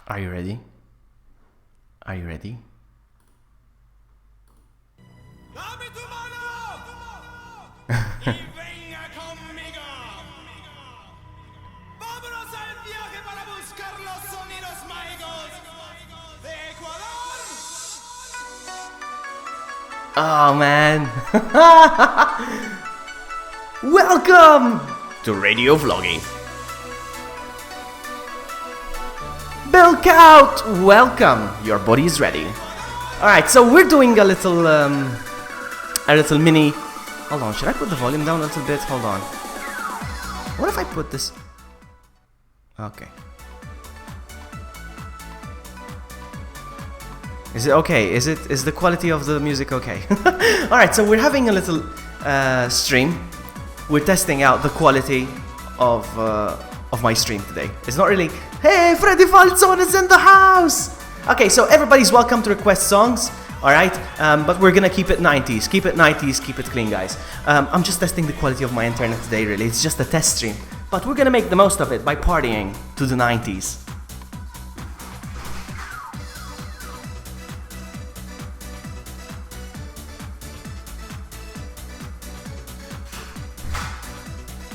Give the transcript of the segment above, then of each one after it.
Are you ready? Are you ready? Dame tu mano y venga conmigo. Vámonos al viaje para buscar los sonidos mágicos de Ecuador. Oh man. Welcome to Radio Vlogging. Bill Cout, welcome. Your body is ready. Alright, so we're doing a little mini. Hold on, should I put the volume down a little bit? Hold on. What if I put this? Okay. Is it okay? Is the quality of the music okay? Alright, so we're having a little stream. We're testing out the quality of my stream today. It's not really, hey, Freddy Falzon is in the house! Okay, so everybody's welcome to request songs, alright? But we're gonna keep it 90s. Keep it 90s, keep it clean, guys. I'm just testing the quality of my internet today, really. It's just a test stream. But we're gonna make the most of it by partying to the 90s.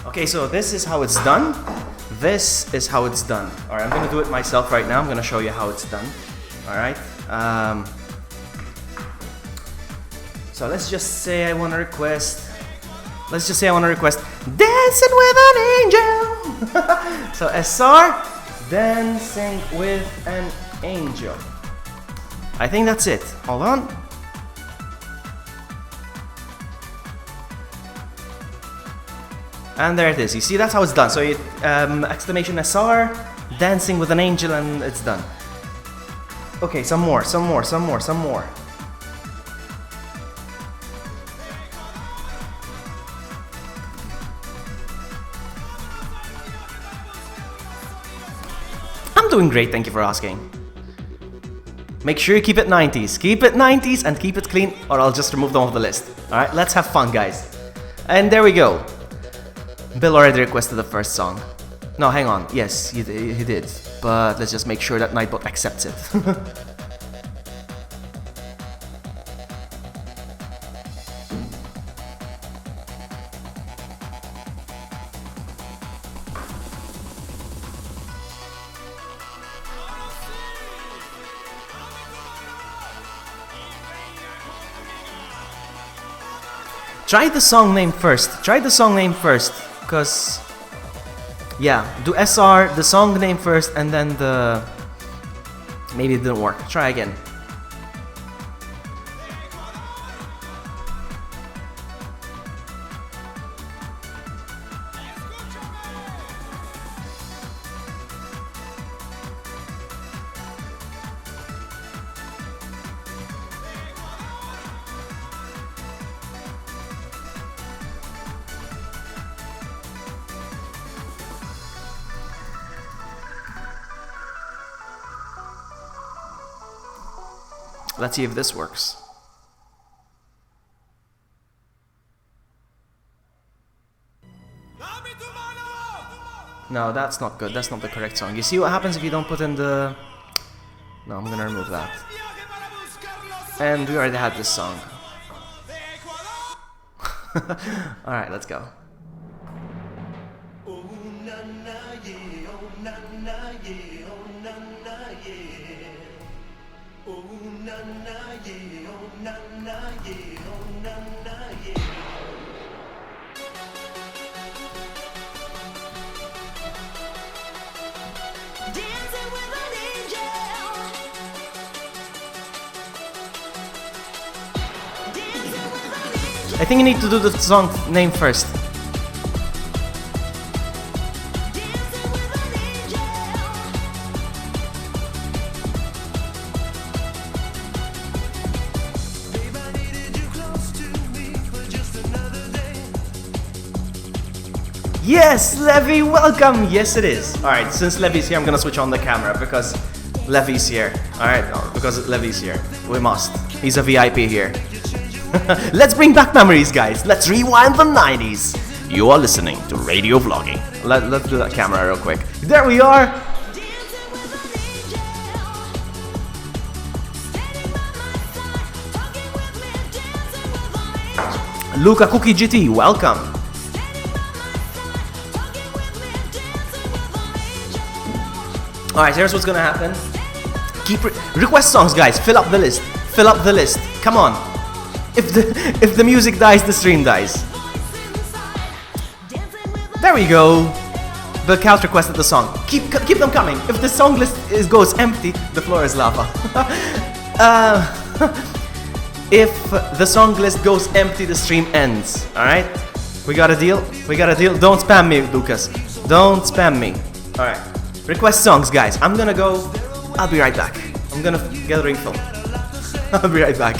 Okay, so this is how it's done. This is how it's done. Alright, I'm gonna do it myself right now. I'm gonna show you how it's done. Alright. So let's just say I wanna request. Dancing with an Angel. So SR, Dancing with an Angel. I think that's it. Hold on. And there it is. You see, that's how it's done. So exclamation SR, Dancing with an Angel, and it's done. Okay, some more. I'm doing great, thank you for asking. Make sure you keep it 90s. Keep it 90s and keep it clean, or I'll just remove them off the list. Alright, let's have fun, guys. And there we go. Bill already requested the first song. No, hang on. Yes, he did. But let's just make sure that Nightbot accepts it. Try the song name first. Because, yeah, do SR, the song name first, and then the... Maybe it didn't work. Try again. Let's see if this works. No, that's not good. That's not the correct song. You see what happens if you don't put in the... No, I'm gonna remove that. And we already had this song. Alright, let's go. I think you need to do the song name first. Yes, Levy, welcome! Yes, it is. Alright, since Levy's here, I'm gonna switch on the camera because Levy's here. Alright, because Levy's here. We must. He's a VIP here. Let's bring back memories, guys. Let's rewind the 90s. You are listening to Radio Vlogging. Let's do that camera real quick. There we are. Luca Cookie GT, welcome. Alright, here's what's gonna happen. Keep request songs, guys. Fill up the list. Fill up the list. Come on. If the music dies, the stream dies. There we go. Bill Couch requested the song. Keep them coming. If the song list goes empty, the floor is lava. If the song list goes empty, the stream ends. Alright? We got a deal? We got a deal? Don't spam me, Lucas. Don't spam me. Alright. Request songs, guys. I'm gonna go. I'll be right back. I'm gonna get a refill. I'll be right back.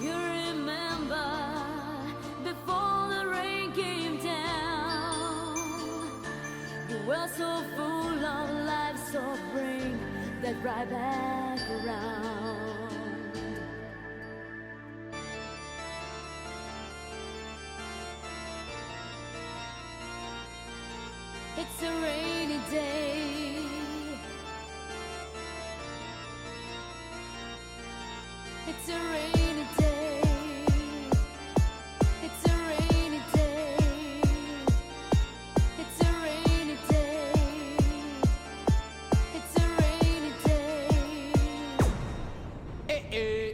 You remember before the rain came down, you were so full of life, so bring that right back around. It's a rainy day. It's a rainy day. It's a rainy day. It's a rainy day. It's a rainy day. Eh, eh.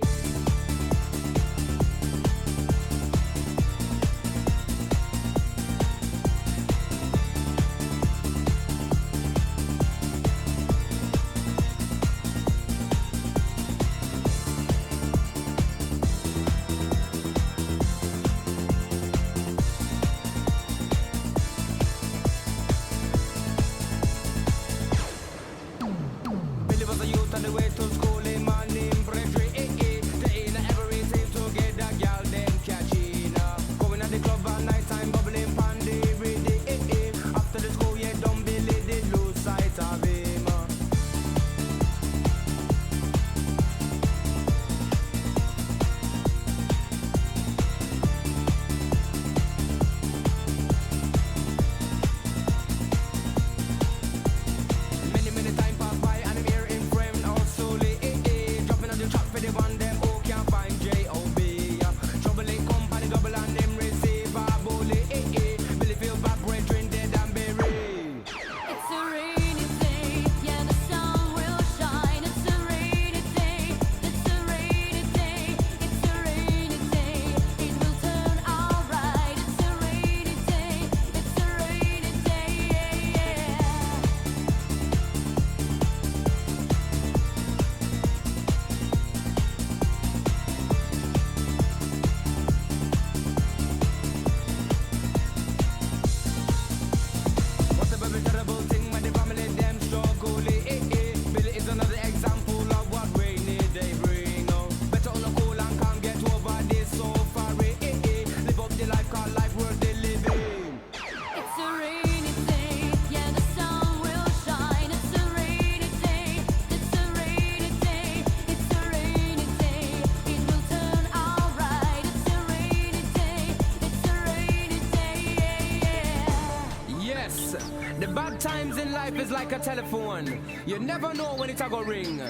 Yes, the bad times in life is like a telephone. You never know when it's a go ring.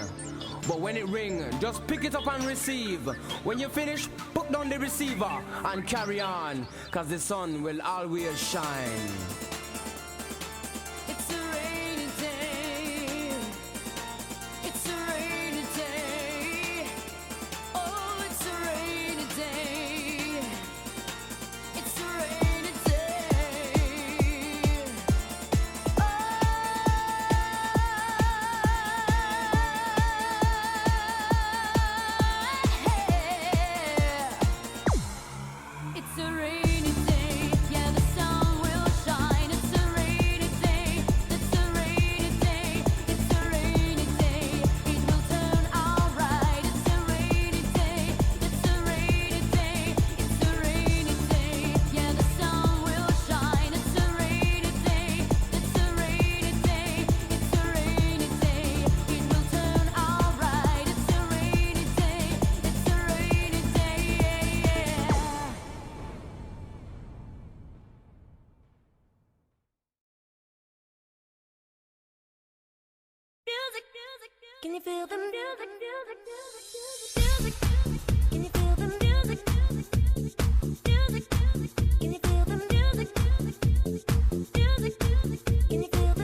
But when it ring, just pick it up and receive. When you finish, put down the receiver and carry on, cause the sun will always shine. It's a rainy day. It's a rainy day. Oh, it's a rainy day. It's a rainy day. It's a rainy day, yeah, the sun will shine. It's a rainy day, it's a rainy day, it's a rainy day. It will turn alright. It's a rainy day, it's a rainy day, it's a rainy day, yeah, the sun will shine. It's a rainy day, it's a rainy day, it's a rainy day. It will turn alright. It's a rainy day, it's a rainy day, yeah. Music, music, can you feel the music, music, music, can you feel the music, music, can you feel the music, music, can you feel the music, music, can you feel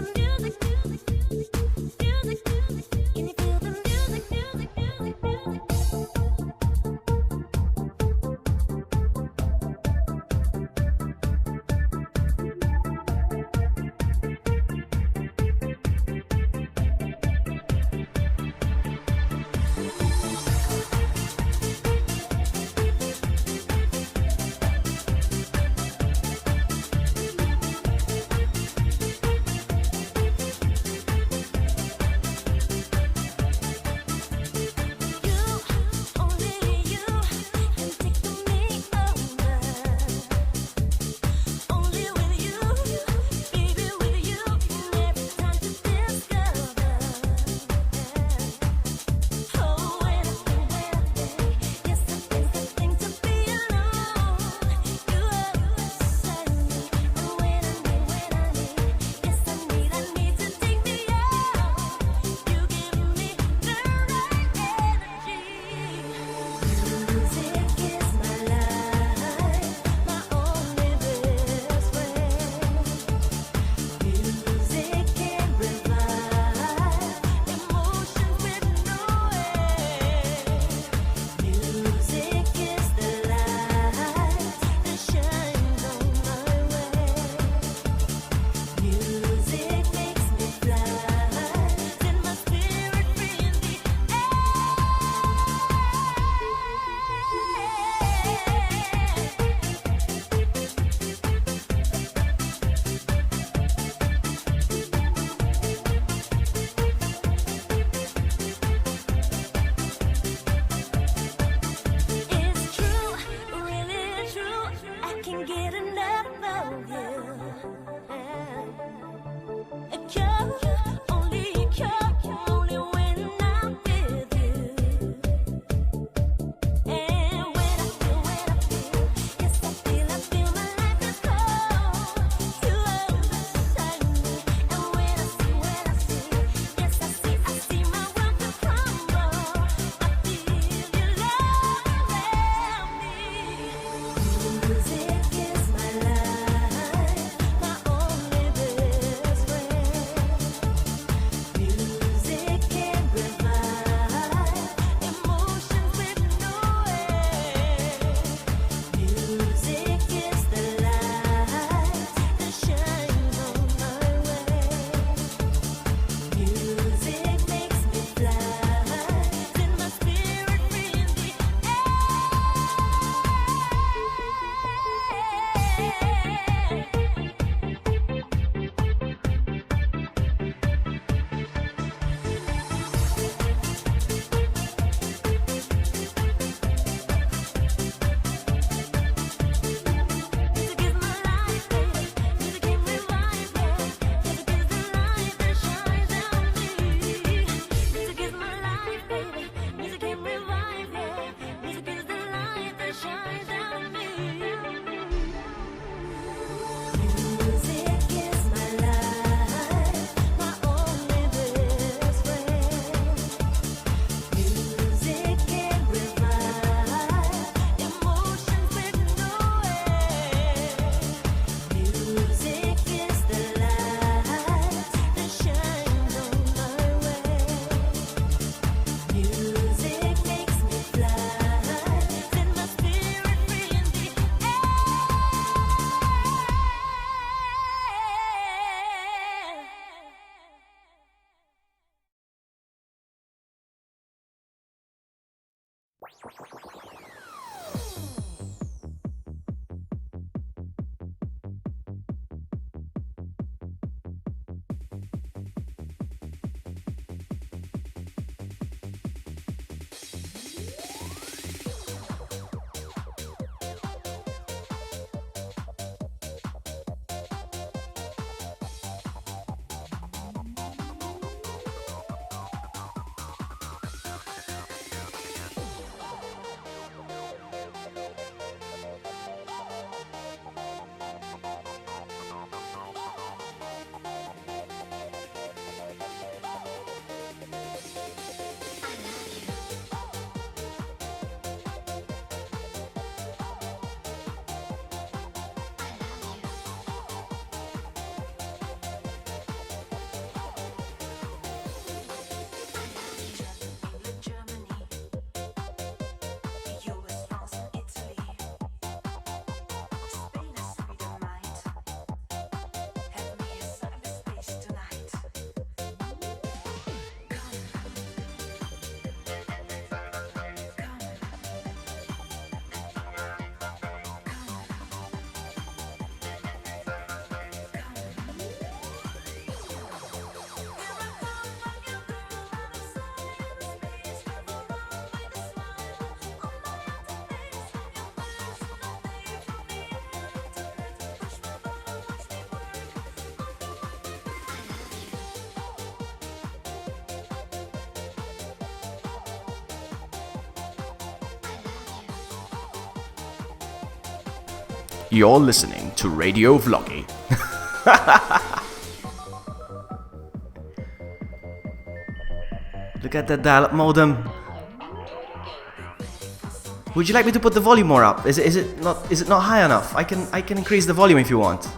the music, music, music. You're listening to Radio Vloggy. Look at that dial-up modem. Would you like me to put the volume more up? Is it not high enough? I can increase the volume if you want.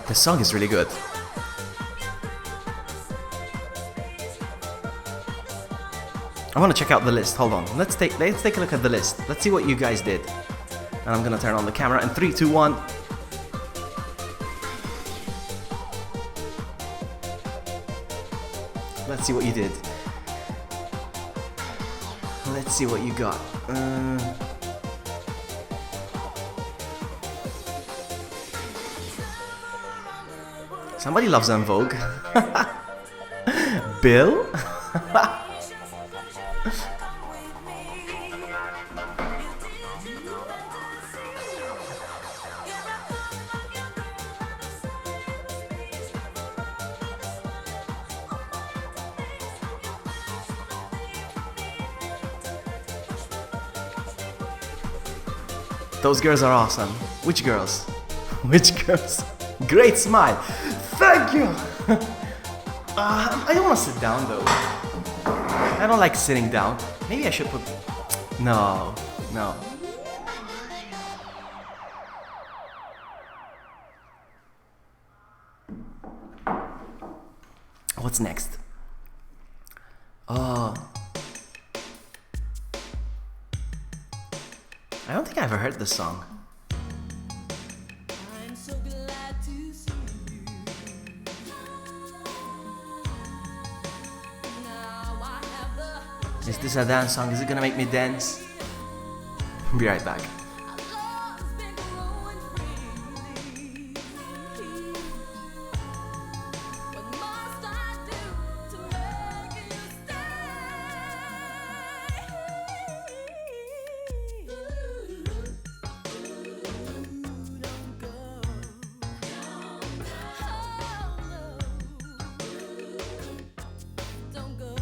The song is really good. I want to check out the list. Hold on. Let's take a look at the list. Let's see what you guys did. And I'm gonna turn on the camera in 3, 2, 1. Let's see what you did. Let's see what you got. Somebody loves En Vogue. Bill? Those girls are awesome. Which girls? Which girls? Great smile. Thank you. I don't want to sit down though. I don't like sitting down. Maybe I should put. No. What's next? Oh. I don't think I ever heard this song. I'm so glad to see you. Now I have the Is this a dance song? Is it gonna make me dance? Be right back. love's been growing freely. What must I do to make you Don't go.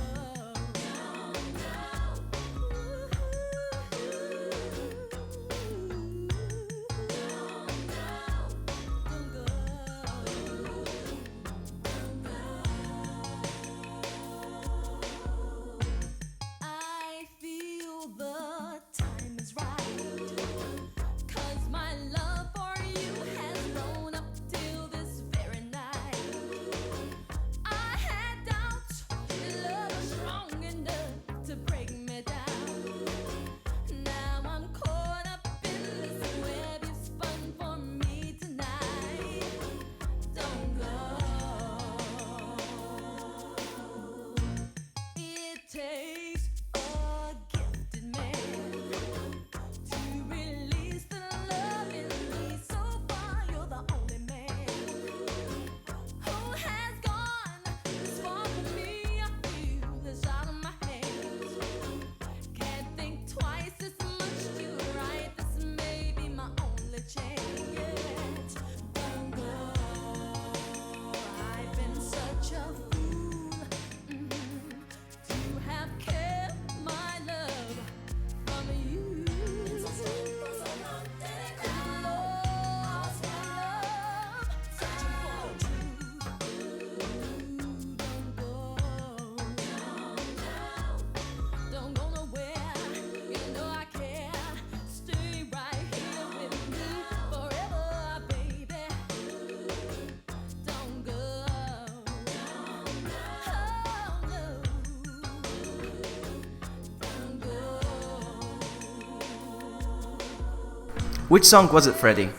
Which song was it, Freddy?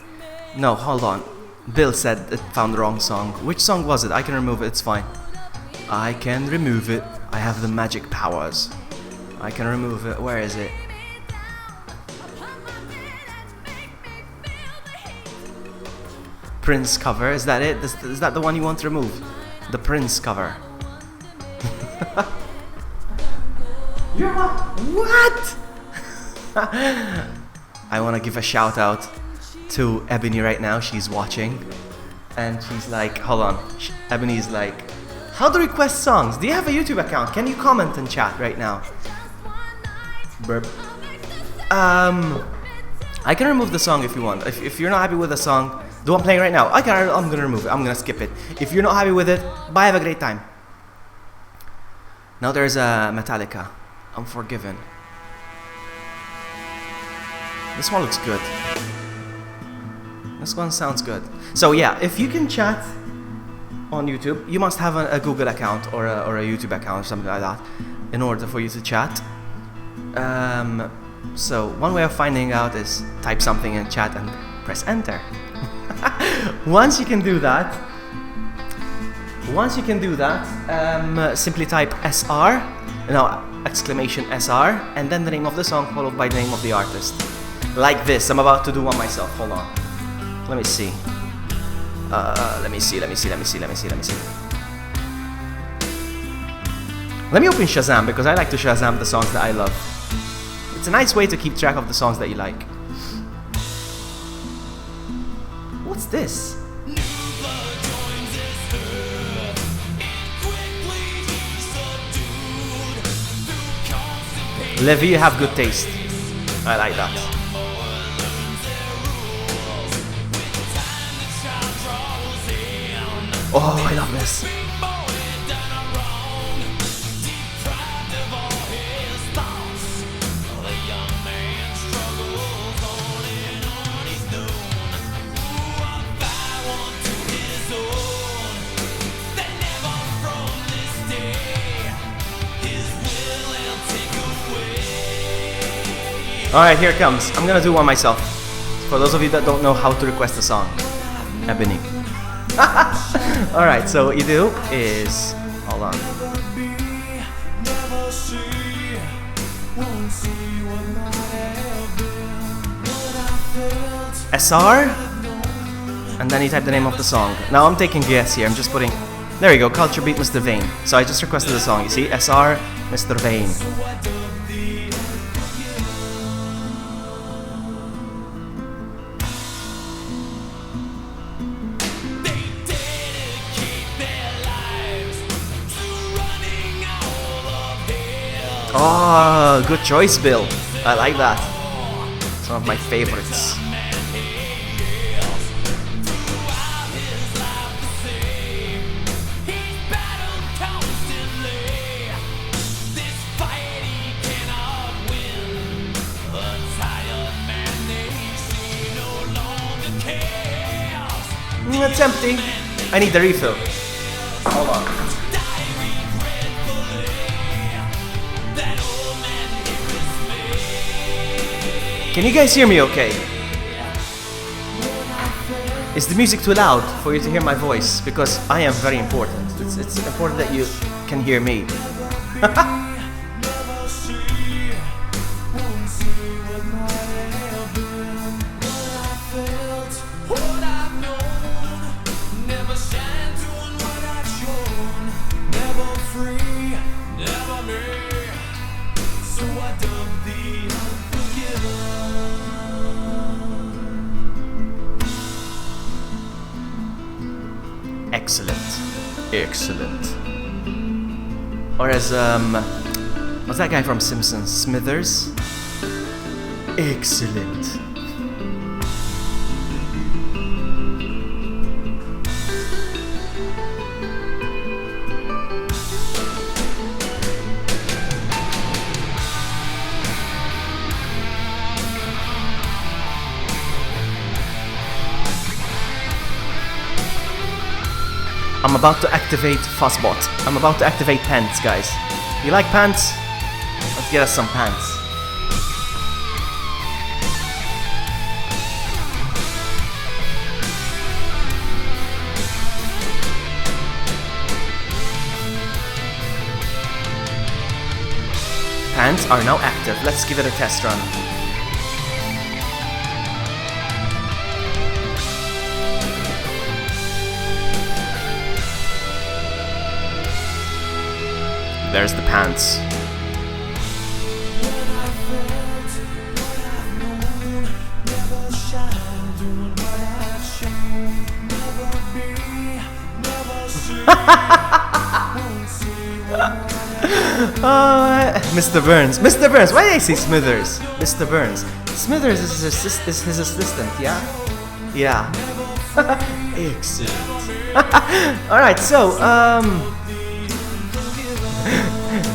No, hold on. Bill said it found the wrong song. Which song was it? I can remove it, it's fine. I can remove it. I have the magic powers. I can remove it. Where is it? Prince cover. Is that it? Is that the one you want to remove? The Prince cover. What? I want to give a shout out to Ebony right now. She's watching. And she's like, hold on. Ebony's like, how to request songs? Do you have a YouTube account? Can you comment in chat right now? Burp. I can remove the song if you want. If you're not happy with the song, the one playing right now, I'm gonna remove it. I'm gonna skip it. If you're not happy with it, bye, have a great time. Now there's Metallica, Unforgiven. This one looks good. This one sounds good. So yeah, if you can chat on YouTube, you must have a Google account or a YouTube account or something like that in order for you to chat. So one way of finding out is type something in chat and press enter. Once you can do that, simply type SR, exclamation SR, and then the name of the song followed by the name of the artist. Like this. I'm about to do one myself. Hold on. Let me see. Let me open Shazam because I like to Shazam the songs that I love. It's a nice way to keep track of the songs that you like. What's this? Levi, you have good taste. I like that. Oh, I love this. Alright, here it comes. I'm gonna do one myself. For those of you that don't know how to request a song. Ebony. Alright, so what you do is... Hold on. SR? And then you type the name of the song. Now I'm taking guess here. I'm just putting... There you go, Culture Beat Mr. Vane. So I just requested the song, you see? SR, Mr. Vane. Oh, good choice, Bill. I like that. It's one of my favorites. It's empty. I need the refill. Hold on. Can you guys hear me okay? Is the music too loud for you to hear my voice? Because I am very important. It's important that you can hear me. Excellent. Or as what's that guy from Simpsons? Smithers? Excellent. I'm about to activate Fuzzbot. I'm about to activate pants, guys. You like pants? Let's get us some pants. vents are now active. Let's give it a test run. There's the pants. Mr. Burns. Mr. Burns. Why did I say Smithers? Mr. Burns. Smithers is his assistant, yeah? Yeah. Excellent. Alright, so,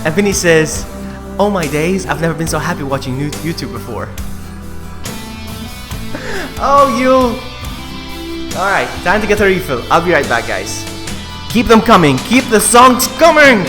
Ebony says, oh my days, I've never been so happy watching YouTube before. Oh, you. Alright, time to get a refill. I'll be right back, guys. Keep them coming. Keep the songs coming.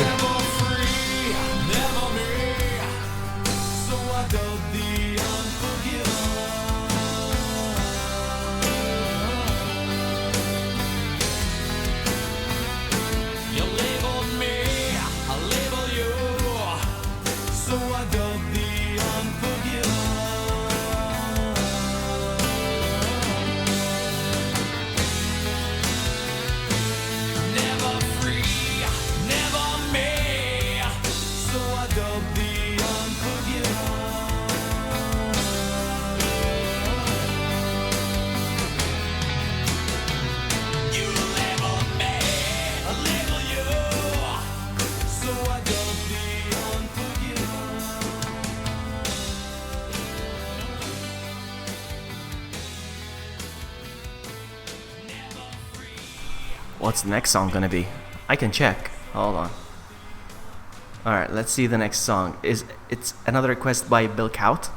What's the next song gonna be? I can check. Hold on. Alright, let's see the next song. It's another request by Bill Kaut.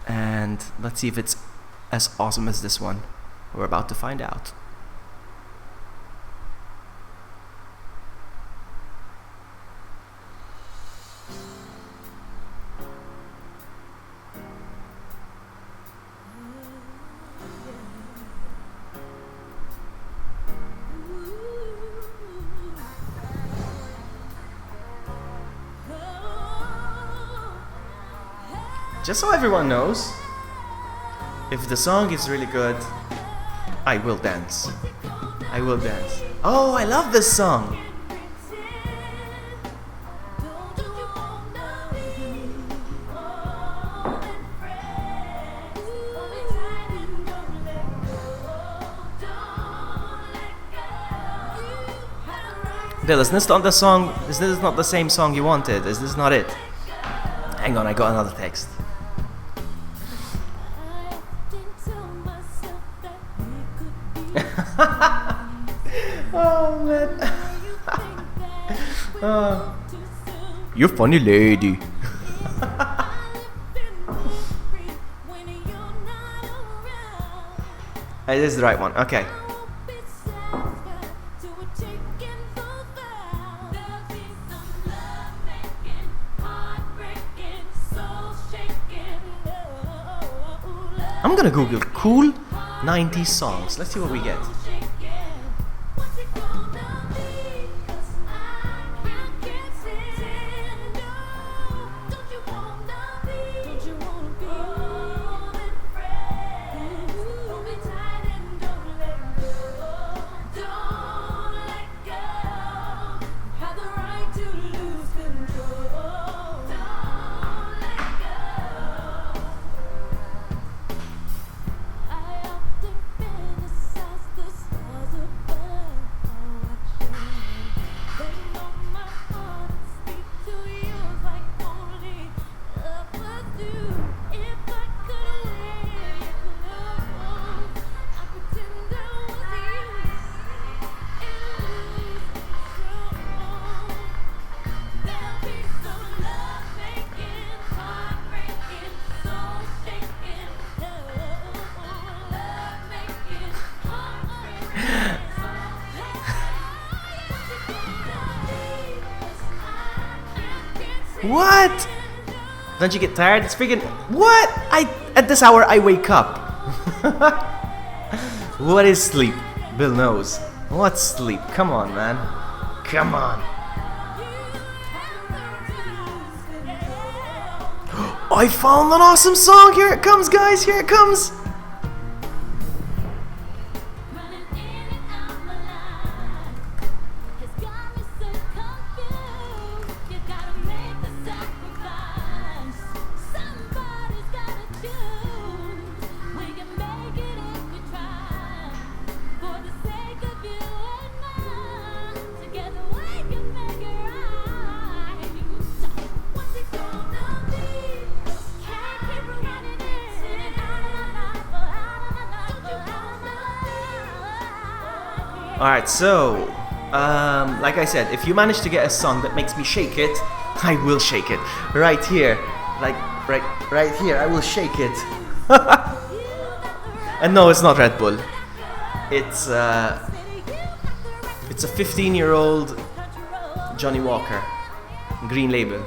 And let's see if it's as awesome as this one. We're about to find out. Just so everyone knows, if the song is really good, I will dance. I will dance. Oh, I love this song. Bill, is this not the song? Is this not the same song you wanted? Is this not it? Hang on, I got another text. Oh man. You funny lady. Hey, this is the right one. Okay. I'm gonna Google cool 90s songs. Let's see what we get. What? Don't you get tired? It's freaking... What? At this hour I wake up. What is sleep? Bill knows. What's sleep? Come on, man. Come on. I found an awesome song. Here it comes, guys. Here it comes. Running in and out my life has got me so confused. You gotta make the sacrifice. Somebody's gotta choose. We can make it if we try. For the sake of you and I, together we can make it right. So what's it gonna be? Can't keep running in and out of my life, out of my life, out of my life. Alright, so, like I said, if you manage to get a song that makes me shake it, I will shake it. Right here. Like, right here, I will shake it. And no, it's not Red Bull. It's a 15-year-old Johnny Walker. Green Label.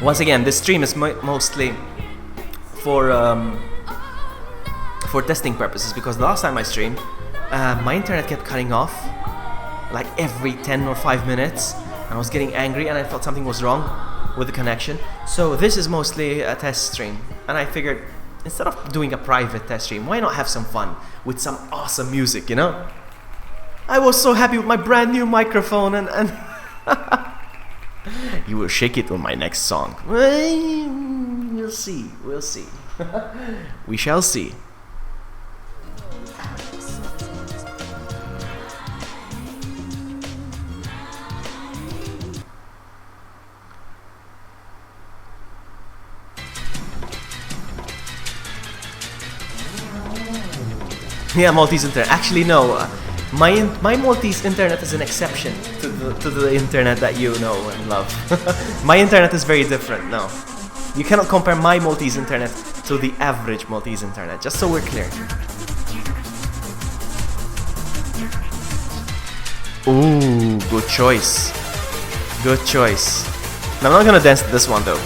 Once again, this stream is mostly for testing purposes, because the last time I streamed, my internet kept cutting off like every 10 or 5 minutes, and I was getting angry and I thought something was wrong with the connection. So this is mostly a test stream, and I figured instead of doing a private test stream, why not have some fun with some awesome music, you know? I was so happy with my brand new microphone, and you will shake it on my next song. We'll see. We'll see. We shall see. Yeah, Maltese internet. Actually, no. My Maltese internet is an exception to the internet that you know and love. My internet is very different. No, you cannot compare my Maltese internet to the average Maltese internet. Just so we're clear. Ooh, good choice. Good choice. Now, I'm not gonna dance to this one though.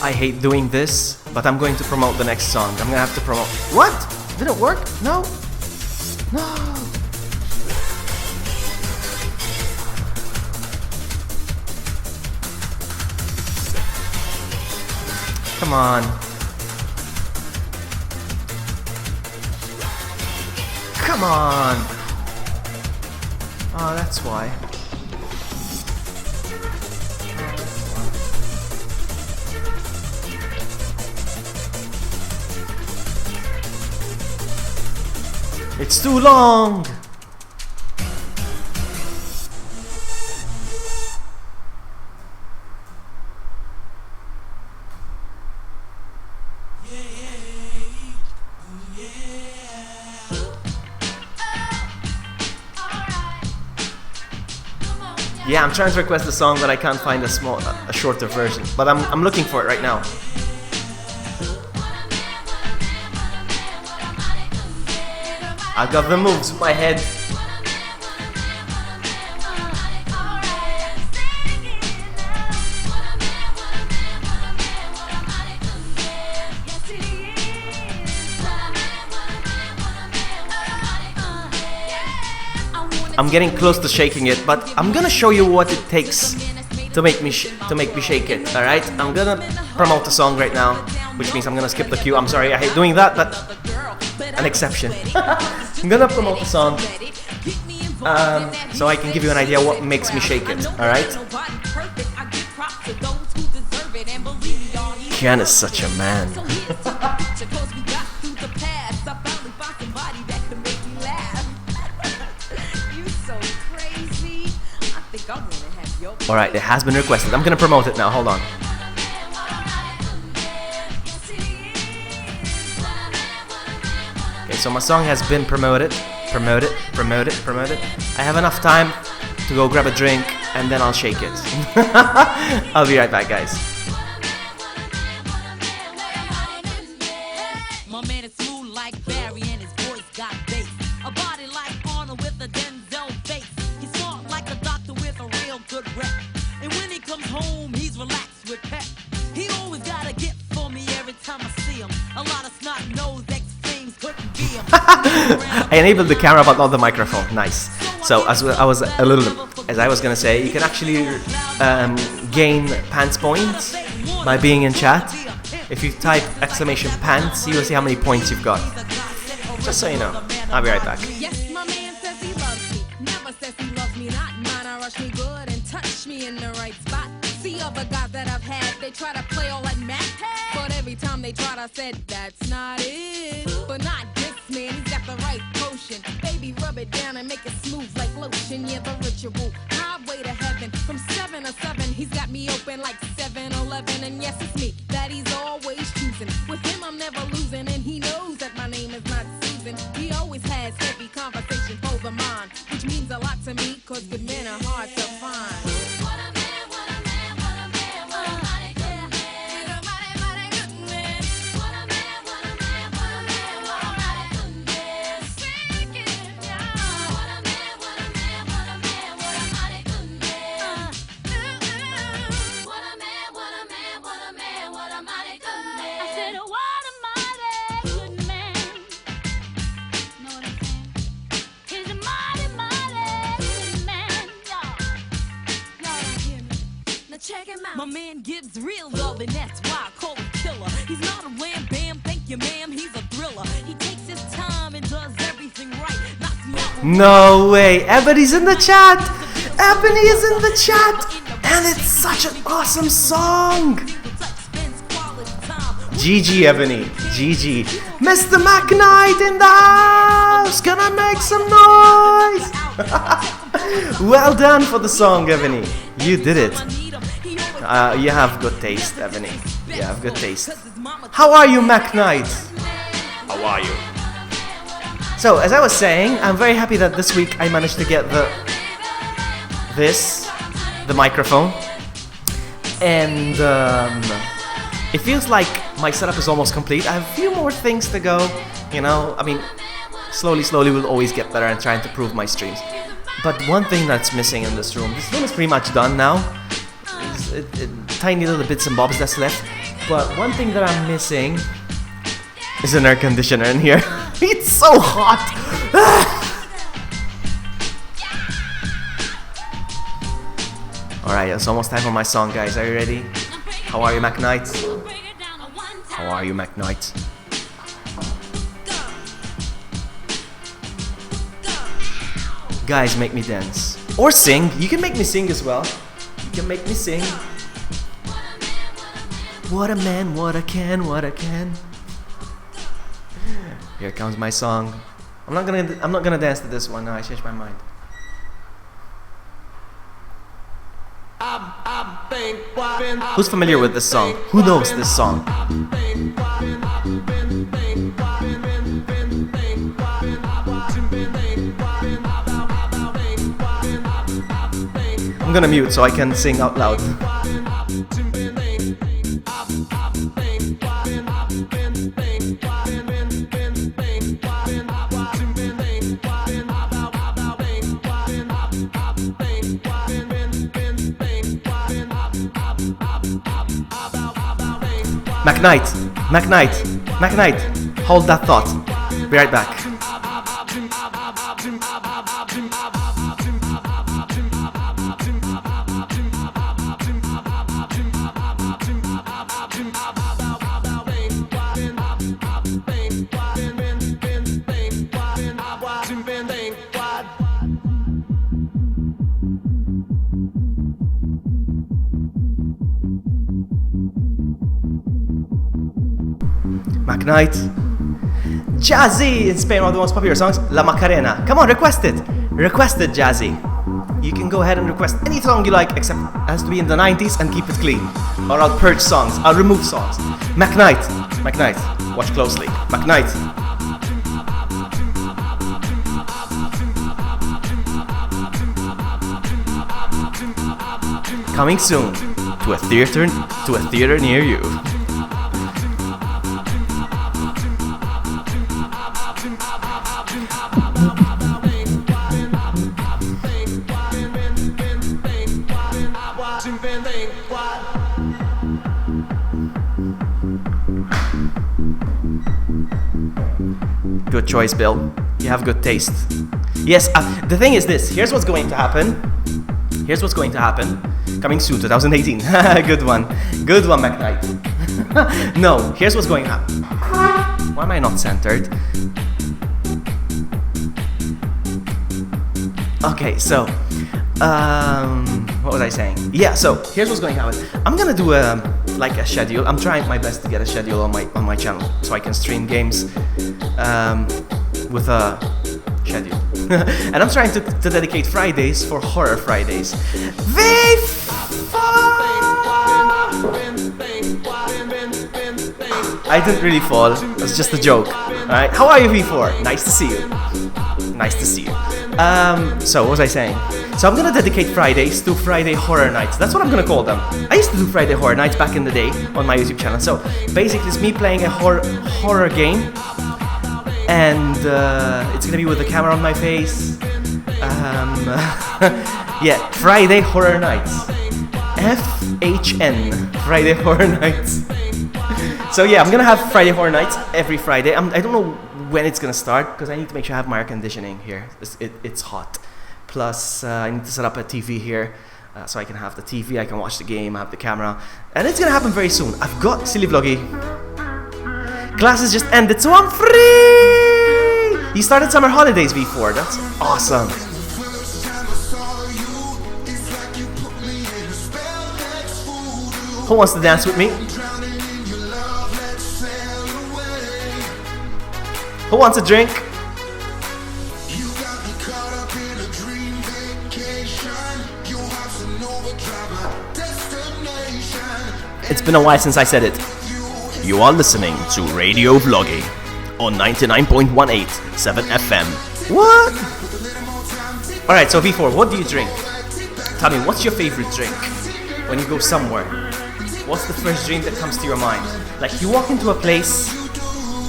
I hate doing this, but I'm going to promote the next song. I'm gonna have to promote. What? Did it work? No. No. Come on. Come on. Oh, that's why. It's too long. Yeah, I'm trying to request a song, but I can't find a shorter version. But I'm looking for it right now. I got the moves in my head. I'm getting close to shaking it, but I'm gonna show you what it takes to make me shake it. All right, I'm gonna promote the song right now, which means I'm gonna skip the cue. I'm sorry, I hate doing that, but an exception. I'm gonna promote the song, so I can give you an idea what makes me shake it. All right. Kian is such a man. Alright, it has been requested. I'm gonna promote it now, hold on. Okay, so my song has been promoted. Promoted. I have enough time to go grab a drink and then I'll shake it. I'll be right back, guys. My man is smooth like Barry and his voice got bass. A body like Arnold with a Denzel face. He's smart like a doctor with a real good rep. And when he comes home, he's relaxed with pep. He always got a gift for me every time I see him. A lot of snot-nosed ex-things couldn't be him. I enabled the camera but not the microphone. Nice. So as I was gonna say, you can actually gain pants points by being in chat. If you type exclamation pants, you will see how many points you've got. Just so you know. I'll be right back. Yes, my man says he loves me. Never says he loves me not. Mine, I rush me good and touch me in the right spot. See other guys that I've had, they try to play all like Mac. But every time they tried, I said, that's not it. But not this man, he's got the right potion. Baby, rub it down and make it smooth like lotion. Yeah, the ritual, highway to heaven. From 7 to 7, he's got me open like 7-Eleven. And yes, it's me that he's always choosing. With him, I'm never losing. And he knows that my name is not Susan. He always has heavy conversations over mine, which means a lot to me, cause good men are hard to find. My man gives real love and that's why I call him killer. He's not a wham bam, thank you ma'am, he's a thriller. He takes his time and does everything right. Knocks me out. No way! Ebony's in the chat! Ebony is in the chat! And it's such an awesome song! GG Ebony, GG. Mr. McKnight in the house! Gonna make some noise! Well done for the song, Ebony. You did it. You have good taste, Ebony. You have good taste. How are you, McKnight? How are you? So, as I was saying, I'm very happy that this week I managed to get the microphone. And it feels like my setup is almost complete. I have a few more things to go. You know, I mean, slowly we'll always get better and trying to improve my streams. But one thing that's missing in this room is pretty much done now. Tiny little bits and bobs that's left. But one thing that I'm missing is an air conditioner in here. It's so hot. Alright, it's almost time for my song, guys. Are you ready? How are you, McKnight? How are you, McKnight? Guys, make me dance. Or sing. You can make me sing as well. You can make me sing. What a man, what a can, what a can. Here comes my song. I'm not gonna dance to this one. No, I changed my mind. Who's familiar with this song? Who knows this song? I'm gonna mute so I can sing out loud. McKnight, hold that thought. Be right back. McKnight. Jazzy in Spain, one of the most popular songs, La Macarena. Come on, request it. Request it, Jazzy. You can go ahead and request any song you like, except it has to be in the 90s and keep it clean. Or I'll purge songs, I'll remove songs. McKnight, watch closely. McKnight. Coming soon to a theater near you. Good choice, Bill. You have good taste. Yes, the thing is this. Here's what's going to happen. Coming soon, 2018. Good one, McKnight. No, here's what's going to happen. Why am I not centered? Okay, so, what was I saying? Yeah, so here's what's going to happen. I'm gonna do a schedule. I'm trying my best to get a schedule on my channel so I can stream games with a schedule. And I'm trying to dedicate Fridays for Horror Fridays. I didn't really fall. It's just a joke. Alright, how are you, V4? Nice to see you. So what was I saying? So I'm gonna dedicate Fridays to Friday Horror Nights. That's what I'm gonna call them. I used to do Friday Horror Nights back in the day on my YouTube channel. So basically it's me playing a horror game. And it's gonna be with the camera on my face. Yeah, Friday Horror Nights. FHN, Friday Horror Nights. So yeah, I'm gonna have Friday Horror Nights every Friday. I don't know when it's gonna start because I need to make sure I have my air conditioning here. It's hot. Plus, I need to set up a TV here so I can have the TV, I can watch the game, I have the camera. And it's gonna happen very soon. I've got Silly Vloggy. Classes just ended, so I'm free! You started summer holidays, V4. That's awesome. Who wants to dance with me? Who wants a drink? It's been a while since I said it. You are listening to Radio Vloggy on 99.18 7 FM. What? Alright, so V4, what do you drink? Tell me, what's your favorite drink when you go somewhere? What's the first drink that comes to your mind? Like, you walk into a place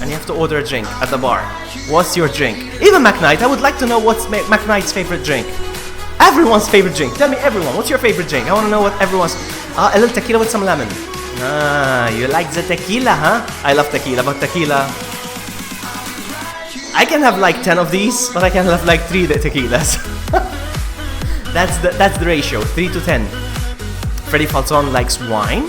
and you have to order a drink at the bar. What's your drink? Even McKnight, I would like to know what's McKnight's favorite drink. Everyone's favorite drink. Tell me, everyone, what's your favorite drink? I want to know what everyone's... a little tequila with some lemon. Ah, you like the tequila, huh? I love tequila, but tequila... I can have like 10 of these, but I can have like 3 tequilas. That's the ratio, 3 to 10. Freddy Falzon likes wine.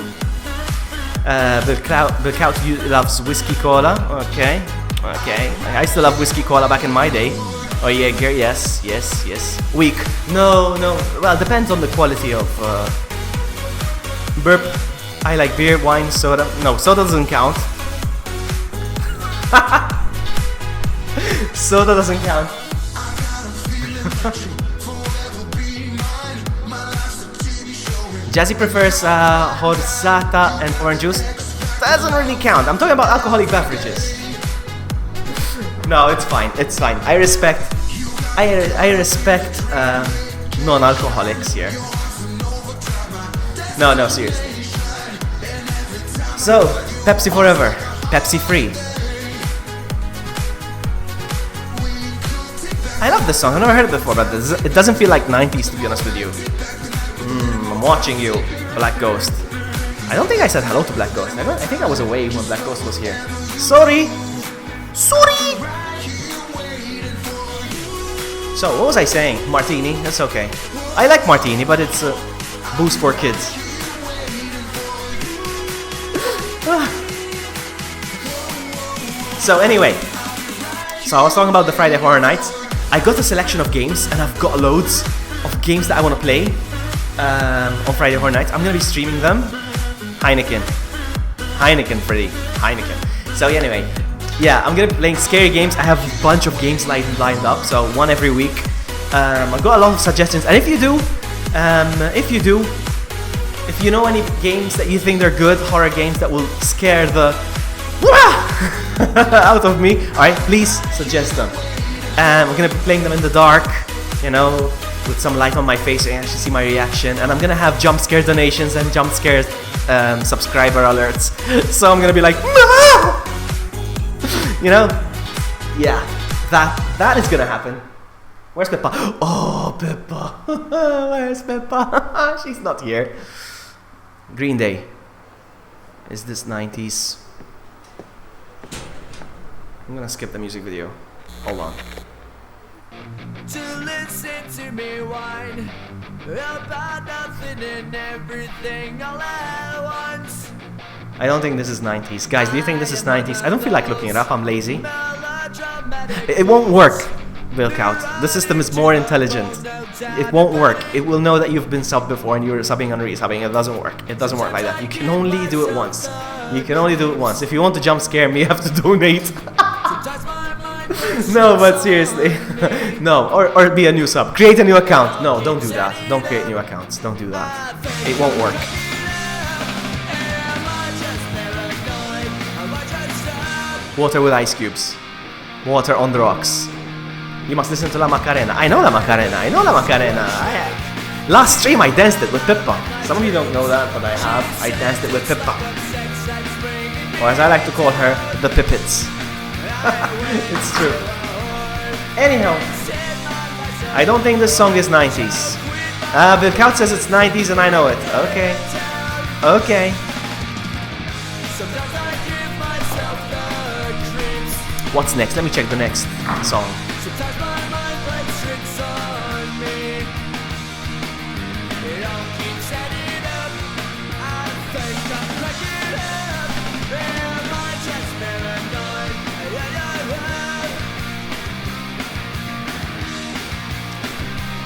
Bilkout loves whiskey cola. Okay. I used to love whiskey cola back in my day. Oh yeah, yes. Weak. No. Well, depends on the quality of burp. I like beer, wine, soda. No, soda doesn't count. Soda doesn't count. Jazzy prefers horchata and orange juice. Doesn't really count. I'm talking about alcoholic beverages. No, it's fine. I respect non-alcoholics here. No, seriously. So, Pepsi forever. Pepsi free. I love this song. I've never heard it before, but it doesn't feel like 90s, to be honest with you. I'm watching you, Black Ghost. I don't think I said hello to Black Ghost. I think I was away when Black Ghost was here. Sorry! So, what was I saying? Martini? That's okay. I like Martini, but it's booze for kids. So anyway, I was talking about the Friday Horror Nights. I got a selection of games, and I've got loads of games that I want to play on Friday Horror Nights. I'm going to be streaming them. Heineken, Freddy. Heineken. So anyway, yeah, I'm going to be playing scary games. I have a bunch of games lined up, so one every week. I've got a lot of suggestions, and if you know any games that you think they're good, horror games that will scare the out of me, alright, please suggest them. We're gonna be playing them in the dark, with some light on my face so you actually see my reaction, and I'm gonna have jump scare donations and jump scare subscriber alerts. So I'm gonna be like, yeah, that is gonna happen. Where's Pippa? Oh, Pippa. Where's Pippa? She's not here. Green Day. Is this 90s? I'm gonna skip the music video. Hold on. To listen to me whine about nothing and everything all at once. I don't think this is 90s. Guys, do you think this is 90s? I don't feel like looking it up. I'm lazy. It won't work, Bilkout. The system is more intelligent. It won't work. It will know that you've been subbed before and you're subbing and resubbing. It doesn't work. It doesn't work like that. You can only do it once. If you want to jump scare me, you have to donate. No, but seriously. No, or be a new sub. Create a new account. No, don't do that. Don't create new accounts. Don't do that. It won't work. Water with ice cubes. Water on the rocks. You must listen to La Macarena. I know La Macarena. Last stream I danced it with Pippa. Some of you don't know that, but I have. I danced it with Pippa. Or as I like to call her, the Pippets. It's true. Anyhow, I don't think this song is 90s. Bilkout says it's 90s and I know it. Okay. What's next? Let me check the next song.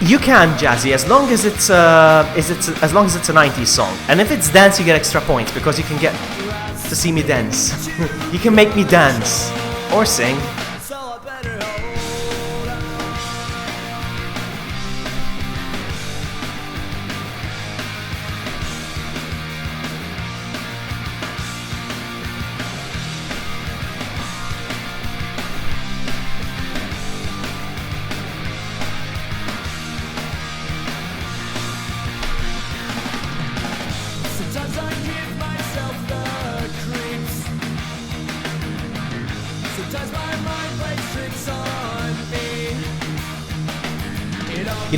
You can, Jazzy, as long as it's a 90s song. And if it's dance, you get extra points because you can get to see me dance. You can make me dance or sing.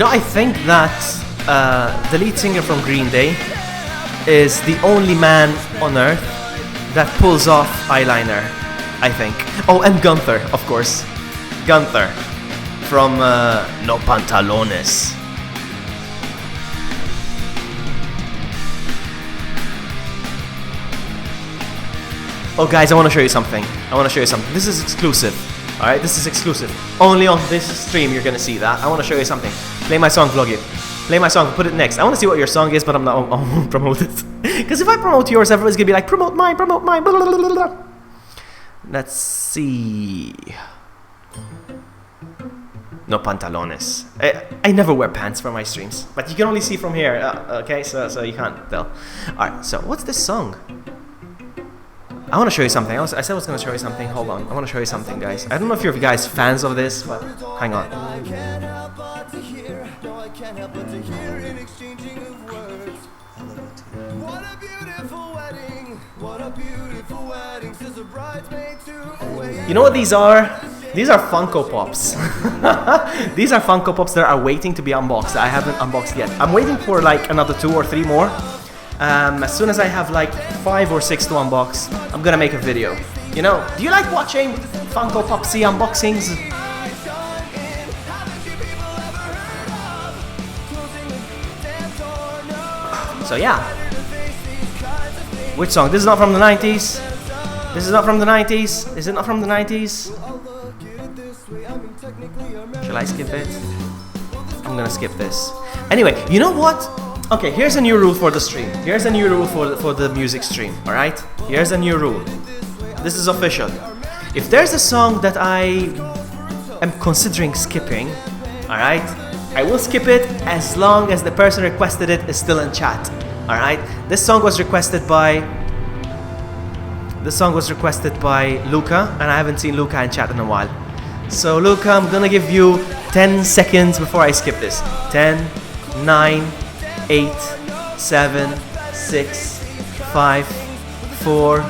I think that the lead singer from Green Day, is the only man on earth that pulls off eyeliner, I think. Oh, and Gunther, of course. Gunther from No Pantalones. Oh, guys, I want to show you something. This is exclusive. Alright, this is exclusive. Only on this stream you're gonna see that. I want to show you something. Play my song, vlog it. Play my song, put it next. I want to see what your song is, but I won't promote it. Because if I promote yours, everybody's gonna be like, promote mine, blah, blah, blah, blah. Let's see. No Pantalones. I never wear pants for my streams, but you can only see from here. Okay, so you can't tell. Alright, so what's this song? I want to show you something. I said I was going to show you something. Hold on. I want to show you something, guys. I don't know if you're guys fans of this, but hang on. I can't help but to hear, no, I can't help but to hear in exchanging of words. What a beautiful wedding, what a beautiful wedding, says a bridesmaid to a wedding. You know what these are? These are Funko Pops. These are Funko Pops that are waiting to be unboxed. I haven't unboxed yet. I'm waiting for like another 2 or 3 more. As soon as I have like 5 or 6 to unbox, I'm gonna make a video. You know, do you like watching Funko Popsy unboxings? So yeah. Which song? This is not from the 90s. This is not from the 90s. Is it not from the 90s? Shall I skip it? I'm gonna skip this. Anyway, you know what? Okay, here's a new rule for the stream. Here's a new rule for the music stream, alright? Here's a new rule. This is official. If there's a song that I am considering skipping, alright? I will skip it as long as the person requested it is still in chat. Alright? This song was requested by Luca, and I haven't seen Luca in chat in a while. So Luca, I'm gonna give you 10 seconds before I skip this. 10, 9, 8, 7, 6, 5, 4,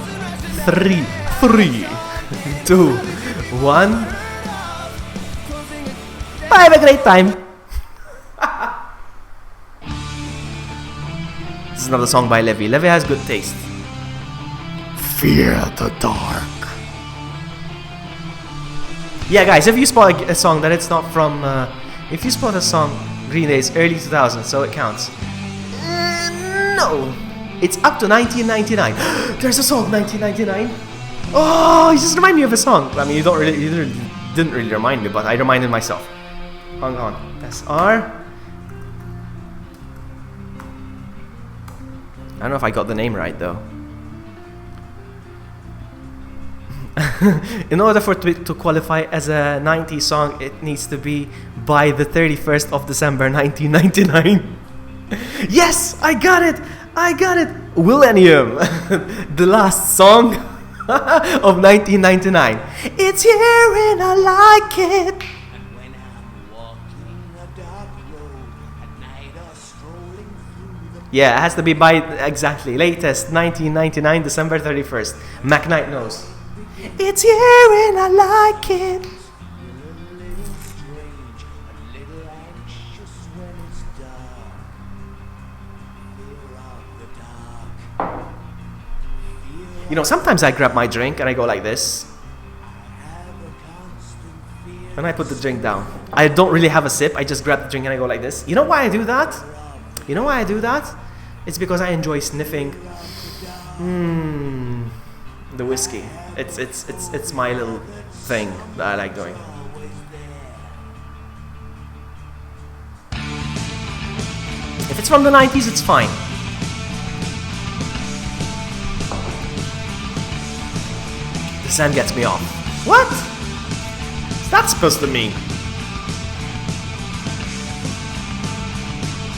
3, 2, 1. Bye, have a great time. This is another song by Levi. Levi has good taste. Fear the dark. Yeah, guys, if you spot a song that it's not from, if you spot a song Green Day's early 2000s, so it counts. No, it's up to 1999. There's a song 1999. Oh, you just remind me of a song. I mean, you didn't really remind me, but I reminded myself. Hang on, SR. I don't know if I got the name right though. In order for it to qualify as a 90s song, it needs to be by the 31st of December 1999. Yes, I got it! Millennium, the last song of 1999. It's here and I like it. Yeah, it has to be by exactly latest 1999, December 31st. Mac Knight knows. It's here and I like it. You know, sometimes I grab my drink and I go like this. And I put the drink down. I don't really have a sip, I just grab the drink and I go like this. You know why I do that? It's because I enjoy sniffing the whiskey. It's my little thing that I like doing. If it's from the 90s, it's fine. The sand gets me off. What? What's that supposed to mean?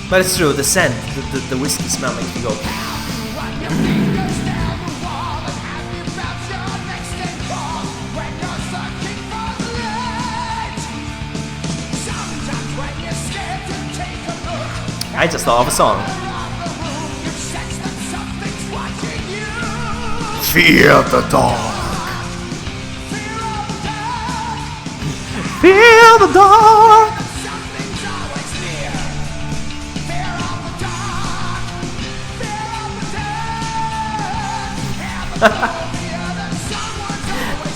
But it's true, the scent, the whiskey smell makes me go. I just thought of a song. Fear the dark. Fear the dark.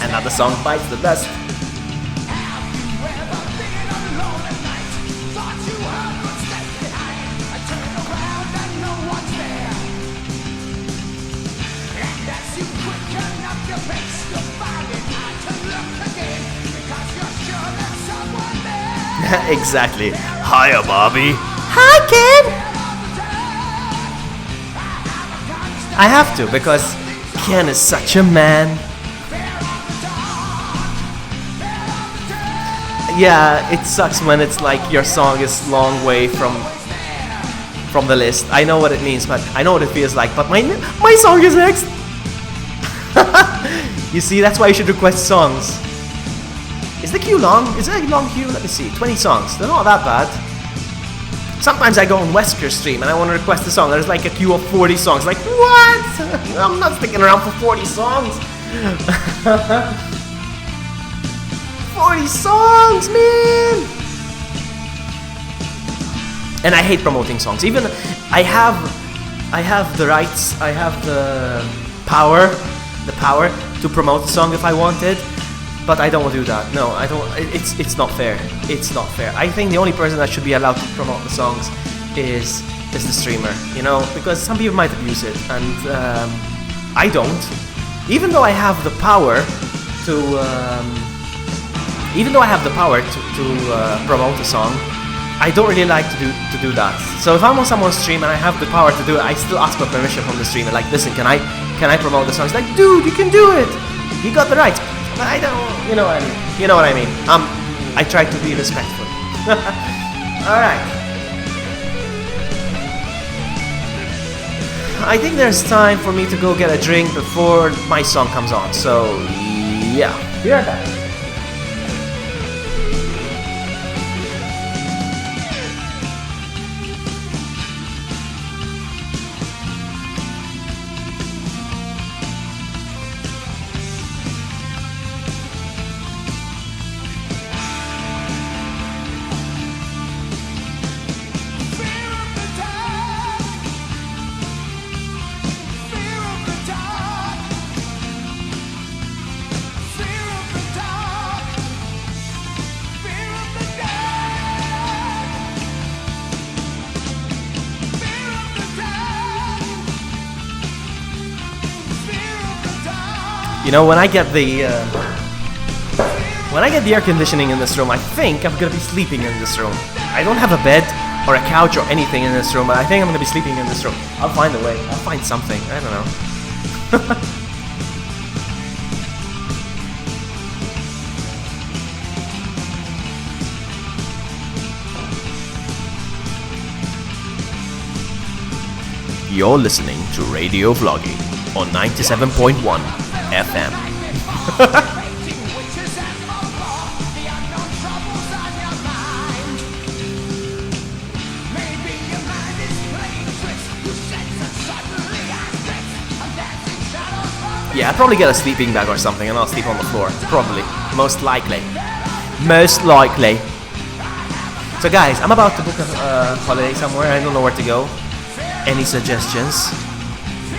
Another song bites the dust. Exactly. Hiya, Bobby. Hi, Ken. I have to because Ken is such a man. Yeah, it sucks when it's like your song is long way from the list. I know what it means, but I know what it feels like. But my song is next. You see, that's why you should request songs. Is the queue long? Is it a long queue? Let me see. 20 songs. They're not that bad. Sometimes I go on Wesker's stream and I want to request a song. There's like a queue of 40 songs. Like, what? I'm not sticking around for 40 songs. 40 songs, man! And I hate promoting songs. Even I have the rights, I have the power to promote a song if I wanted. But I don't do that. No, I don't. It's not fair. It's not fair. I think the only person that should be allowed to promote the songs is the streamer. You know, because some people might abuse it, and I don't. Even though I have the power to, promote a song, I don't really like to do that. So if I'm on someone's stream and I have the power to do it, I still ask for permission from the streamer. Like, listen, can I promote the song? He's like, dude, you can do it. You got the rights. But I don't, you know what I mean. You know what I mean. I try to be respectful. Alright. I think there's time for me to go get a drink before my song comes on. So, yeah. Be right back. You know, when I get the air conditioning in this room, I think I'm gonna be sleeping in this room. I don't have a bed or a couch or anything in this room, but I think I'm gonna be sleeping in this room. I'll find a way. I'll find something. I don't know. You're listening to Radio Vlogging on 97.1 FM. Yeah, I'll probably get a sleeping bag or something and I'll sleep on the floor. Probably. Most likely. Most likely. So guys, I'm about to book a holiday somewhere. I don't know where to go. Any suggestions?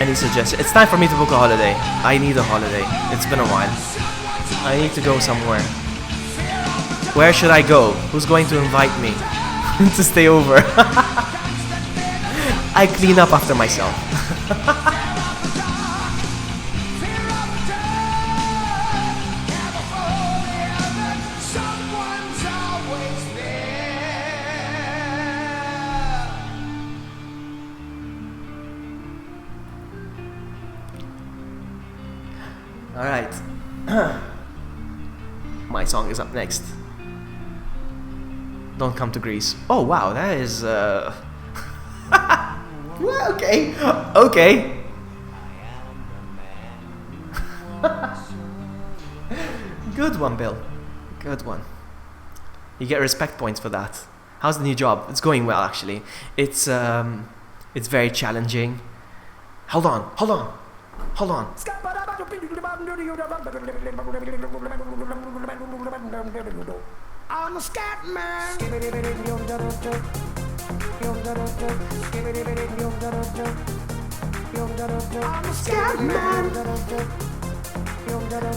Any suggestions? It's time for me to book a holiday. I need a holiday. It's been a while. I need to go somewhere. Where should I go? Who's going to invite me to stay over? I clean up after myself. Alright. My song is up next. Don't Come to Greece. Oh wow, that is well, okay. Okay. Good one, Bill. Good one. You get respect points for that. How's the new job? It's going well actually. It's very challenging. Hold on. I'm a scat man.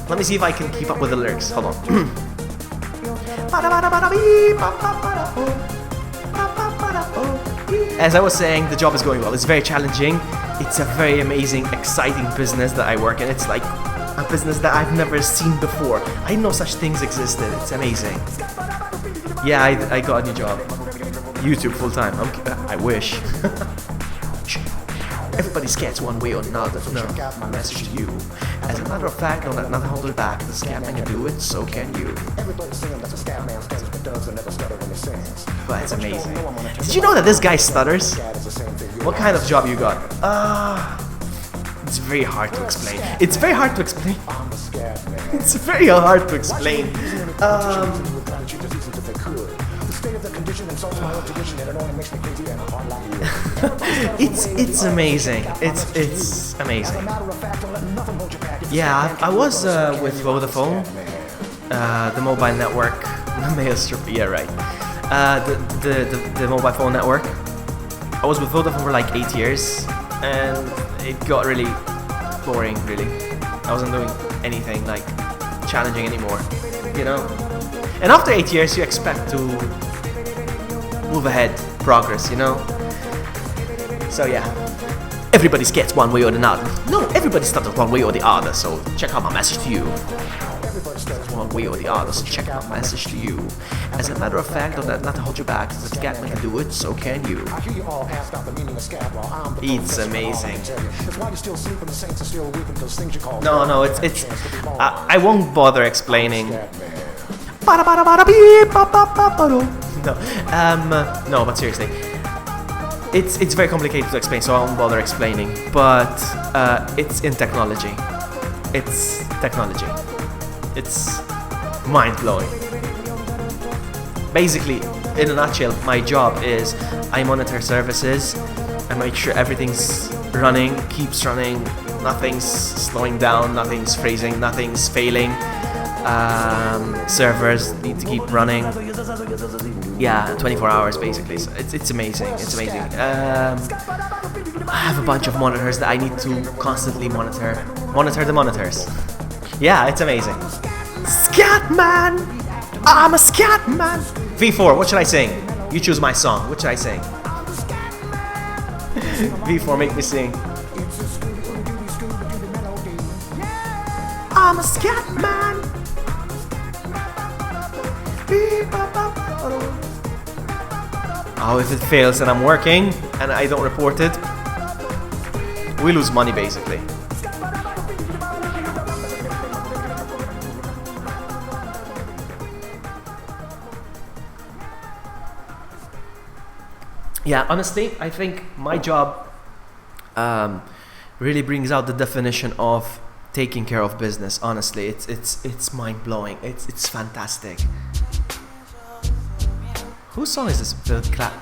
Let me see if I can keep up with the lyrics. Hold on. As I was saying, the job is going well. It's very challenging. It's a very amazing, exciting business that I work in. It's like a business that I've never seen before. I didn't know such things existed. It's amazing. Yeah, I got a new job. YouTube full time. I wish. Everybody scares one way or another. No, my message to you. As a matter of fact, don't let nothing hold you back. The scat man can do it, so can you. But it's amazing. Did you know that this guy stutters? What kind of job you got? It's very hard to explain. It's very hard to explain. It's very hard to explain. It's amazing. It's amazing. Yeah, I was with Vodafone, the mobile network, the mail strip. Yeah, right. The mobile phone network. I was with Vodafone for like 8 years, and it got really boring. Really, I wasn't doing anything like challenging anymore. You know. And after 8 years, you expect to move ahead, progress, you know? So yeah, everybody gets one way or another. No, everybody stutters one way or the other, so check out my message to you. One way or the other, so check out my message to you. As a matter of fact, don't let nothing hold you back. The scat man can do it, so can you. It's amazing. No, it's I won't bother explaining. No, but seriously, it's very complicated to explain, so I won't bother explaining. But it's in technology. It's technology. It's mind-blowing. Basically, in a nutshell, my job is I monitor services, I make sure everything's running, keeps running, nothing's slowing down, nothing's freezing, nothing's failing. Servers need to keep running. Yeah, 24 hours basically. So it's amazing. It's amazing. I have a bunch of monitors that I need to constantly monitor. Monitor the monitors. Yeah, it's amazing. Scatman! I'm a Scatman! V4, what should I sing? You choose my song. What should I sing? V4, make me sing. I'm a Scatman! Oh, if it fails and I'm working and I don't report it, we lose money basically. Yeah, honestly, I think my job really brings out the definition of taking care of business. Honestly, it's mind blowing. It's fantastic. Whose song is this? Bill Cout.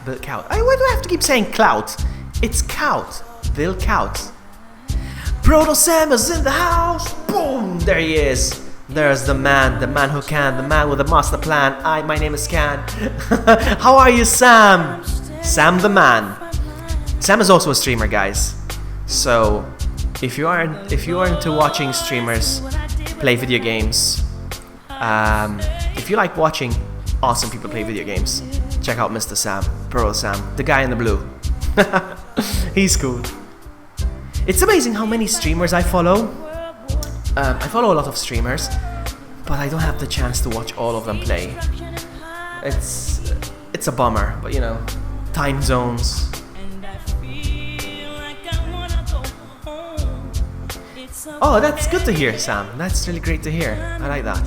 Why do I have to keep saying Clout? It's Cout. Bill Cout. Proto Sam is in the house. Boom! There he is. There's the man who can, the man with the master plan. My name is Scan. How are you, Sam? Sam the man. Sam is also a streamer, guys. So if you are into watching streamers play video games, if you like watching awesome people play video games, check out Mr. Sam, Pearl Sam, the guy in the blue. He's cool. It's amazing how many streamers I follow. I follow a lot of streamers, but I don't have the chance to watch all of them play. It's a bummer, but you know, time zones. Oh, that's good to hear, Sam. That's really great to hear. I like that.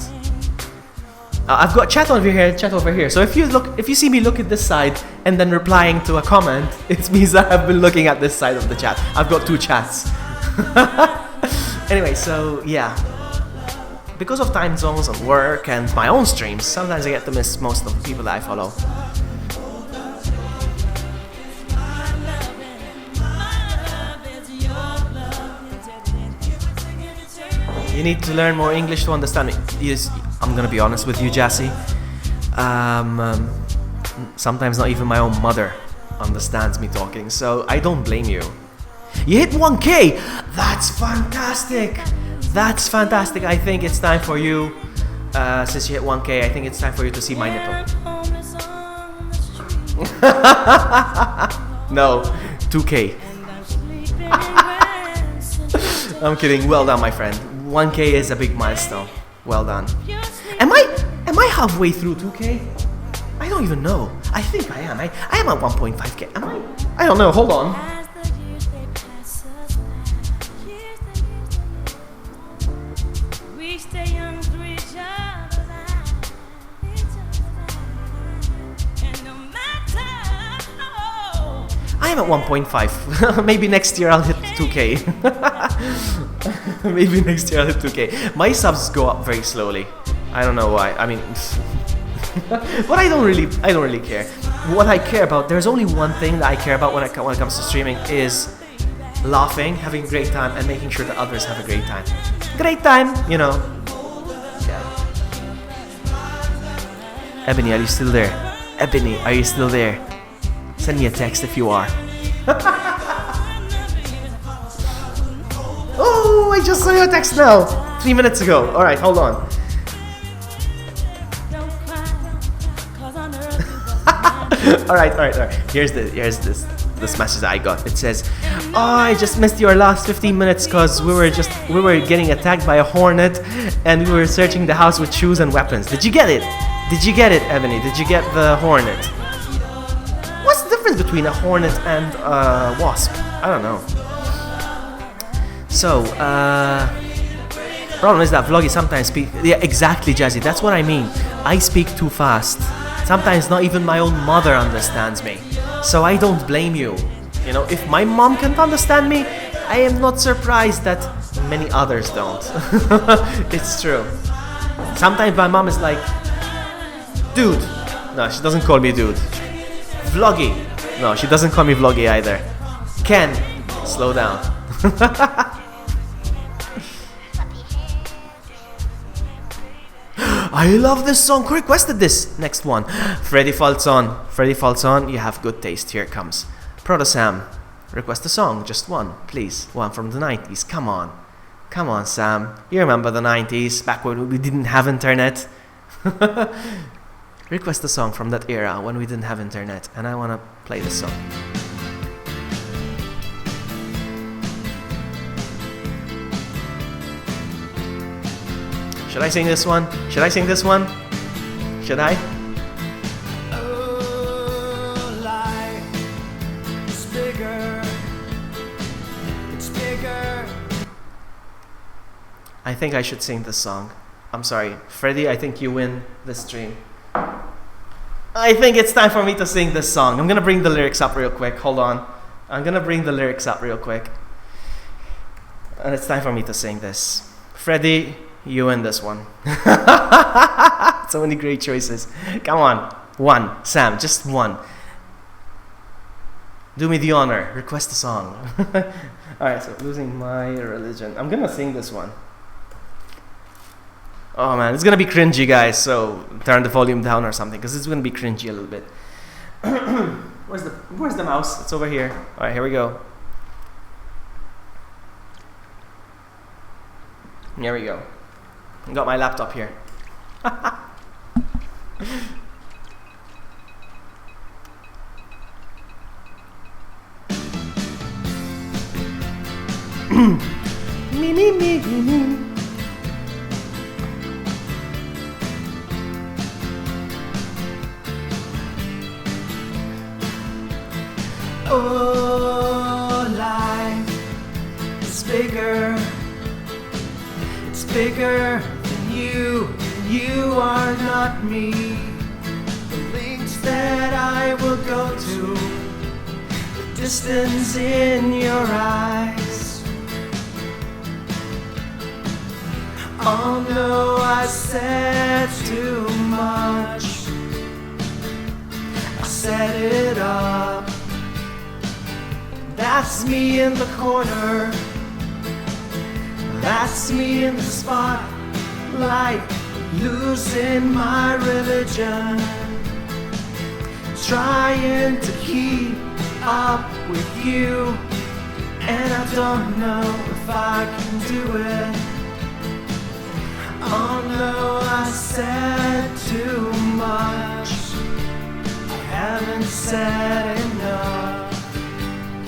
I've got chat over here. So if you see me look at this side and then replying to a comment, it means that I've been looking at this side of the chat. I've got two chats. Anyway, so yeah. Because of time zones and work and my own streams, sometimes I get to miss most of the people that I follow. You need to learn more English to understand me. Yes, I'm gonna be honest with you, Jassy. Sometimes not even my own mother understands me talking, so I don't blame you. You hit 1K. That's fantastic. That's fantastic. I think it's time for you, since you hit 1K, I think it's time for you to see my nipple. No, 2K. I'm kidding. Well done, my friend. 1K is a big milestone. Well done. Am I halfway through 2K? I don't even know. I think I am. I am at 1.5K. Am I? I don't know. Hold on. I am at 1.5. Maybe next year I'll hit 2K. Maybe next year I'll hit 2K. My subs go up very slowly. I don't know why. I mean, but I don't really care. What I care about, there's only one thing that I care about when it comes to streaming is laughing, having a great time, and making sure that others have a great time. Great time, you know. Yeah. Ebony, are you still there? Ebony, are you still there? Send me a text if you are. Oh, I just saw your text now. 3 minutes ago. Alright, hold on. Alright. Here's this message I got. It says, "Oh, I just missed your last 15 minutes because we were getting attacked by a hornet and we were searching the house with shoes and weapons." Did you get it? Did you get it, Ebony? Did you get the hornet? What's the difference between a hornet and a wasp? I don't know. So, problem is that Vloggy sometimes speak. Yeah, exactly, Jazzy. That's what I mean. I speak too fast. Sometimes not even my own mother understands me. So I don't blame you. You know, if my mom can't understand me, I am not surprised that many others don't. It's true. Sometimes my mom is like, "Dude." No, she doesn't call me dude. Vloggy. No, she doesn't call me Vloggy either. Ken, slow down. I love this song. Who requested this? Next one. Freddy Falzon. Freddy Falzon, you have good taste. Here it comes. Proto Sam, request a song. Just one, please. One from the 90s. Come on. Come on, Sam. You remember the 90s, back when we didn't have internet. Request a song from that era when we didn't have internet. And I want to play this song. Should I sing this one? Should I sing this one? Should I? Oh, life is bigger. It's bigger. I think I should sing this song. I'm sorry. Freddy, I think you win this stream. I think it's time for me to sing this song. I'm gonna bring the lyrics up real quick. Hold on. I'm gonna bring the lyrics up real quick. And it's time for me to sing this. Freddy, you win this one. So many great choices. Come on. One. Sam, just one. Do me the honor. Request a song. Alright, so Losing My Religion. I'm gonna sing this one. Oh man, it's gonna be cringy, guys, so turn the volume down or something, because it's gonna be cringy a little bit. Where's the mouse? It's over here. Alright, here we go. Here we go. I got my laptop here. Me. Oh, life is bigger. It's bigger than you. You are not me. The lengths that I will go to, the distance in your eyes. Oh no, I said too much. I set it up. That's me in the corner. That's me in the spotlight, losing my religion, trying to keep up with you and I don't know if I can do it. Oh no, I said too much. I haven't said enough.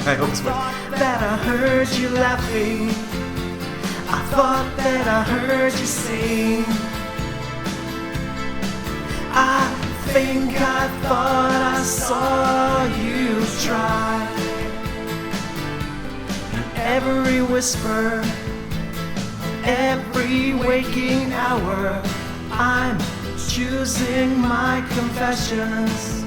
I hope it's that I heard you laughing. I thought that I heard you sing. I think I thought I saw you try. Every whisper, every waking hour, I'm choosing my confessions,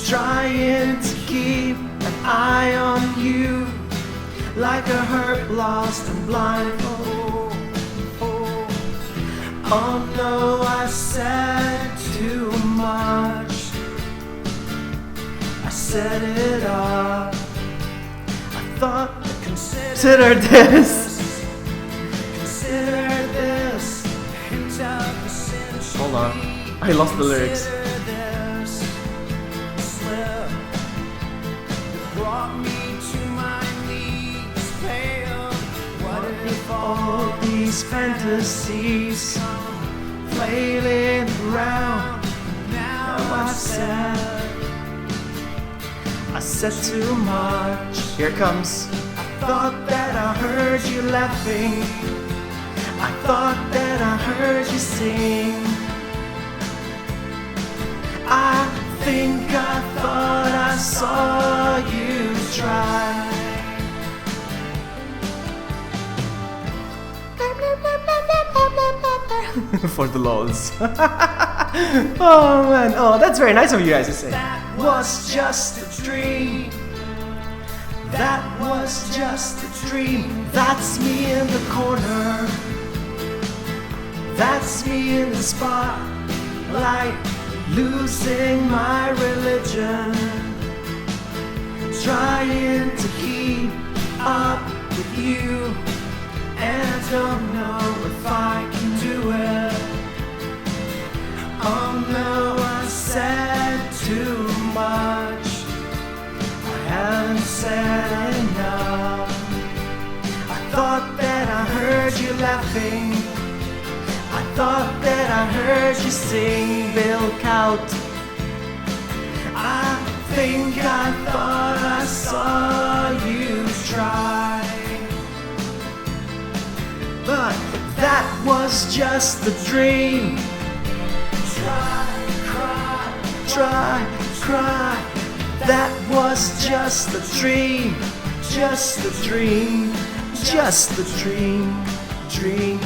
trying to keep an eye on you, like a hurt, lost and blind. Oh no, I said too much. I set it up. I thought, consider this. Consider this. Hold on, I lost the lyrics. Brought me to my knees, pale. What if All these fantasies flailing around. Now I said too much. Here comes. I thought that I heard you laughing. I thought that I heard you sing. I think I thought I saw you try. For the lols. Oh man, oh that's very nice of you guys to say. That was just a dream. That was just a dream. That's me in the corner. That's me in the spotlight, losing my religion, trying to keep up with you, and I don't know if I can do it. Oh no, I said too much. I haven't said enough. I thought that I heard you laughing. I thought that I heard you sing, Bill Cout. I think I thought I saw you try. But that was just a dream. Try, cry, cry. That was just a dream. Just a dream. Just a dream. Dream.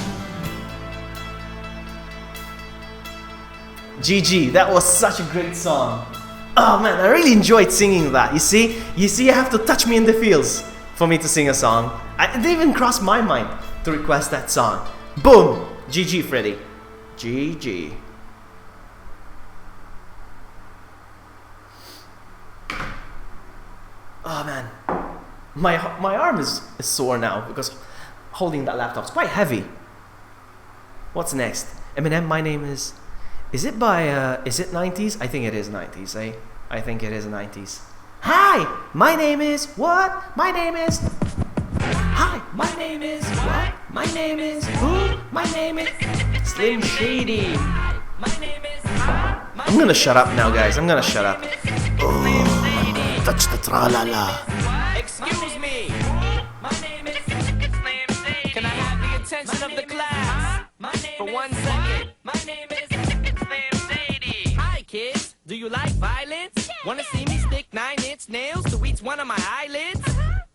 GG, that was such a great song. Oh man, I really enjoyed singing that. You see, you have to touch me in the feels for me to sing a song. It didn't even cross my mind to request that song. Boom! GG, Freddy. GG. Oh man, my arm is sore now because holding that laptop is quite heavy. What's next? Eminem, My Name Is. Is it by, is it 90s? I think it is 90s, eh? I think it is 90s. Hi! My name is what? My name is... Hi! My name is what? My name is who? My name is... Slim Shady. My name is... I'm gonna shut up now, guys. I'm gonna shut up. Oh, touch the tra-la-la. Excuse me. My name is Slim Shady. Can I have the attention of the class for 1 second? My name is Slim Shady. Hi, kids. Do you like violence? Wanna see me stick 9-inch nails to each one of my eyelids?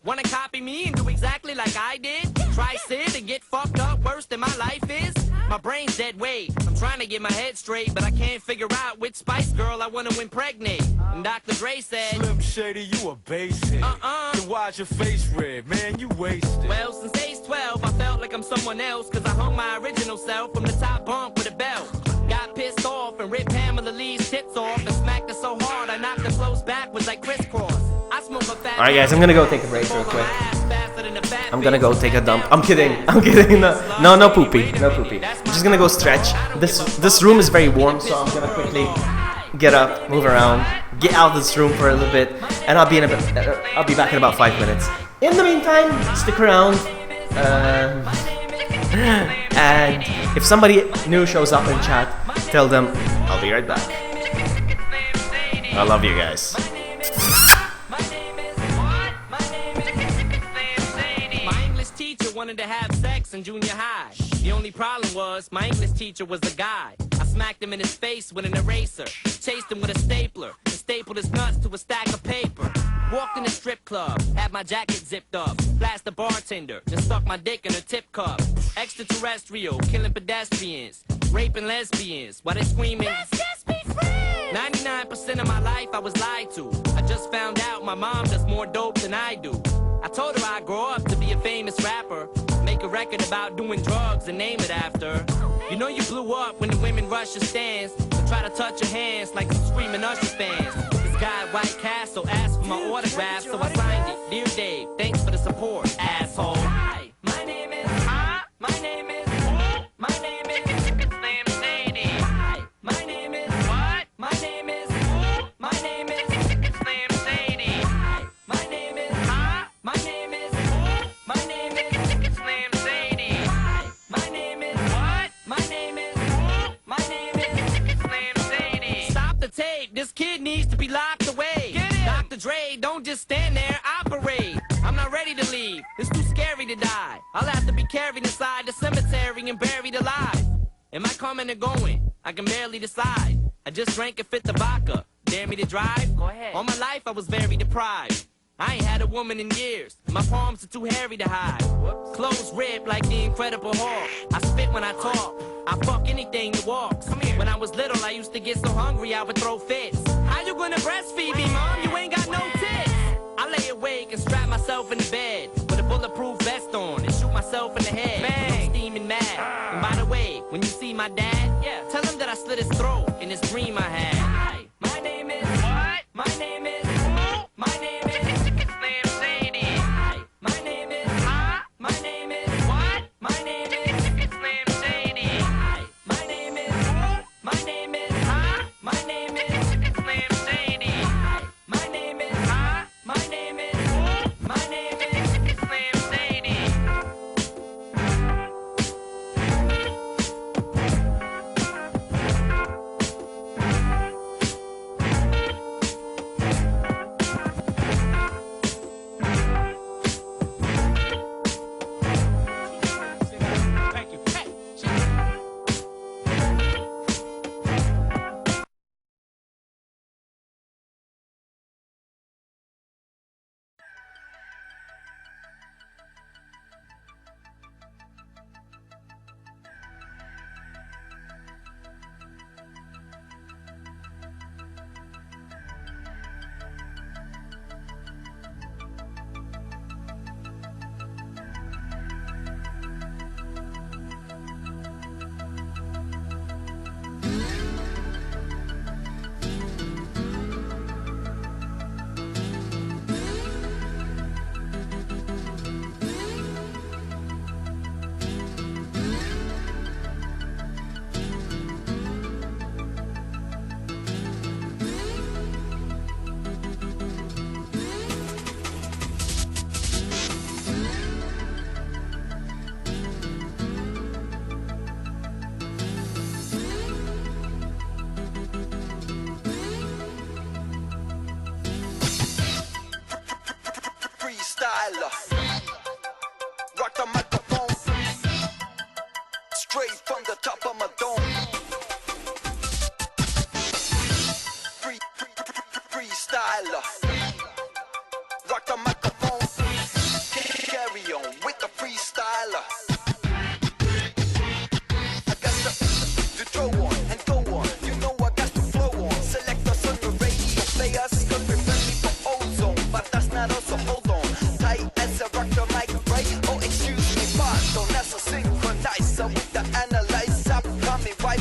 Wanna copy me and do exactly like I did? Try sit and get fucked up worse than my life is? My brain's dead weight. I'm trying to get my head straight, but I can't figure out which Spice Girl I wanna impregnate. And Dr. Dre said, Slim Shady, you a basic. Then why's your face red, man? You wasted. well, since age 12, I felt like I'm someone else, cause I hung my original self from the top bunk with a belt. Got pissed off and ripped Pamela Lee's tits off and smacked her so hard I knocked her clothes backwards like crisscross. I smoke a fat. Alright guys, I'm gonna go take a break real quick. I'm gonna go take a dump. I'm kidding. I'm kidding. No poopy. No poopy. I'm just gonna go stretch. This room is very warm, so I'm gonna quickly get up, move around, get out of this room for a little bit, and I'll be back in about 5 minutes. In the meantime, stick around. And if somebody new shows up in chat, tell them I'll be right back. I love you guys. My English teacher wanted to have sex in junior high. The only problem was my English teacher was a guy. I smacked him in his face with an eraser, chased him with a stapler, and stapled his nuts to a stack of paper. Walked in a strip club, had my jacket zipped up, flashed the bartender, then stuck my dick in her tip cup. Extraterrestrial, killing pedestrians, raping lesbians, while they screaming, let's just be friends! 99% of my life I was lied to. I just found out my mom does more dope than I do. I told her I'd grow up to be a famous rapper, make a record about doing drugs and name it after. You know you blew up when the women rush your stands and try to touch your hands like some screaming Usher fans. This guy at White Castle asked for my autograph, so I signed it. Dear Dave, thanks for the support, asshole. Hi, my name is, my name is, my name is Slim Shady. Hi, my name is, what? My name is, my name is Slim Shady. Hi, my name is, my name is, my name is Slim Shady. Hi, my name is, what? My name is, my name is Slim Shady. Stop the tape, this kid needs to be locked away. Dr. Dre, don't just stand there, operate. I'm not ready to leave, it's too scary to die. I'll have to be carried inside the cemetery and buried alive. Am I coming or going? I can barely decide. I just drank a fifth of vodka. Dare me to drive? Go ahead. All my life I was very deprived. I ain't had a woman in years. My palms are too hairy to hide. Whoops. Clothes ripped like the Incredible Hulk. I spit when I talk. I fuck anything that walks. Come here. When I was little, I used to get so hungry I would throw fits. How you gonna breastfeed me, Mom? You ain't got no tits. I lay awake and strap myself in the bed with a bulletproof vest on and shoot myself in the head. Bang. I'm steaming mad. And by the way, when you see my dad, tell him that I slit his throat in this dream I had. Hi, my name is, what? My name is, my name is Slim Shady. Hi, my name is, my name is, what? My name is Slim Shady. Hi, my name is, my name is, my name is Slim Shady. Hi, my name is, my name is, my name is Slim Shady. Thank you. Hey, Freestyler, rock the microphone, straight from the top of my dome. Freestyler, rock the microphone, carry on with the freestyler. I got to throw on and go on. You know I got to flow on. Select us on the radio, play us, cause we're friendly for ozone. But that's not us, so hold on. Tight as a rock the mic, right? Oh, excuse me, pardon. That's a synchronizer with the analyzer. Coming right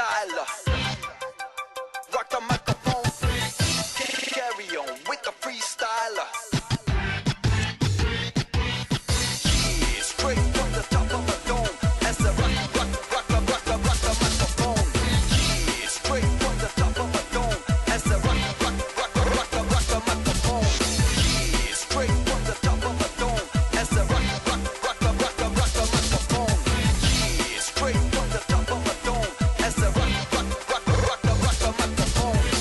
freestyler. Rock the microphone. Carry on with the freestyler. Yeah, straight from the top of the dome. As I rock the microphone. Yeah, straight from the top of the dome. As I rock the microphone. Yeah, straight from the top of the dome. As I rock the microphone. Yeah, straight from the top of the dome. As I rock the microphone.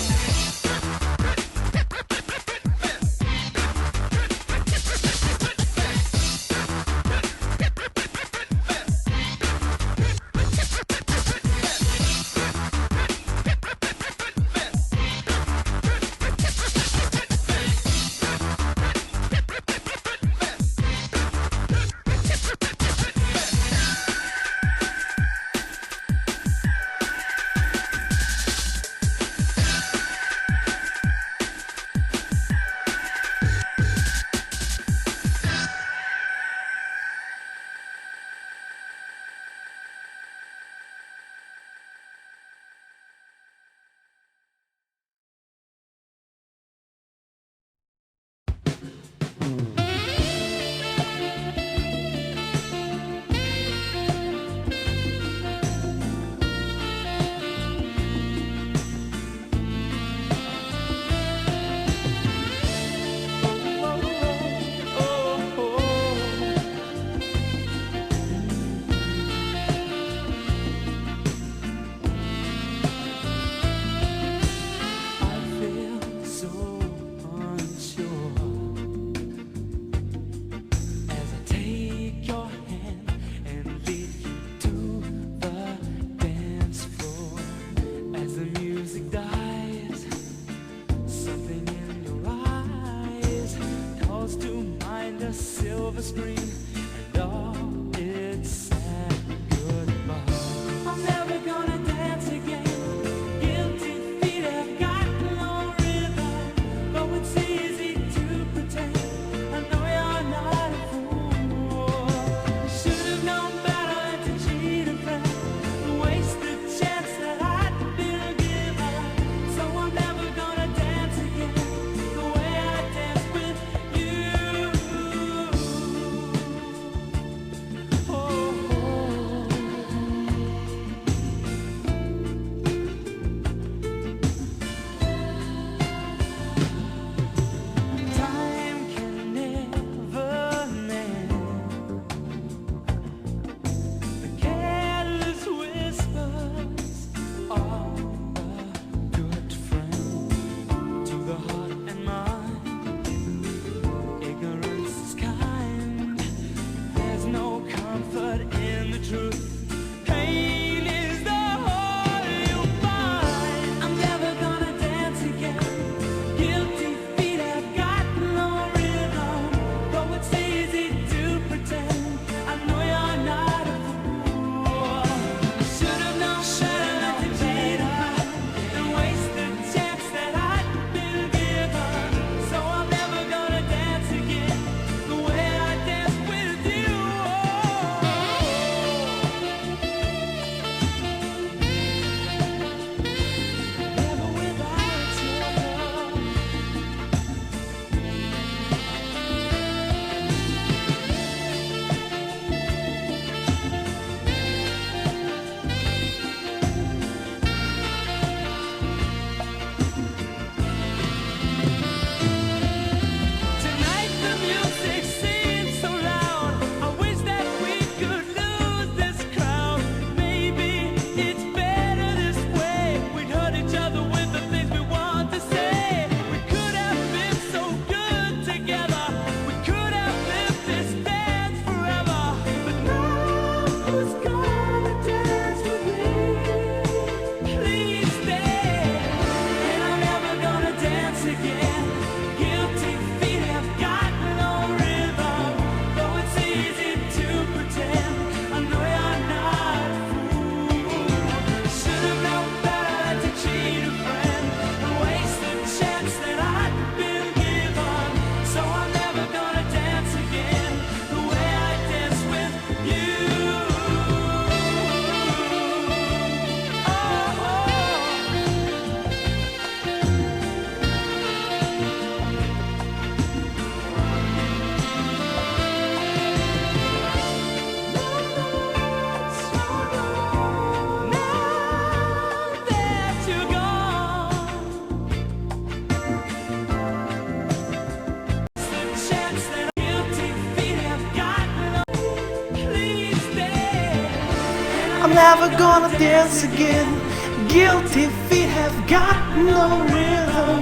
never gonna dance again. Guilty feet have got no rhythm.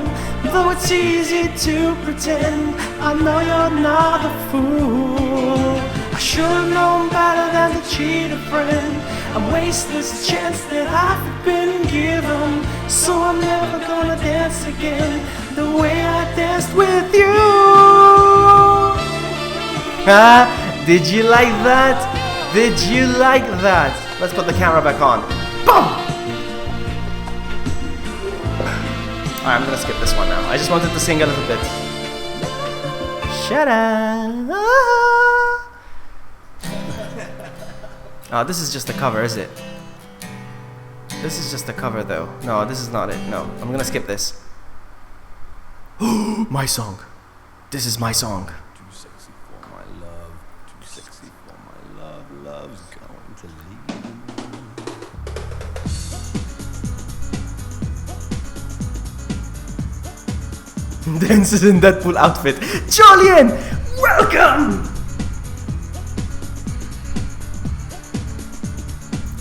Though it's easy to pretend, I know you're not a fool. I should've known better than to cheat a friend and waste this chance that I've been given. So I'm never gonna dance again the way I danced with you. Did you like that? Did you like that? Let's put the camera back on. Boom! Alright, I'm gonna skip this one now. I just wanted to sing a little bit. Shut up. Oh, this is just a cover, is it? This is just a cover though. No, this is not it. No, I'm gonna skip this. My song. This is my song. Too sexy for my love. Too sexy for my love. Love's going to leave. Dances in Deadpool outfit. Julian, welcome!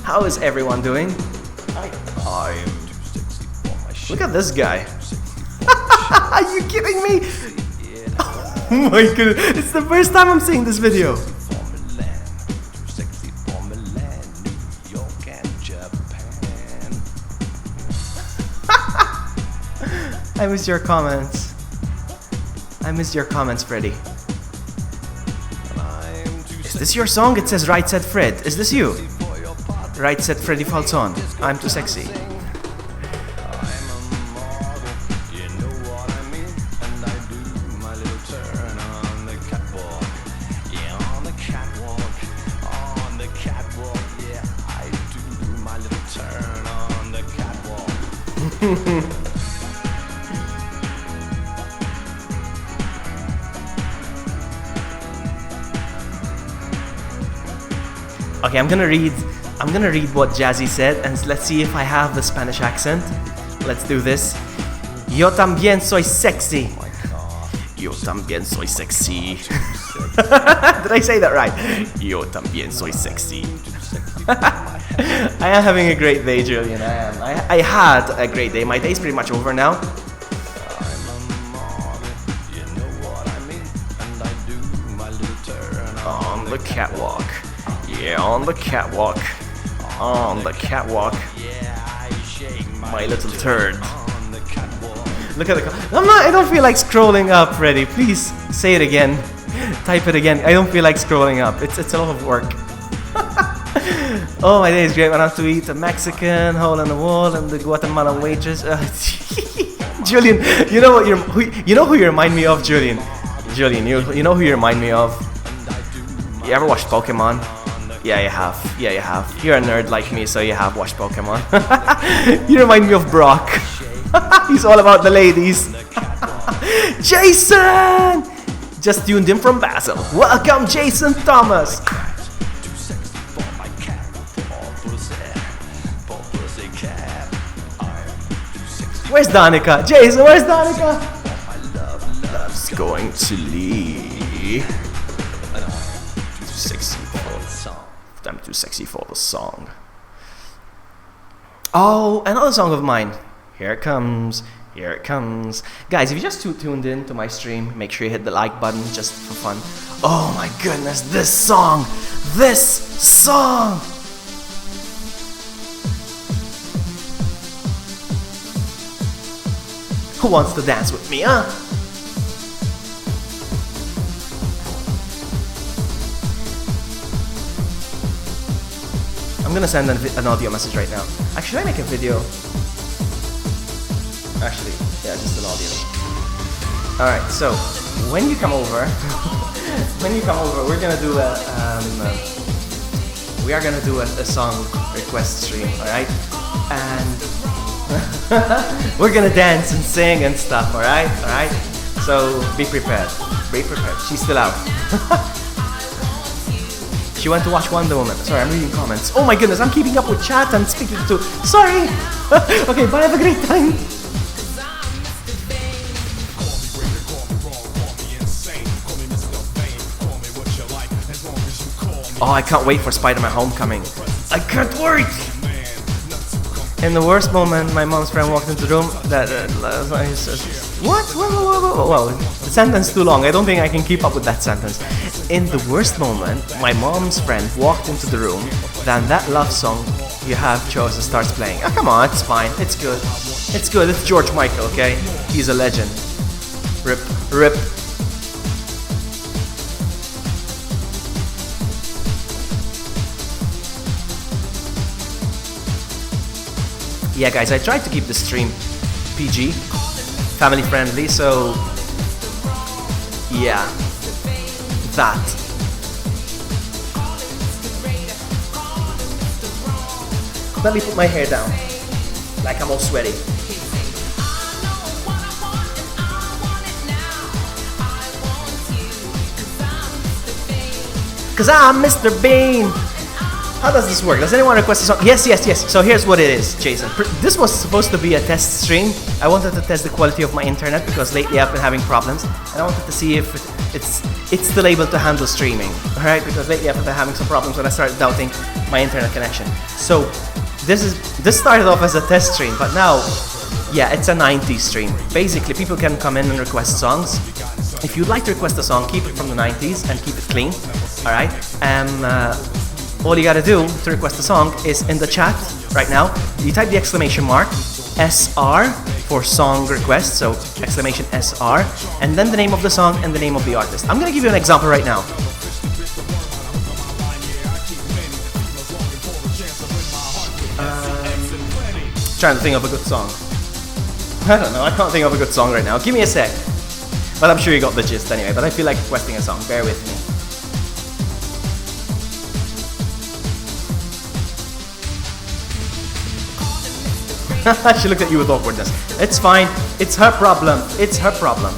How is everyone doing? I am too sexy for my shit. Look at this guy. Too sexy for my Are you kidding me? shit. Oh my goodness. It's the first time I'm seeing this video. For Milan. Too sexy for Milan. New York and Japan. I missed your comments. I missed your comments, Freddy. I'm too Is this your song? It says Right Said Fred. Is this you? sexy for your partner. Right Said Freddy Falson. I'm too sexy. I'm a model, you know what I mean? And I do my little turn on the catwalk. Yeah, on the catwalk. On the catwalk. Yeah, I do my little turn on the catwalk. Okay, I'm gonna read what Jazzy said and let's see if I have the Spanish accent. Let's do this. Yo también soy sexy. Yo también soy sexy. Did I say that right? Yo también soy sexy. I am having a great day, Julian. I am. I had a great day. My day's pretty much over now. I'm a model, you know what I mean? And I do my little turn On the catwalk. Yeah, on the catwalk. On the catwalk. Yeah, I shake My little turd. on the catwalk. Look at the. I don't feel like scrolling up, Freddy. Please say it again. Type it again. I don't feel like scrolling up. It's a lot of work. Oh, my day is great. Went out to eat a Mexican, hole in the wall, and the Guatemalan waitress. Julian, you know what who you remind me of, Julian? Julian, you know who you remind me of? You ever watched Pokemon? Yeah, you have. Yeah, you have. You're a nerd like me, so you have watched Pokemon. You remind me of Brock. He's all about the ladies. Jason! Just tuned in from Basel. Welcome, Jason Thomas. Too sexy for my cat. For pussy cat. I'm too sexy. Where's Danica? Jason, where's Danica? My love's Going to leave. too sexy for the song. I'm too sexy for the song. Oh, another song of mine. Here it comes. Here it comes. Guys, if you just tuned in to my stream, make sure you hit the like button just for fun. Oh my goodness, this song! This song! Who wants to dance with me, huh? I'm gonna send an audio message right now. Actually, should I make a video? Actually, yeah, just an audio. Alright, so when you come over, we're gonna do we are gonna do a song request stream, alright? And we're gonna dance and sing and stuff, alright? Alright? So be prepared. Be prepared. She's still out. She went to watch Wonder Woman. Sorry, I'm reading comments. Oh my goodness, I'm keeping up with chat and speaking to. Sorry! Okay, bye, have a great time. Oh, I can't wait for Spider-Man Homecoming. I can't wait. In the worst moment, my mom's friend walked into the room. He says, what? Well, the sentence is too long. I don't think I can keep up with that sentence. In the worst moment, my mom's friend walked into the room. Then that love song you have chosen starts playing. Oh, come on, it's fine. It's good. It's good. It's George Michael, okay? He's a legend. Rip, rip. Yeah, guys, I tried to keep the stream PG, family friendly, so yeah, that. Let me put my hair down, like I'm all sweaty. Cause I'm Mr. Bean. How does this work? Does anyone request a song? Yes. So here's what it is, Jason. This was supposed to be a test stream. I wanted to test the quality of my internet because lately I've been having problems, and I wanted to see if it's still able to handle streaming. All right, because lately I've been having some problems when I started doubting my internet connection. So this started off as a test stream, but now, yeah, it's a 90s stream. Basically, people can come in and request songs. If you'd like to request a song, keep it from the 90s and keep it clean. All right. All you gotta do to request a song is in the chat right now. You type the exclamation mark SR for song request, so exclamation SR, and then the name of the song and the name of the artist. I'm gonna give you an example right now. Trying to think of a good song. I don't know, I can't think of a good song right now. Give me a sec. But I'm sure you got the gist anyway, but I feel like requesting a song. Bear with me. She looked at you with awkwardness. It's fine. It's her problem. It's her problem.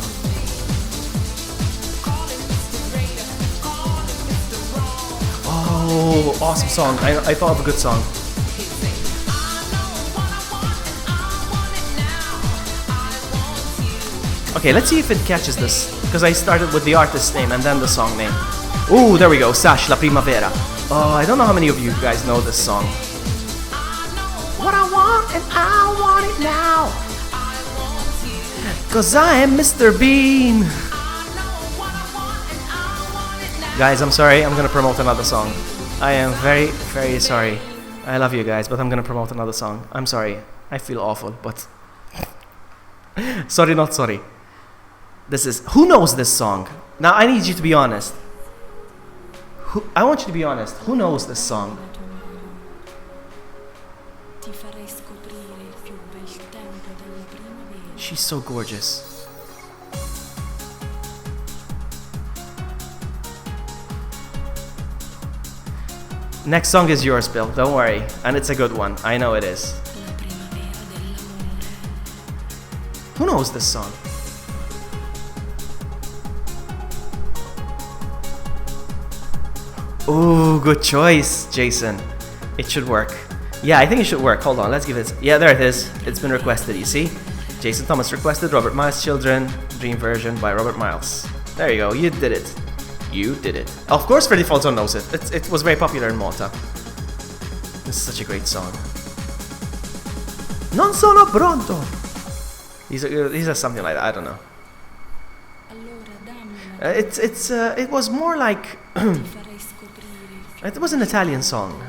Oh, awesome song. I thought of a good song. Okay, let's see if it catches this. Because I started with the artist's name and then the song name. Ooh, there we go. Sash, La Primavera. Oh, I don't know how many of you guys know this song. What I want and I want it now. Cause I am Mr. Bean. Guys, I'm sorry, I'm gonna promote another song. I am very, very sorry. I love you guys, but I'm gonna promote another song. I'm sorry. I feel awful, but sorry, not sorry. This is, who knows this song? Now I need you to be honest. I want you to be honest. Who knows this song? She's so gorgeous. Next song is yours, Bill. Don't worry. And it's a good one. I know it is. Who knows this song? Ooh, good choice, Jason. It should work. Yeah, I think it should work. Hold on, let's give it. Yeah, there it is. It's been requested, you see? Jason Thomas requested Robert Miles' Children, Dream version by Robert Miles. There you go, you did it. You did it. Of course, Freddy Falzone knows it. It was very popular in Malta. This is such a great song. Non sono pronto. He says something like that. I don't know. It was more like it was an Italian song.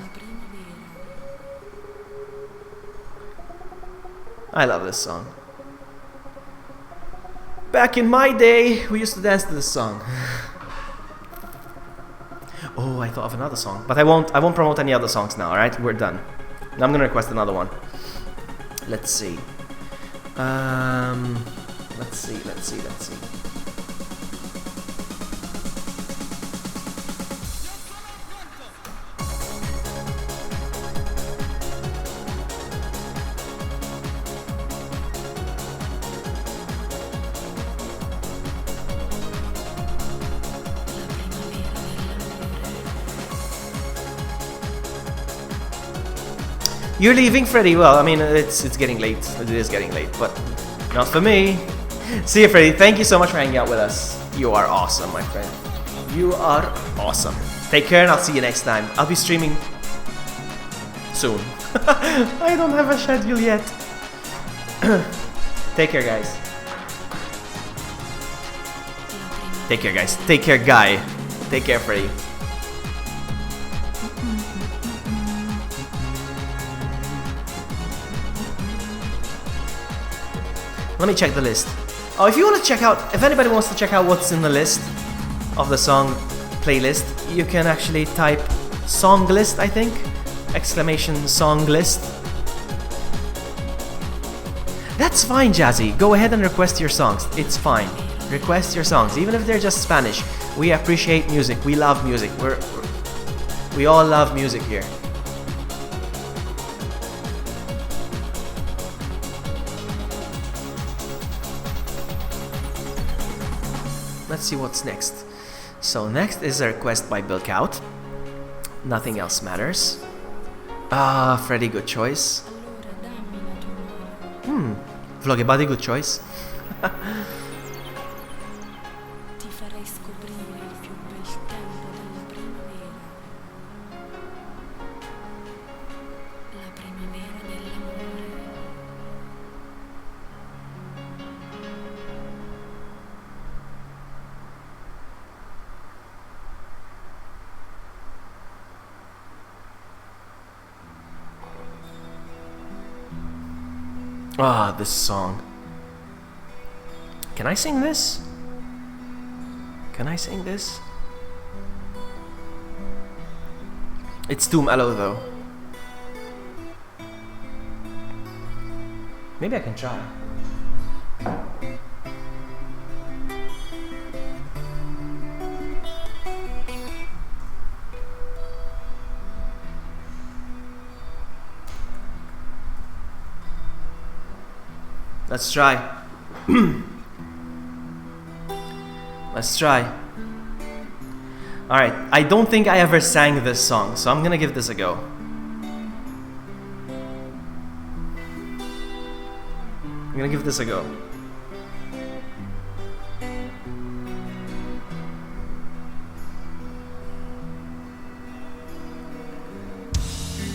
I love this song. Back in my day, we used to dance to this song. Oh, I thought of another song, but I won't promote any other songs now. All right, we're done. Now I'm gonna request another one. Let's see. Let's see. You're leaving, Freddy? Well, I mean, it's getting late. It is getting late, but not for me. See you, Freddy. Thank you so much for hanging out with us. You are awesome, my friend. You are awesome. Take care, and I'll see you next time. I'll be streaming soon. I don't have a schedule yet. Take care, guys. Take care, guys. Take care, Guy. Take care, Freddy. Let me check the list. Oh, if you want to check out, if anybody wants to check out what's in the list of the song playlist, you can actually type song list, I think. Exclamation song list. That's fine, Jazzy. Go ahead and request your songs. It's fine. Request your songs, even if they're just Spanish. We appreciate music. We love music. We all love music here. Let's see what's next. So next is a request by Bill Kaut. Nothing else matters. Ah, Freddy, good choice. Vlogbody, good choice. Ti farei scoprire il più bel tempo della primavera. La primavera dell'amore. Ah, this song. Can I sing this? Can I sing this? It's too mellow though. Maybe I can try. Let's try. Let's try. Alright, I don't think I ever sang this song, so I'm gonna give this a go. I'm gonna give this a go.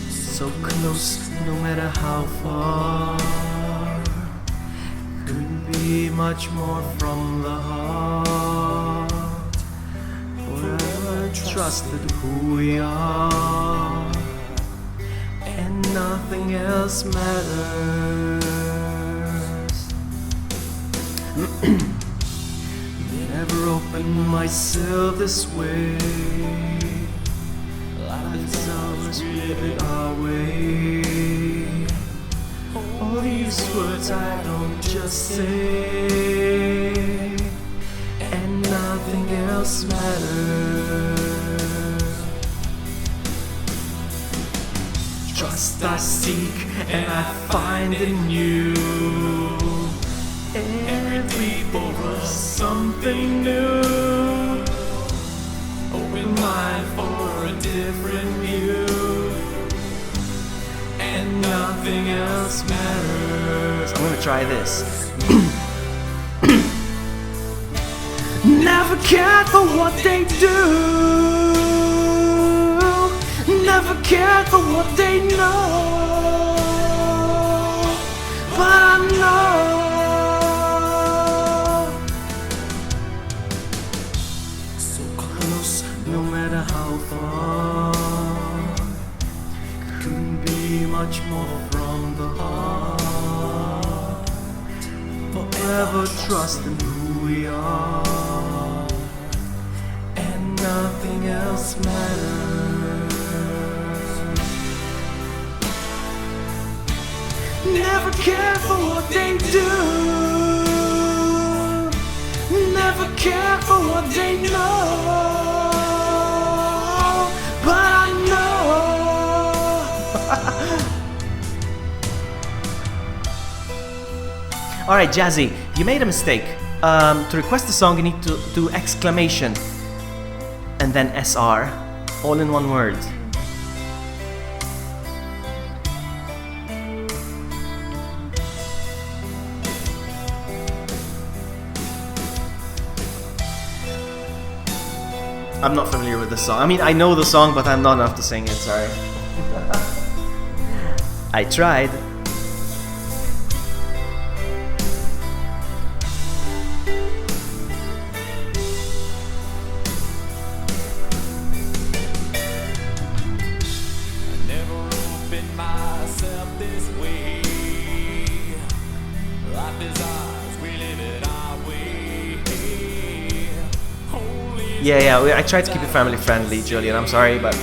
So close, no matter how far. Couldn't be much more from the heart. Forever trusted who we are, and nothing else matters. Never opened myself this way. Life is ours, we live it our way. All these words I don't just say, and nothing else matters. Trust I seek and I find in you. Every day was something new. Open mind for a different view, and nothing else matters. I'm gonna try this. Never cared for what they do. Never cared for what they know. But I know. So close, no matter how far. Couldn't be much more from the heart. Forever trusting who we are, and nothing else matters. Never care for what they do. Never care for what they know. But I know. Alright, Jazzy, you made a mistake. To request a song, you need to do exclamation and then SR, all in one word. I'm not familiar with the song. I mean, I know the song, but I'm not enough to sing it, sorry. I tried. Never opened myself this way. Life is ours, we live it our way. Holy Yeah, I tried to keep it family friendly, Julian. I'm sorry, but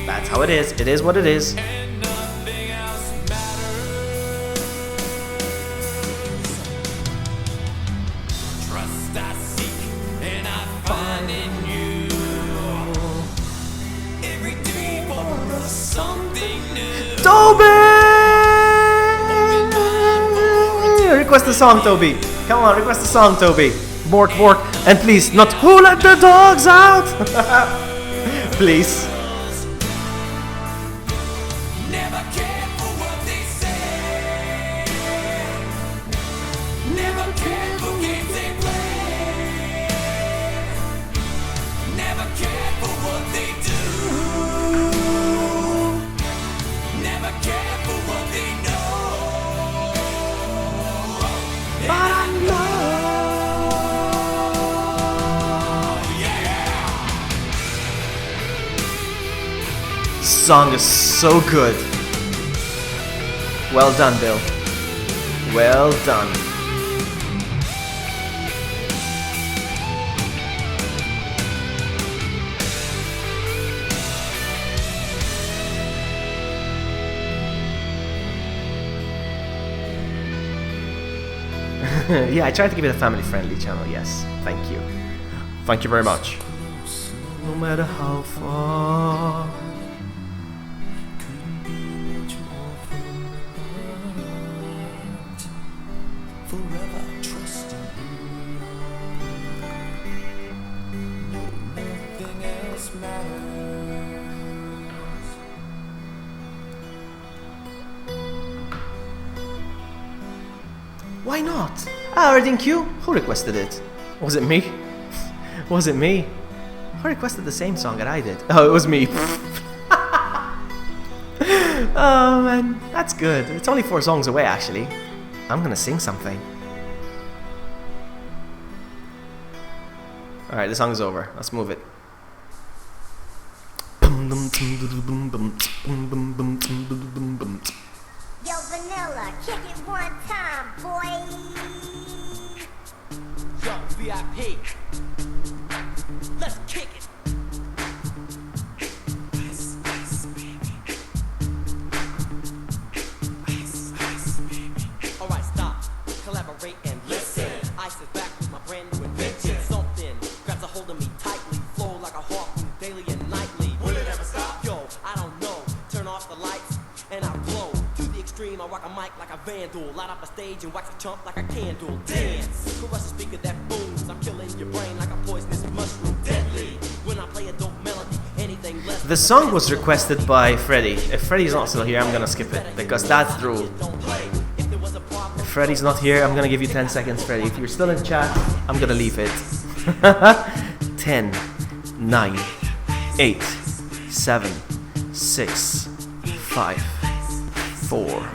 that's how it is. It is what it is. and nothing else matters. Trust I seek and I find in you. Every day for us something new. Toby! Request a song, Toby. Come on, request a song, Toby. Bork, bork. And please, not who let the dogs out? Please. Never care for what they say. Never care for games they play. Never care for what they do. Never care for what they know. But I know. Song is so good. Well done, Bill. Well done. Yeah, I tried to give it a family-friendly channel. Yes, thank you. Thank you very much. No matter how far. Forever trusting you. Nothing else matters. Why not? Ah, already in queue? Who requested it? Was it me? Was it me? Who requested the same song that I did? Oh, it was me. Oh man, that's good. It's only 4 songs away actually. I'm gonna sing something. Alright, the song is over. Let's move it. Yo, Vanilla, kick it one time, boy. Yo, VIP. Let's kick it. Ice, ice, baby. Ice, ice, baby. Alright, stop. Collaborate and listen. Ice is back with my brand new invention. Something grabs a hold of me tightly. Flow like a harpoon daily and nightly. Will it ever stop? Yo, I don't know. Turn off the lights and I glow. To the extreme, I rock a mic like a vandal. Light up a stage and wax a chump like a candle. Dance, crush a speaker that booms. I'm killing your brain like a poisonous mushroom. Deadly, when I play a dope melody, anything less. The song was requested by Freddy. If Freddy's not still here, I'm gonna skip it because that's the rule. If Freddy's not here, I'm gonna give you 10 seconds, Freddy. If you're still in chat, I'm gonna leave it. 10, 9, 8, 7, 6, 5, 4,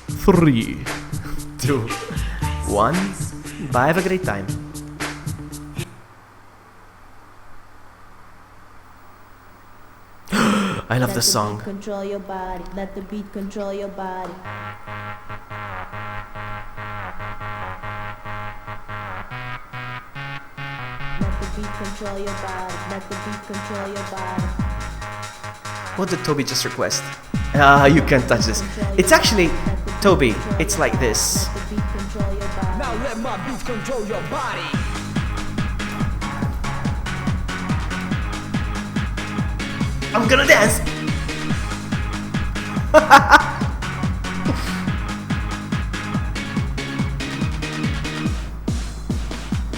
3, 2, 1. Bye, have a great time. I love this song. Control your body. Let the beat control your body. Let the beat control your body. Let the beat control your body. What did Toby just request? You can't touch this. It's actually, Toby, it's like this. Let the beat control your body. Now let my beats control your body. I'm gonna dance!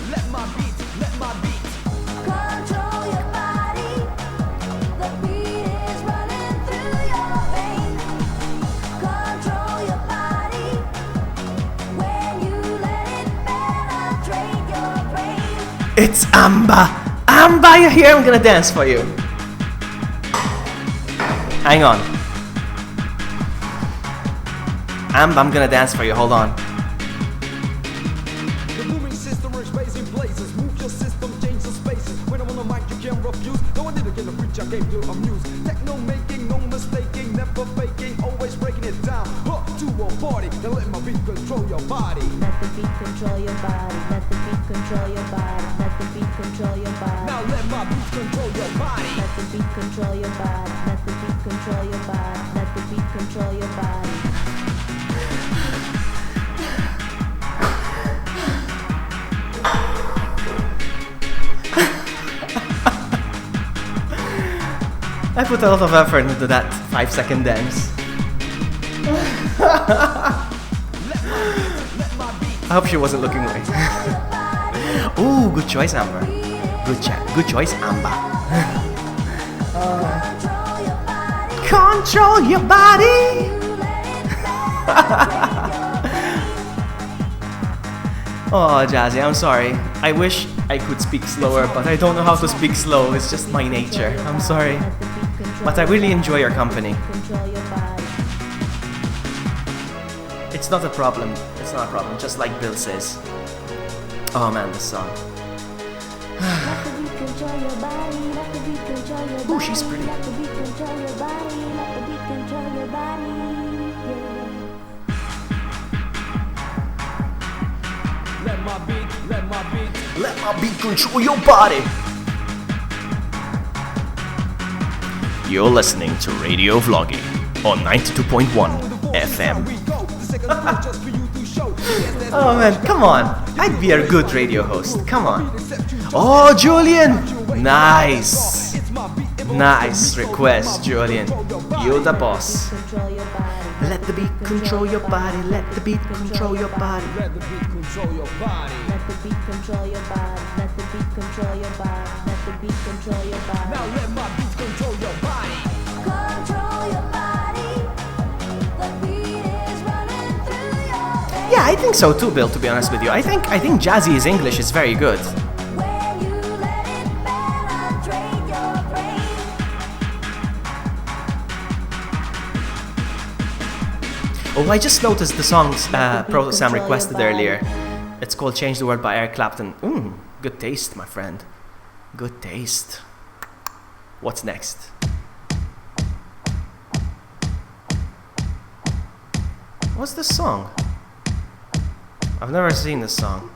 Let my beat, let my beat. Control your body. The beat is running through your veins. Control your body. When you let it penetrate your brain. It's Amba! Amba, you're here! I'm gonna dance for you. Hang on. I'm gonna dance for you. Hold on. The moving system works blazing blazes. Move your system, change the spaces. When I'm on the mic, you can't refuse. No one did again the preach I came to amuse. Techno making, no mistaking, never faking, always breaking it down. Up to a party, then let my beat control your body. Let the beat control your body. Let the beat control your body. Let the beat control your body. Now let my beat control your body. Let the beat control your body. Let the beat control your body. Let the beat control your body. I put a lot of effort into that 5-second dance. I hope she wasn't looking away. Ooh, good choice, Amber. Good choice, Amber. Control your body. Oh, Jazzy, I'm sorry. I wish I could speak slower, but I don't know how to speak slow. It's just my nature. I'm sorry. But I really enjoy your company. It's not a problem. It's not a problem, just like Bill says. Oh man, this song. Oh, she's pretty. Let my beat control your body. You're listening to Radio Vloggy on 92.1 FM. Oh man, come on. I'd be a good radio host. Come on. Oh, Julian. Nice. Nice request, Julian. You're the boss. Let the beat control your body. Let the beat control your body. Let the beat control your body. Let the beat control your body. Let the beat control your body. Let the beat control your body. Now let my beat control your body. Control your body. The beat is running through your veins. Yeah, I think so too, Bill, to be honest with you. I think Jazzy's English is very good. When you let it penetrate your brain. Oh, I just noticed the songs Proto Sam requested earlier. It's called Change the World by Eric Clapton. Good taste, my friend. Good taste. What's next? What's this song? I've never seen this song.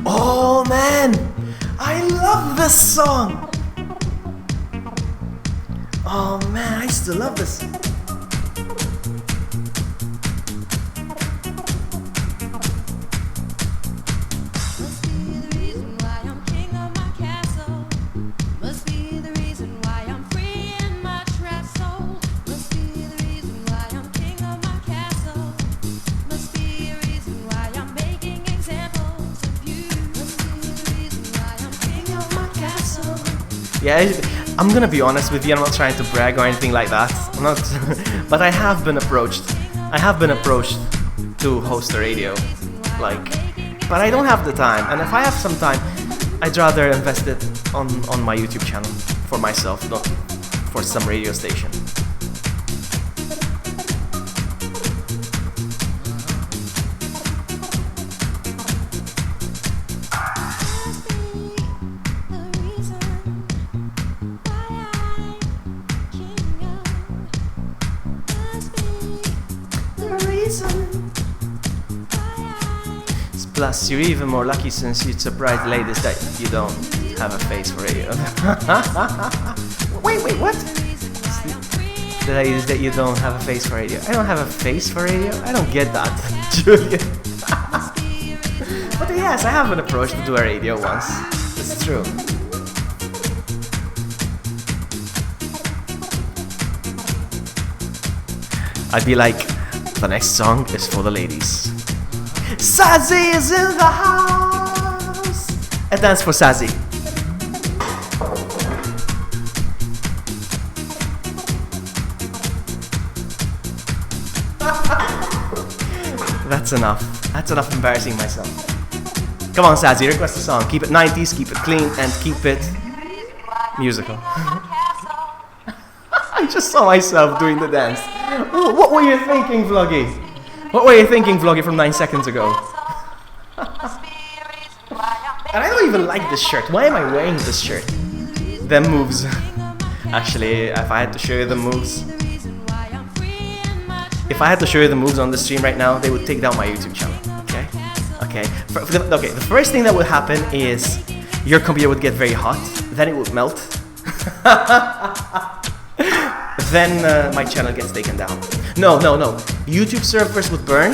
Oh man! I love this song! Oh man, I still love this. Must be the reason why I'm king of my castle. Must be the reason why I'm free in my trapped soul. Must be the reason why I'm king of my castle. Must be a reason why I'm making examples of you. Must be the reason why I'm king of my castle. Yeah, I'm gonna be honest with you, I'm not trying to brag or anything like that. I'm not, but I have been approached. I have been approached to host a radio, but I don't have the time. And if I have some time, I'd rather invest it on my YouTube channel for myself, not for some radio station. Plus, you're even more lucky since you'd surprise ladies that you don't have a face for radio. Wait, what? The ladies that you don't have a face for radio. I don't have a face for radio? I don't get that, Julian. But yes, I have been approached to do a radio once. It's true. I'd be like, the next song is for the ladies. Sassy is in the house! A dance for Sassy. That's enough. That's enough embarrassing myself. Come on, Sassy, request a song. Keep it 90s, keep it clean, and keep it musical. I just saw myself doing the dance. What were you thinking, Vloggy? What were you thinking, Vloggy, from 9 seconds ago? And I don't even like this shirt. Why am I wearing this shirt? Them moves. Actually, if I had to show you the moves, if I had to show you the moves on the stream right now, they would take down my YouTube channel. Okay? Okay. Okay. The first thing that would happen is your computer would get very hot, then it would melt. Then my channel gets taken down. No. YouTube servers would burn.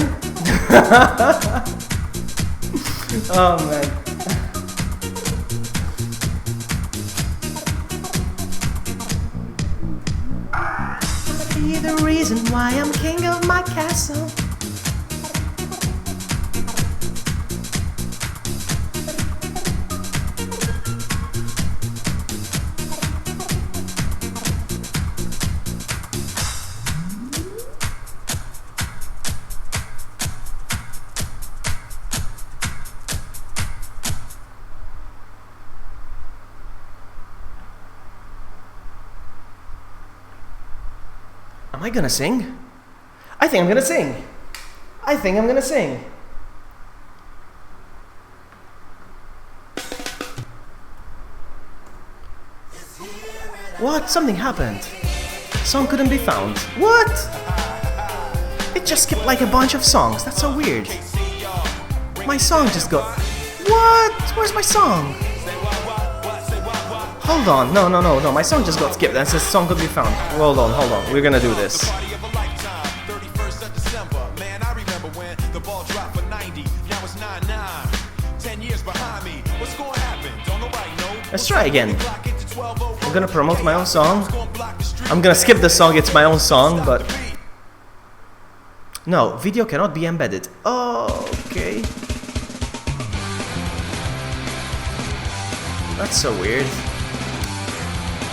Oh man. Be the reason why I'm king of my castle. Am I gonna sing? I think I'm gonna sing. I think I'm gonna sing. What? Something happened. Song couldn't be found. What? It just skipped like a bunch of songs. That's so weird. My song just got... What? Where's my song? Hold on. No. My song just got skipped and says song could be found. Hold on. We're gonna do this. Let's try again. I'm gonna promote my own song. I'm gonna skip the song, it's my own song, but... No, video cannot be embedded. Oh, okay. That's so weird.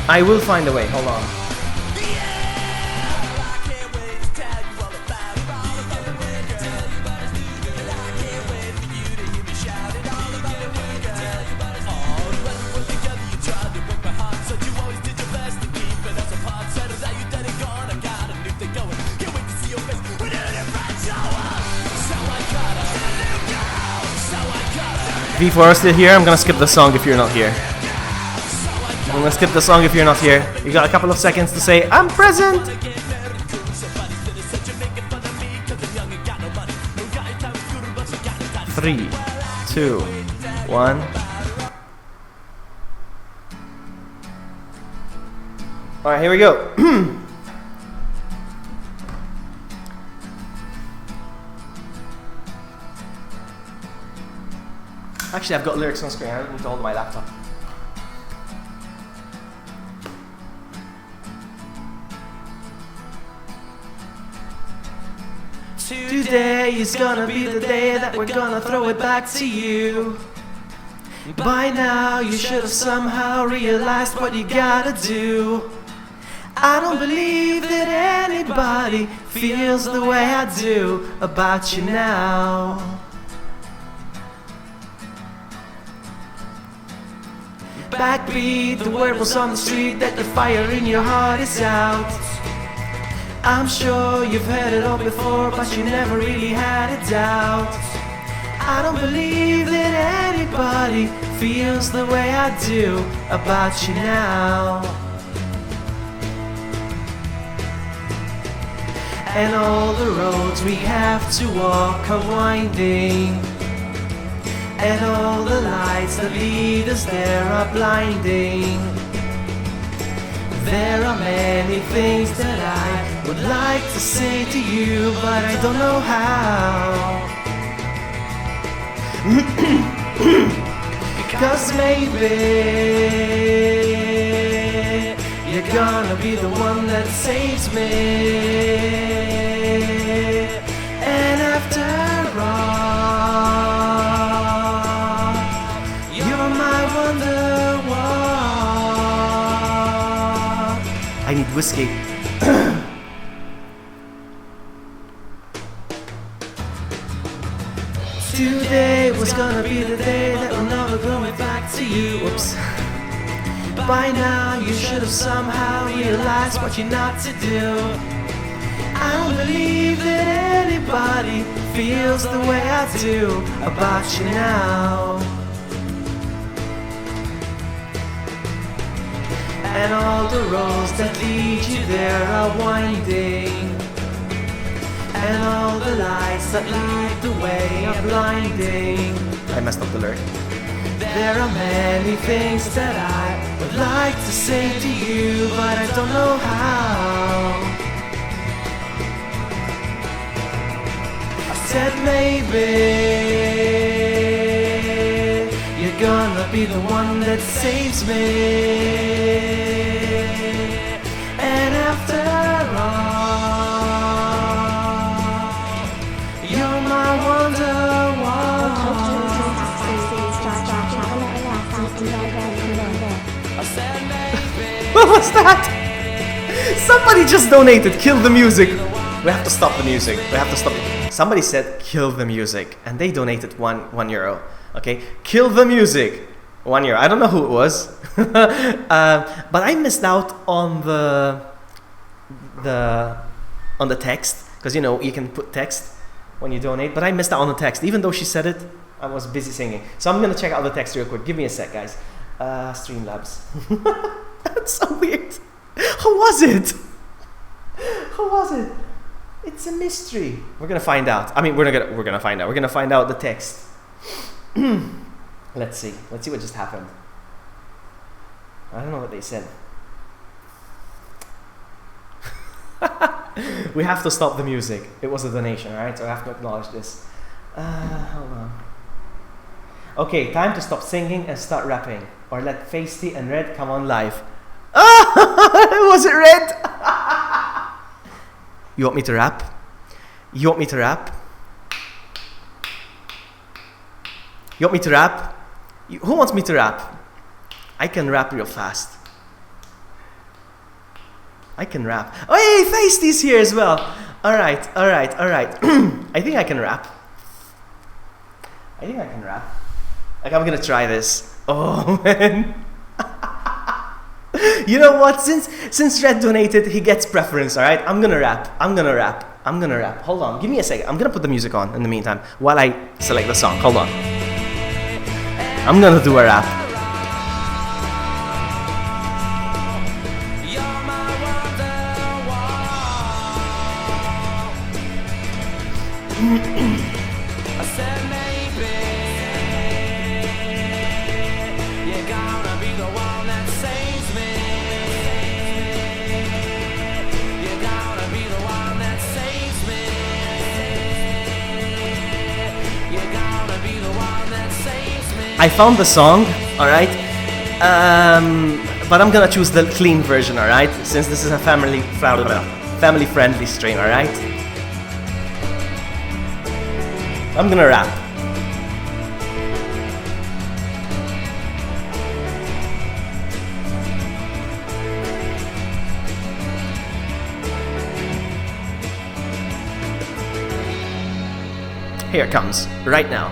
I will find a way, hold on. V4 are still here, I'm gonna skip the song if you're not here. I'm gonna skip the song if you're not here. You got a couple of seconds to say, I'm present! 3, 2, 1. Alright, here we go. Actually, I've got lyrics on screen. I don't need to hold my laptop. Today is gonna be the day that we're gonna throw it back to you. By now, you should have somehow realized what you gotta do. I don't believe that anybody feels the way I do about you now. Backbeat, the word was on the street that the fire in your heart is out. I'm sure you've heard it all before, but you never really had a doubt. I don't believe that anybody feels the way I do about you now. And all the roads we have to walk are winding, and all the lights that lead us there are blinding. There are many things that I would like to say to you, but I don't know how. Because maybe you're gonna be the one that saves me. And after all, you're my wonderwall. I need whiskey. Today was gonna be the day that we're never going back to you. Whoops. By now you should have somehow realized what you're not to do. I don't believe that anybody feels the way I do about you now. And all the roads that lead you there are winding, and all the lights that lead the way are blinding. I messed up the lyric. There are many things that I would like to say to you, but I don't know how. I said maybe you're gonna be the one that saves me. And after all, you're my wonder-wall. What was that? Somebody just donated, kill the music. We have to stop the music. We have to stop it. Somebody said kill the music and they donated one euro. Okay, kill the music. €1. I don't know who it was. But I missed out on the text, because you know you can put text when you donate, but I missed out on the text. Even though she said it, I was busy singing. So I'm gonna check out the text real quick. Give me a sec, guys. Streamlabs. That's so weird. Who was it? Who was it? It's a mystery. We're gonna find out. I mean, we're gonna find out. We're gonna find out the text. Let's see. Let's see what just happened. I don't know what they said. We have to stop the music. It was a donation, alright? So I have to acknowledge this. Hold on. Okay, time to stop singing and start rapping. Or let Feisty and Red come on live. Was it Red? You want me to rap? You want me to rap? You want me to rap? Who wants me to rap? I can rap real fast. I can rap. Oh, hey, Feisty's here as well. Alright. I think I can rap. Like, I'm gonna try this. Oh, man. You know what? Since Red donated, he gets preference, alright? I'm gonna rap. Hold on, give me a second. I'm gonna put the music on in the meantime while I select the song. Hold on. I'm gonna do a rap. I found the song, alright? But I'm gonna choose the clean version, alright? Since this is a family-friendly stream, alright? I'm gonna rap. Here it comes, right now.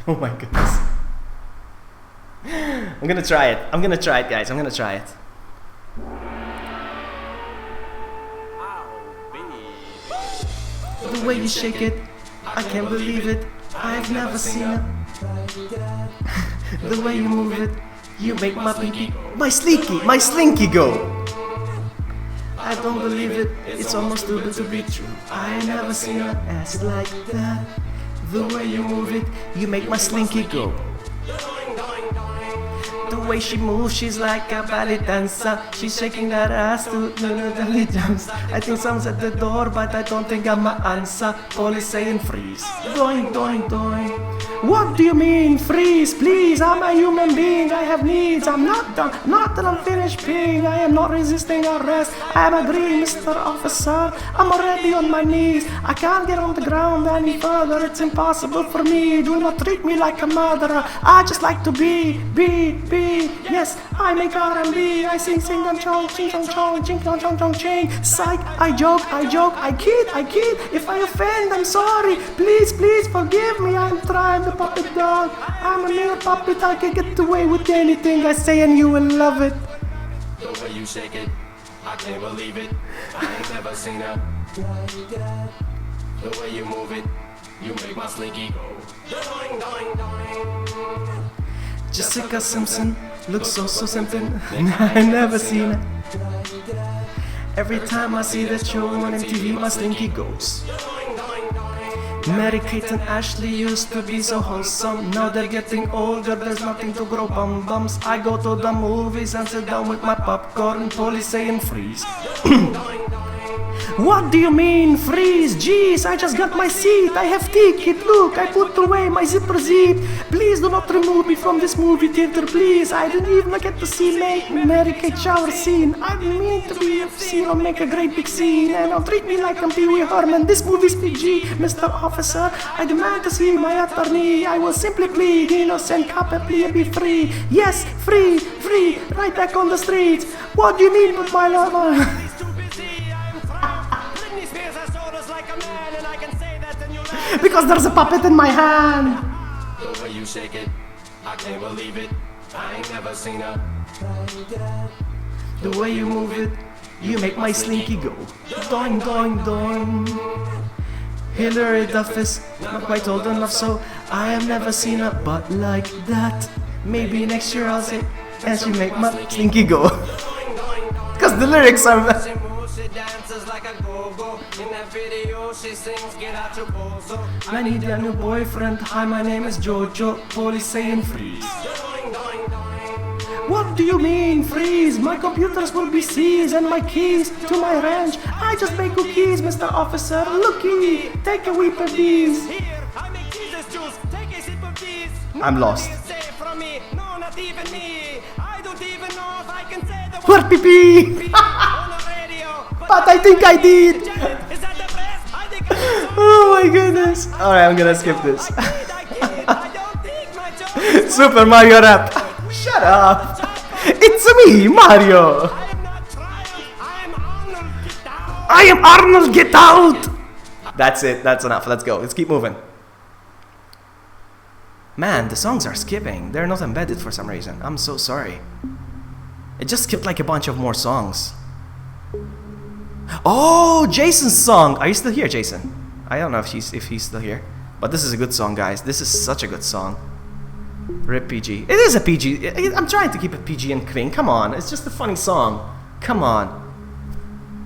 Oh my goodness. I'm gonna try it, guys. I'm gonna try it. The way you shake it, I can't believe it. I've never seen it. The way you move it, you make my pinky, my slinky go. I don't believe it, it's almost too good to be true. I never seen an ass like that. The way you move it, you make my slinky go. The way she moves, she's like a ballet dancer. She's shaking that ass to the belly jumps. I think someone's at the door, but I don't think I'm an answer. Police saying freeze. Doing. What do you mean freeze? Please, I'm a human being. I have needs. I'm not done. Not an unfinished being. I am not resisting arrest. I am agree, Mr. Officer. I'm already on my knees. I can't get on the ground any further. It's impossible for me. Do not treat me like a murderer. I just like to be. me. Yes, I make R&B. I sing and chong, ching chong chong, ching chong chong chong ching. Psych, I joke, I kid. If I offend, I'm sorry. Please forgive me. I'm trying the puppet dog. I'm a mere puppet. I can get away with anything I say, and you will love it. The way you shake it, I can't believe it. I ain't never seen a like that. The way you move it, you make my slinky go. Doing, doing, doing. Jessica Simpson looks so simple. I never seen it. Every time I see that show on MTV, my slinky goes. Mary Kate and Ashley used to be so wholesome. Now they're getting older, there's nothing to grow bums. I go to the movies and sit down with my popcorn. Police saying freeze. What do you mean freeze? Jeez, I just got my seat. I have ticket. Look, I put away my zipper zip. Please do not remove me from this movie theater, please. I didn't even get to see Mary Kate shower scene. I didn't mean to be a scene or make a great big scene. And don't treat me like I'm Pee Wee Herman. This movie's PG, Mr. Officer. I demand to see my attorney. I will simply plead innocent cop plea be free. Yes, free, right back on the streets. What do you mean with my lover? Because there's a puppet in my hand. The way you shake it, I can't believe it. I ain't never seen a like that. The way you move it, you make my slinky go. Doing, doing, doing. Hilary Duff is not quite old enough, so I have never seen a butt like that. Maybe next year I'll say, and she make my slinky go. Because the lyrics are. I need a new boyfriend. Hi, my name is Jojo. Police saying freeze. What do you mean freeze? My computers will be seized and my keys to my ranch. I just make cookies, Mr. Officer. Looky, take a whip of these. I'm lost. Where pee? But I think I did. Oh my goodness. Alright, I'm gonna skip this. Super Mario rap. Shut up. It's me, Mario. I am Arnold, get out. That's it, that's enough. Let's go. Let's keep moving. Man, the songs are skipping. They're not embedded for some reason. I'm so sorry. It just skipped like a bunch of more songs. Oh, Jason's song. Are you still here, Jason? I don't know if he's still here. But this is a good song, guys. This is such a good song. Rip PG. It is a PG. I'm trying to keep it PG and clean. Come on. It's just a funny song. Come on.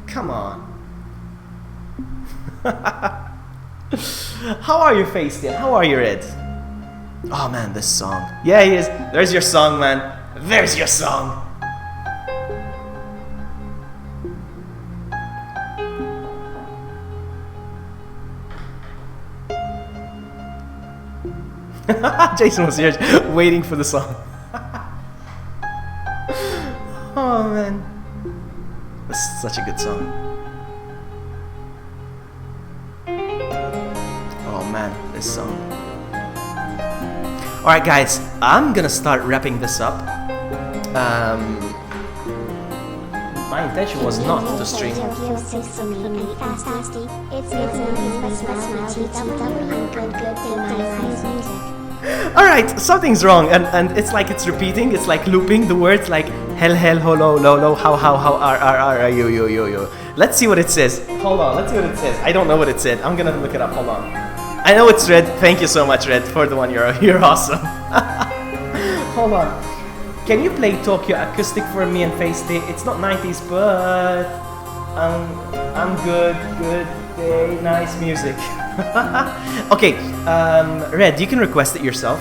Come on. How are you, Fastian? How are you, Red? Oh, man, this song. Yeah, he is. There's your song, man. There's your song. Jason was here waiting for the song. Oh man, this is such a good song. Oh man, this song. Alright guys, I'm gonna start wrapping this up. My intention was not to stream. Alright, something's wrong, and it's like it's repeating, it's like looping the words like hell, hello, low, how, are you. Let's see what it says. Hold on, let's see what it says. I don't know what it said. I'm gonna look it up, hold on. I know it's Red. Thank you so much, Red, for the one. You're awesome. Hold on. Can you play Tokyo Acoustic for me and Feisty? It's not 90s, but I'm good day, nice music. Okay, Red, you can request it yourself.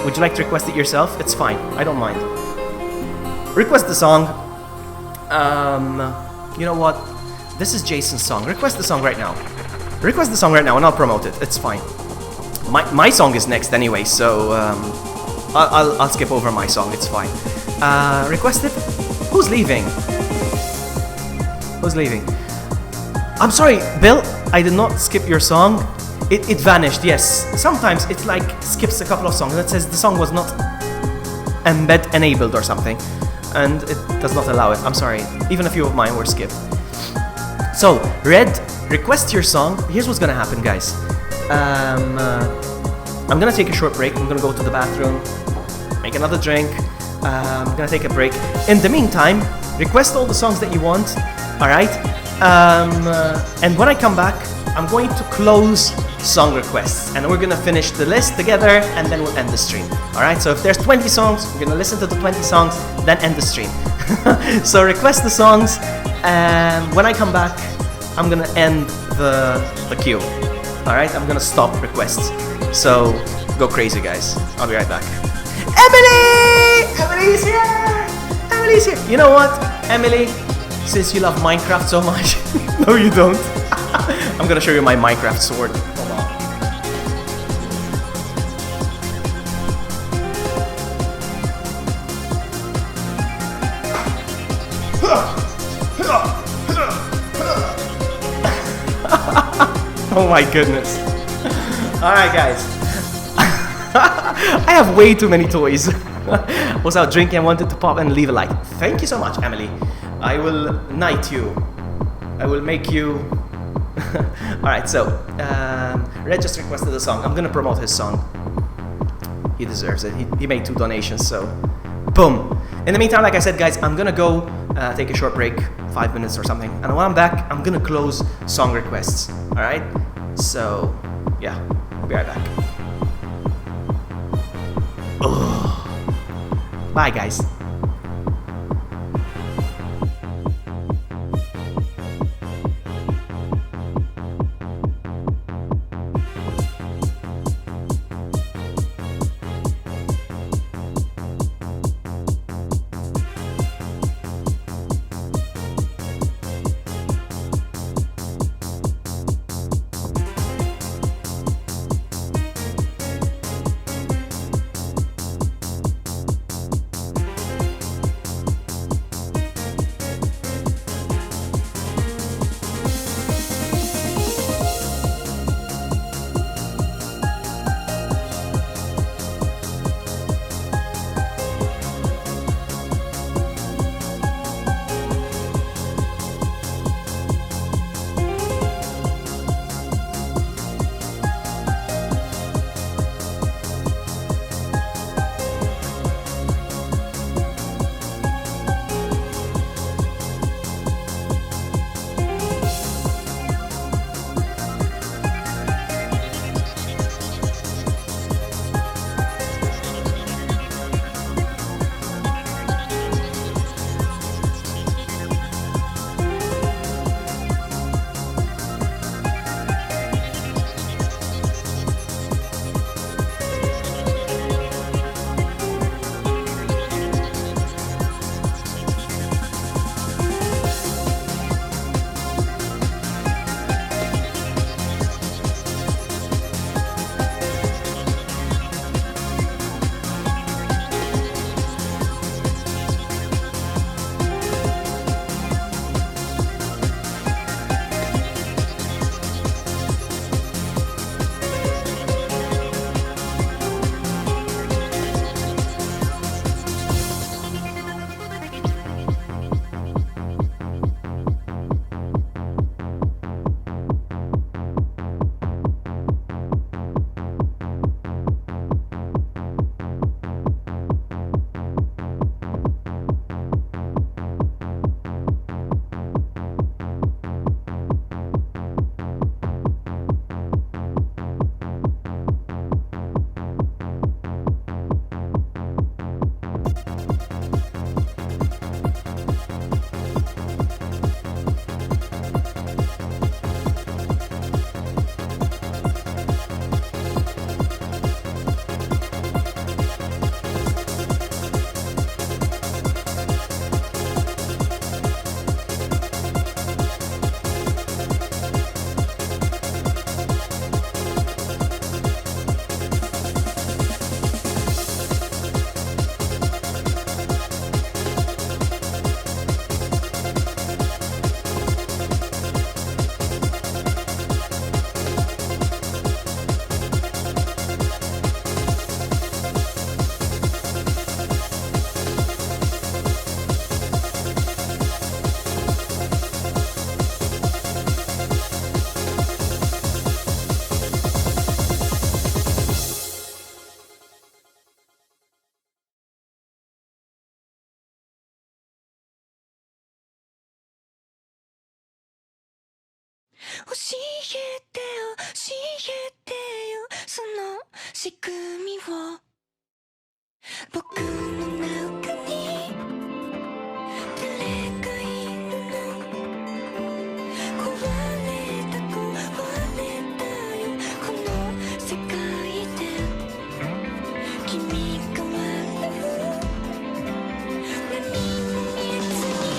Would you like to request it yourself? It's fine, I don't mind. Request the song. You know what? This is Jason's song. Request the song right now. Request the song right now and I'll promote it. It's fine. My song is next anyway, so I'll skip over my song. It's fine. Request it. Who's leaving? Who's leaving? I'm sorry, Bill. I did not skip your song. It vanished. Yes. Sometimes it like skips a couple of songs. That says the song was not. embed enabled or something, and it does not allow it. I'm sorry. Even a few of mine were skipped. So, Red, request your song. Here's what's gonna happen, guys. I'm gonna take a short break. I'm gonna go to the bathroom, make another drink. I'm gonna take a break. In the meantime, request all the songs that you want. All right. And when I come back, I'm going to close song requests, and we're gonna finish the list together, and then we'll end the stream. All right. So if there's 20 songs, we're gonna listen to the 20 songs, then end the stream. So request the songs, and when I come back, I'm gonna end the queue. All right. I'm gonna stop requests. So go crazy, guys. I'll be right back. Emily! Emily's here! Emily's here! You know what, Emily? Since you love Minecraft so much, no you don't. I'm gonna show you my Minecraft sword. Hold on. Oh my goodness. Alright guys. I have way too many toys. Was out drinking and wanted to pop and leave a like. Thank you so much, Emily. I will knight you. I will make you. Alright, so Red just requested a song. I'm gonna promote his song. He deserves it. He made 2 donations, so boom. In the meantime, like I said, guys, I'm gonna go take a short break, 5 minutes or something, and when I'm back, I'm gonna close song requests. Alright? So yeah, I'll be right back. Ugh. Bye, guys. 教えてよその仕組みを僕の中に誰がいるの壊れたよこの世界で君が笑う何も見えずに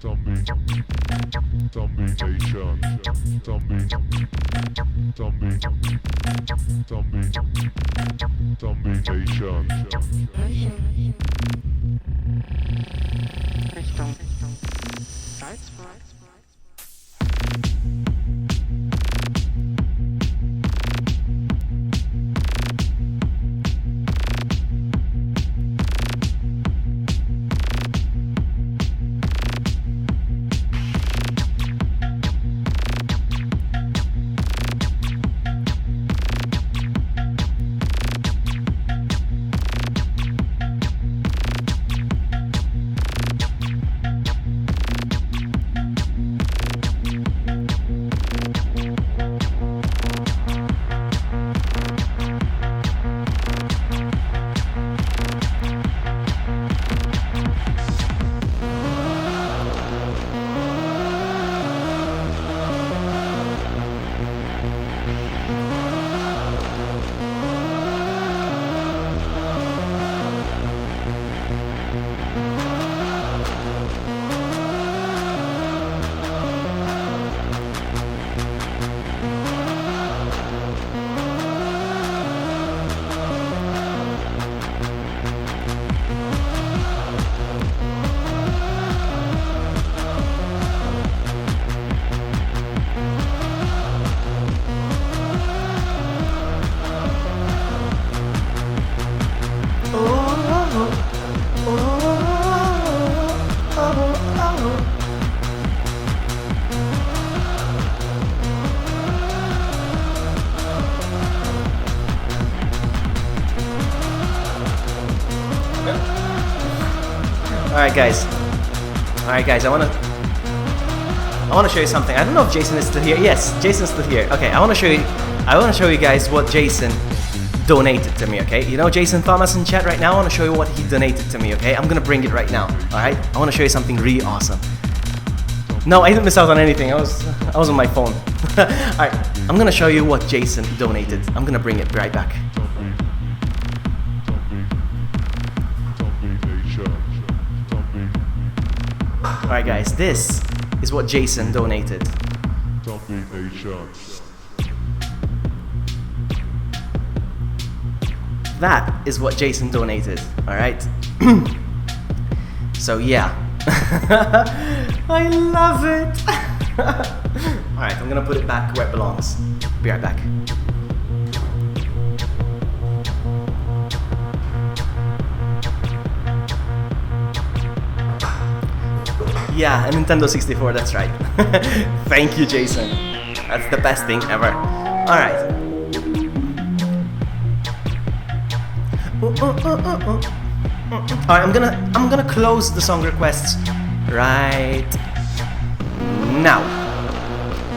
Zombie Nation. Zombie Nation. Alright guys, I wanna show you something. I don't know if Jason is still here. Yes, Jason's still here. Okay, I wanna show you guys what Jason donated to me, okay? You know Jason Thomas in chat right now? I wanna show you what he donated to me, okay? I'm gonna bring it right now, alright? I wanna show you something really awesome. No, I didn't miss out on anything. I was on my phone. Alright, I'm gonna show you what Jason donated. I'm gonna bring it right back. Alright guys, this is what Jason donated. That is what Jason donated, alright? So yeah. I love it! Alright, I'm gonna put it back where it belongs. Be right back. Yeah, a Nintendo 64, that's right. Thank you, Jason. That's the best thing ever. Alright. Alright, I'm gonna close the song requests right now.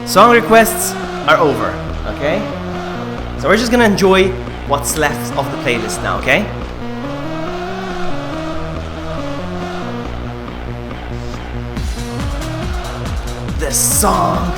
Song requests are over, okay? So we're just gonna enjoy what's left of the playlist now, okay? This song.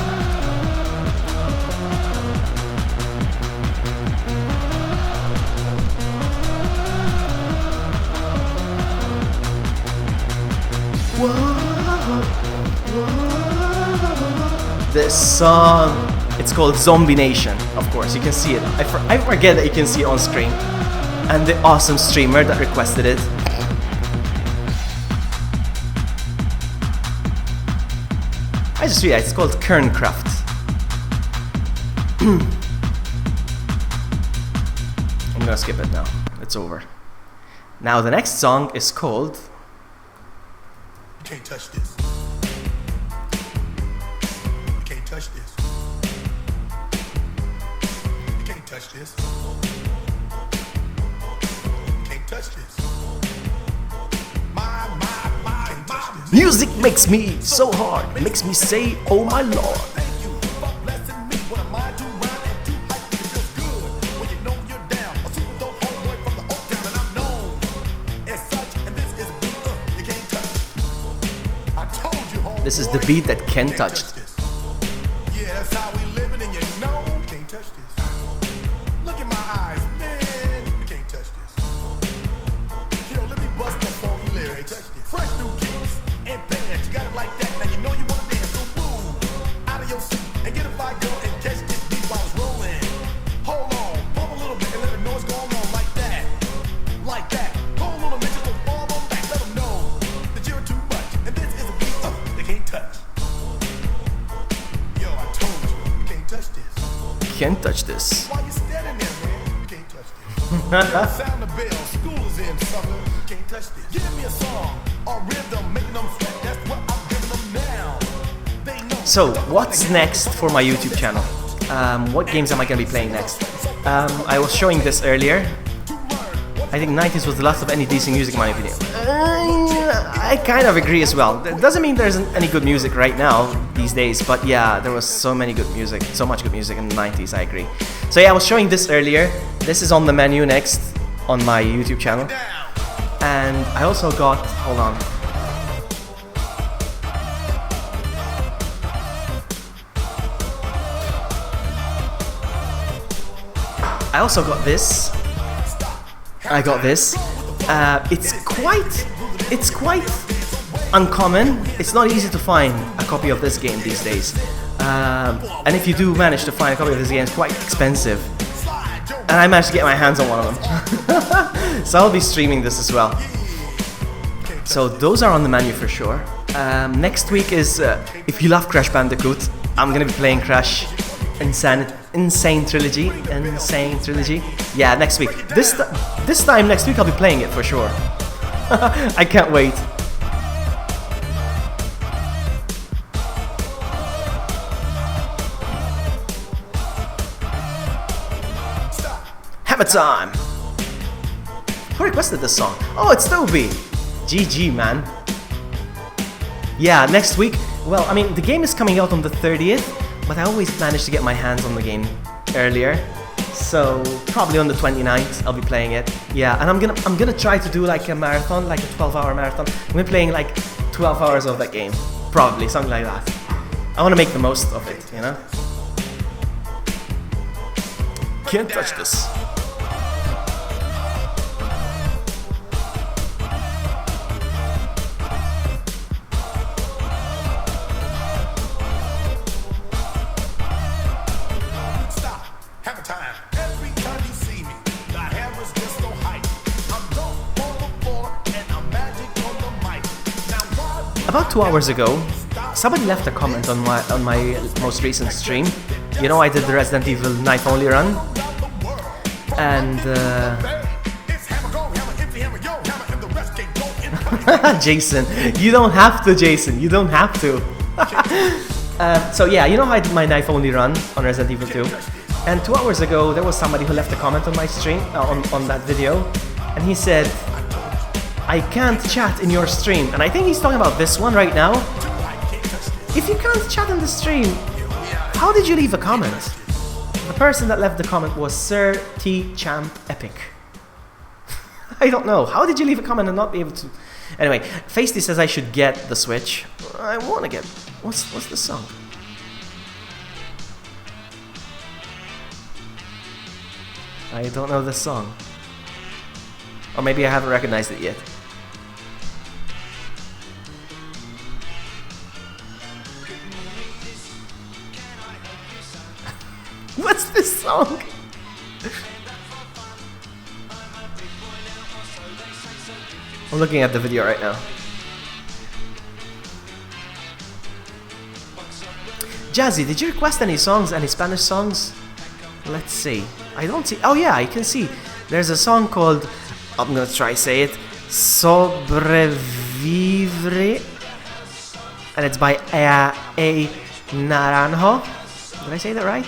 This song, it's called Zombie Nation, of course, you can see it. I forget that you can see it on screen. And the awesome streamer that requested it. I just realized it's called Kerncraft. I'm gonna skip it now, it's over. Now the next song is called... You can't touch this. You can't touch this. You can't touch this. You can't touch this. Music makes me so hard, makes me say, oh my lord. This is the beat that Ken touched. Yeah, that's how we living, and you know you can't touch this. Look in my eyes, man. You can't touch this. Yo, let me bust that funky lyrics. Fresh new kicks and bands, you got it like that. Now Can't touch this. While you standing there, man, you can't touch this. Sound the bell, school is in, sucker. You can't touch this. Give me a song or rhythm, making them sweat. That's what I'm giving them now. They know. So, what's next for my YouTube channel? What games am I going to be playing next? I was showing this earlier. I think 90s was the last of any decent music in my opinion. I kind of agree as well. It doesn't mean there isn't any good music right now, these days, but yeah, there was so much good music in the 90s, I agree. So yeah, I was showing this earlier. This is on the menu next on my YouTube channel. And I also got, hold on. I also got this. I got this. It's quite uncommon. It's not easy to find a copy of this game these days. And if you do manage to find a copy of this game, it's quite expensive. And I managed to get my hands on one of them. So I'll be streaming this as well. So those are on the menu for sure. Next week is, if you love Crash Bandicoot, I'm gonna be playing Crash Insane Trilogy. Yeah, next week. This time next week I'll be playing it for sure. I can't wait. Hammer time! Who requested this song? Oh, it's Toby! GG, man. Yeah, next week. Well, I mean, the game is coming out on the 30th, but I always manage to get my hands on the game earlier. So probably on the 29th I'll be playing it. Yeah, and I'm gonna try to do like a marathon, like a 12-hour marathon. I'm gonna be playing like 12 hours of that game. Probably, something like that. I wanna make the most of it, you know? Can't touch this. About 2 hours ago, somebody left a comment on my most recent stream. You know, I did the Resident Evil knife only run, and Jason, you don't have to, Jason. You don't have to. So yeah, you know how I did my knife only run on Resident Evil 2, and 2 hours ago there was somebody who left a comment on my stream on that video, and he said, I can't chat in your stream. And I think he's talking about this one right now. If you can't chat in the stream, how did you leave a comment? The person that left the comment was Sir T Champ Epic. I don't know. How did you leave a comment and not be able to? Anyway, Feisty says I should get the Switch. I want to get. What's the song? I don't know this song. Or maybe I haven't recognized it yet. What's this song? I'm looking at the video right now. Jazzy, did you request any songs, any Spanish songs? Let's see. I don't see. Oh yeah, I can see. There's a song called, I'm gonna try say it, Sobrevivir, and it's by A Naranjo. Did I say that right?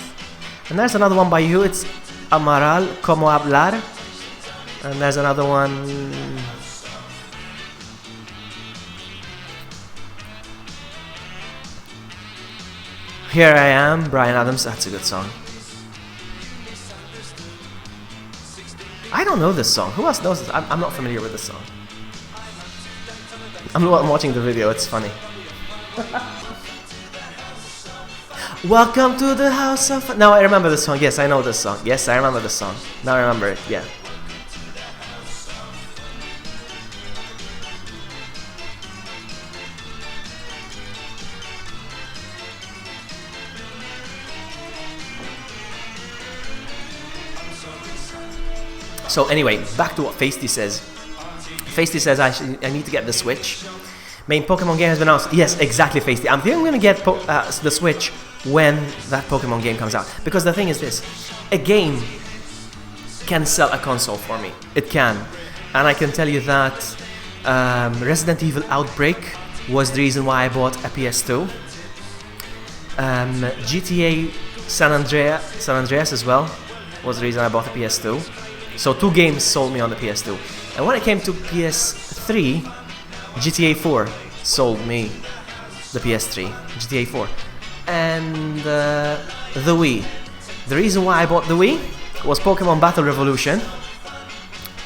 And there's another one by you. It's Amaral Como Hablar, and there's another one. Here I Am, Bryan Adams. That's a good song. I don't know this song. Who else knows this? I'm not familiar with this song. I'm watching the video. It's funny. Welcome to the house of... Now I remember this song. Yes, I know this song. Yes, I remember this song. Now I remember it. Yeah. So anyway, back to what Feisty says. Feisty says I need to get the Switch Main Pokemon game has been announced. Yes, exactly, Feisty. I think I'm gonna get the Switch when that Pokemon game comes out. Because the thing is this, a game can sell a console for me. It can. And I can tell you that Resident Evil Outbreak was the reason why I bought a PS2. GTA San Andreas as well was the reason I bought a PS2. So 2 games sold me on the PS2. And when it came to PS3, GTA 4 sold me the PS3, GTA 4. And the Wii. The reason why I bought the Wii was Pokemon Battle Revolution.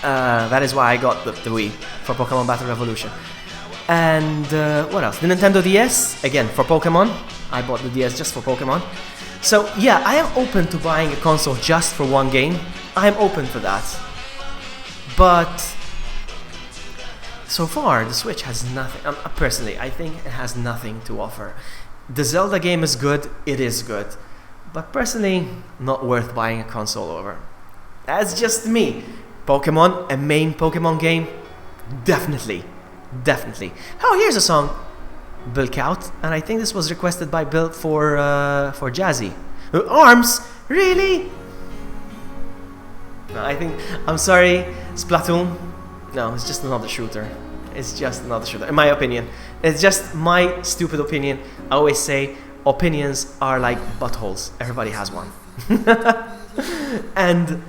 That is why I got the Wii, for Pokemon Battle Revolution. And what else? The Nintendo DS, again, for Pokemon. I bought the DS just for Pokemon. So yeah, I am open to buying a console just for one game. I am open for that. But so far, the Switch has nothing. Personally, I think it has nothing to offer. The Zelda game is good, it is good. But personally, not worth buying a console over. That's just me. Pokemon, a main Pokemon game, definitely. Oh, here's a song, Bill Kaut, and I think this was requested by Bill for Jazzy. Arms? Really? No, I'm sorry, Splatoon. No, it's just another shooter. It's just another shooter, in my opinion. It's just my stupid opinion. I always say opinions are like buttholes. Everybody has one. And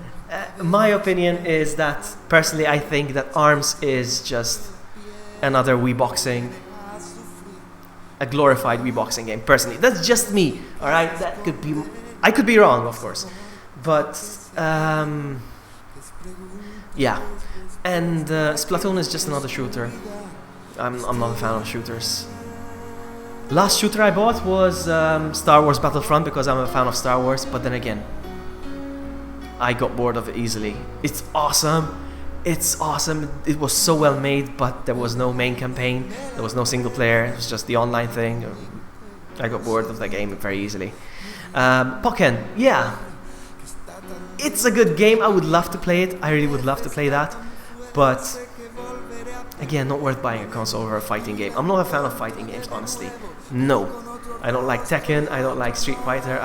my opinion is that, personally, I think that ARMS is just another Wii Boxing, a glorified Wii Boxing game. Personally, that's just me. All right, that could be. I could be wrong, of course, but yeah. And Splatoon is just another shooter. I'm not a fan of shooters. Last shooter I bought was Star Wars Battlefront because I'm a fan of Star Wars. But then again, I got bored of it easily. It's awesome. It was so well made, but there was no main campaign. There was no single player. It was just the online thing. I got bored of that game very easily. Pokken, yeah. It's a good game. I would love to play it. I really would love to play that. But again, not worth buying a console over a fighting game. I'm not a fan of fighting games, honestly. No. I don't like Tekken. I don't like Street Fighter.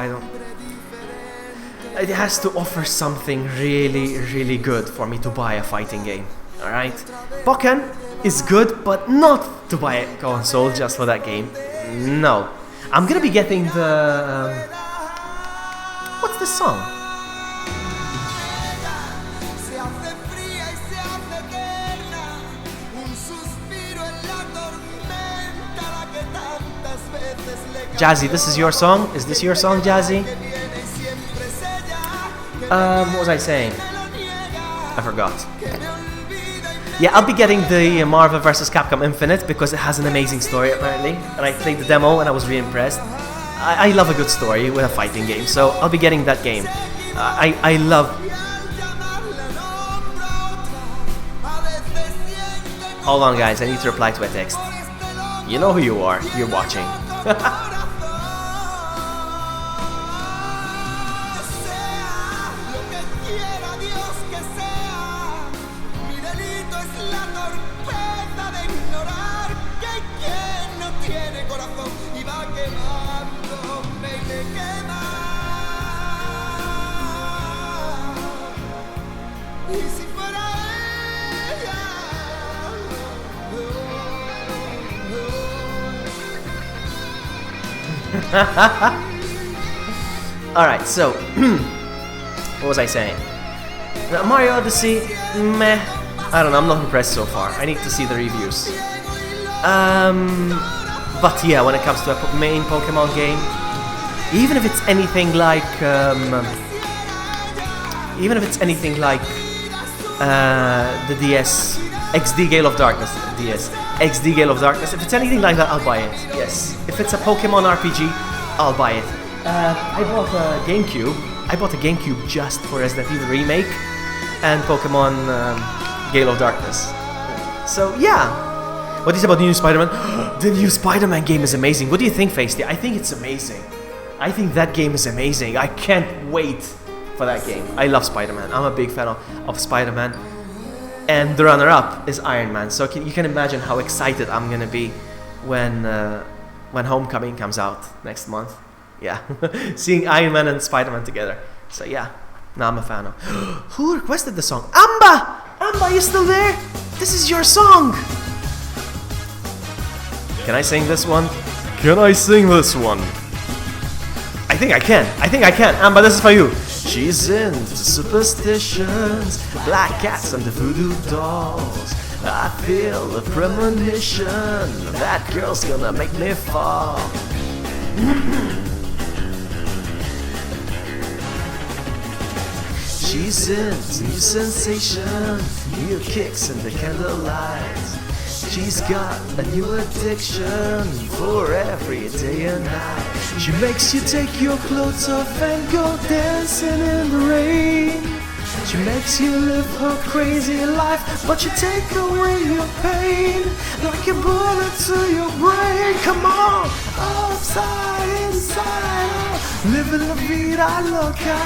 It has to offer something really, really good for me to buy a fighting game. Alright? Pokken is good, but not to buy a console just for that game. No. I'm gonna be getting the... what's this song? Jazzy, this is your song? Is this your song, Jazzy? What was I saying? I forgot. Yeah, I'll be getting the Marvel vs. Capcom Infinite because it has an amazing story apparently. And I played the demo and I was really impressed. I love a good story with a fighting game, so I'll be getting that game. I love... Hold on guys, I need to reply to a text. You know who you are, you're watching. Alright, so what was I saying? Mario Odyssey, meh. I don't know, I'm not impressed so far. I need to see the reviews. But yeah, when it comes to a main Pokemon game, even if it's anything like the DS XD Gale of Darkness, DS XD Gale of Darkness, if it's anything like that, I'll buy it. Yes, if it's a Pokemon RPG, I'll buy it. I bought a GameCube. I bought a GameCube just for Resident Evil Remake and Pokemon Gale of Darkness. So yeah. What do you say about the new Spider-Man? The new Spider-Man game is amazing. What do you think, Feisty? I think it's amazing. I think that game is amazing. I can't wait for that game. I love Spider-Man. I'm a big fan of Spider-Man. And the runner-up is Iron Man. So you can imagine how excited I'm gonna be when Homecoming comes out next month. Yeah, seeing Iron Man and Spider-Man together. So yeah, now I'm a fan of. Who requested the song? Amba! Amba, you still there? This is your song. Can I sing this one? Can I sing this one? I think I can. Amba, this is for you. She's into superstitions, black cats and the voodoo dolls. I feel a premonition, that girl's gonna make me fall. She's into new sensations, new kicks in the candlelight. She's got a new addiction for every day and night. She makes you take your clothes off and go dancing in the rain. She makes you live her crazy life, but you take away your pain like a bullet to your brain. Come on, upside, inside out, living la vida loca.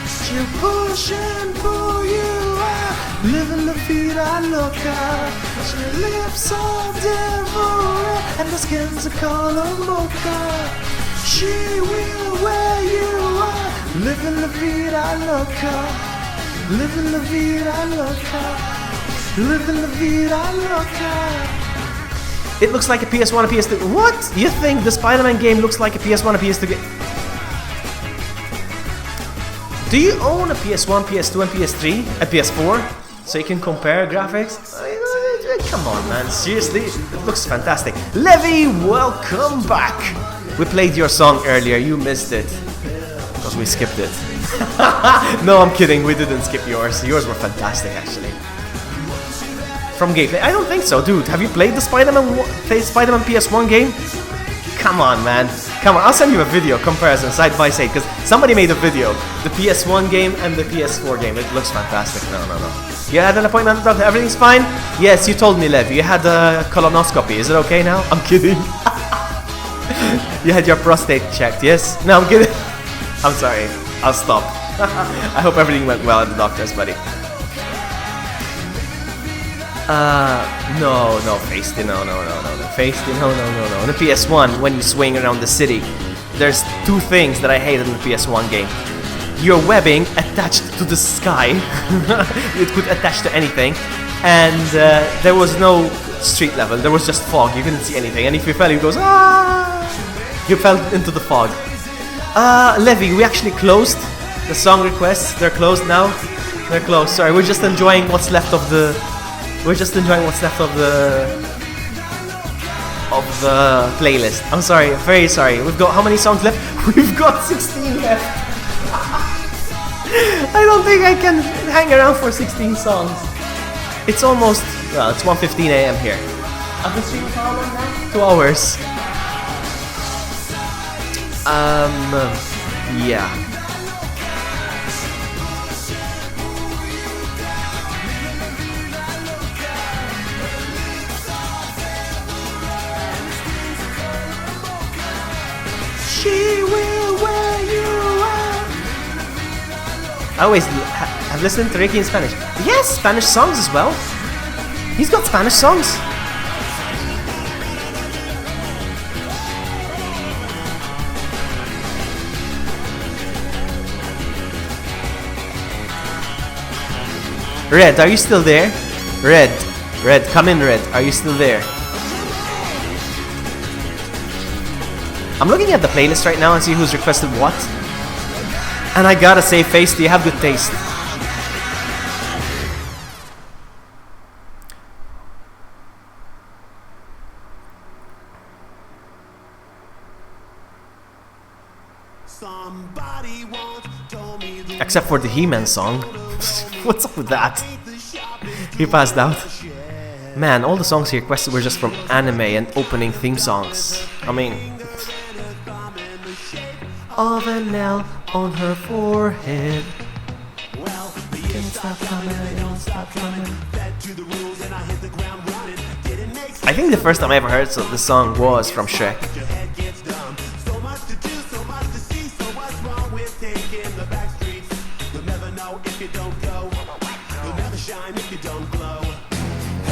She'll push and pull you out, living la vida loca. Her lips are devil red and the skin's a color mocha. She will wear you out, living la vida loca. Living la vida loca. Living la vida loca. It looks like a PS1 and PS2. What? You think the Spider-Man game looks like a PS1 and PS2 game? Do you own a PS1, PS2 and PS3 and PS4? So you can compare graphics? Come on, man. Seriously? It looks fantastic. Levy, welcome back. We played your song earlier. You missed it. Because we skipped it. No, I'm kidding. We didn't skip yours. Yours were fantastic, actually. From gameplay, I don't think so, dude. Have you played the Spider-Man PS1 game? Come on, man. Come on, I'll send you a video comparison side by side because somebody made a video. The PS1 game and the PS4 game. It looks fantastic. No. You had an appointment with the doctor. Everything's fine? Yes, you told me, Lev. You had a colonoscopy. Is it okay now? I'm kidding. You had your prostate checked, yes? No, I'm kidding. I'm sorry. I'll stop. I hope everything went well at the doctor's, buddy. No, Feisty, no. Feisty, no. In the PS1, when you swing around the city, there's two things that I hate in the PS1 game. Your webbing attached to the sky. It could attach to anything. And there was no street level. There was just fog. You couldn't see anything. And if you fell, you goes, ah! You fell into the fog. Levy, we actually closed the song requests. They're closed now. They're closed. Sorry, we're just enjoying what's left of the. We're just enjoying what's left of the playlist. I'm sorry, very sorry. We've got how many songs left? We've got 16 left. I don't think I can hang around for 16 songs. It's almost it's 1:15 a.m. here. I've been streaming for how long now? 2 hours. Yeah. She will wear you out. I always have listened to Ricky in Spanish. Yes, Spanish songs as well. He's got Spanish songs. Red, are you still there? Red, come in, Red. Are you still there? I'm looking at the playlist right now and see who's requested what. And I gotta say, Face, do you have good taste? Except for the He-Man song. What's up with that? He passed out. Man, all the songs he requested were just from anime and opening theme songs. I mean... Of an L on her forehead. Can't stop coming. I think the first time I ever heard the song was from Shrek.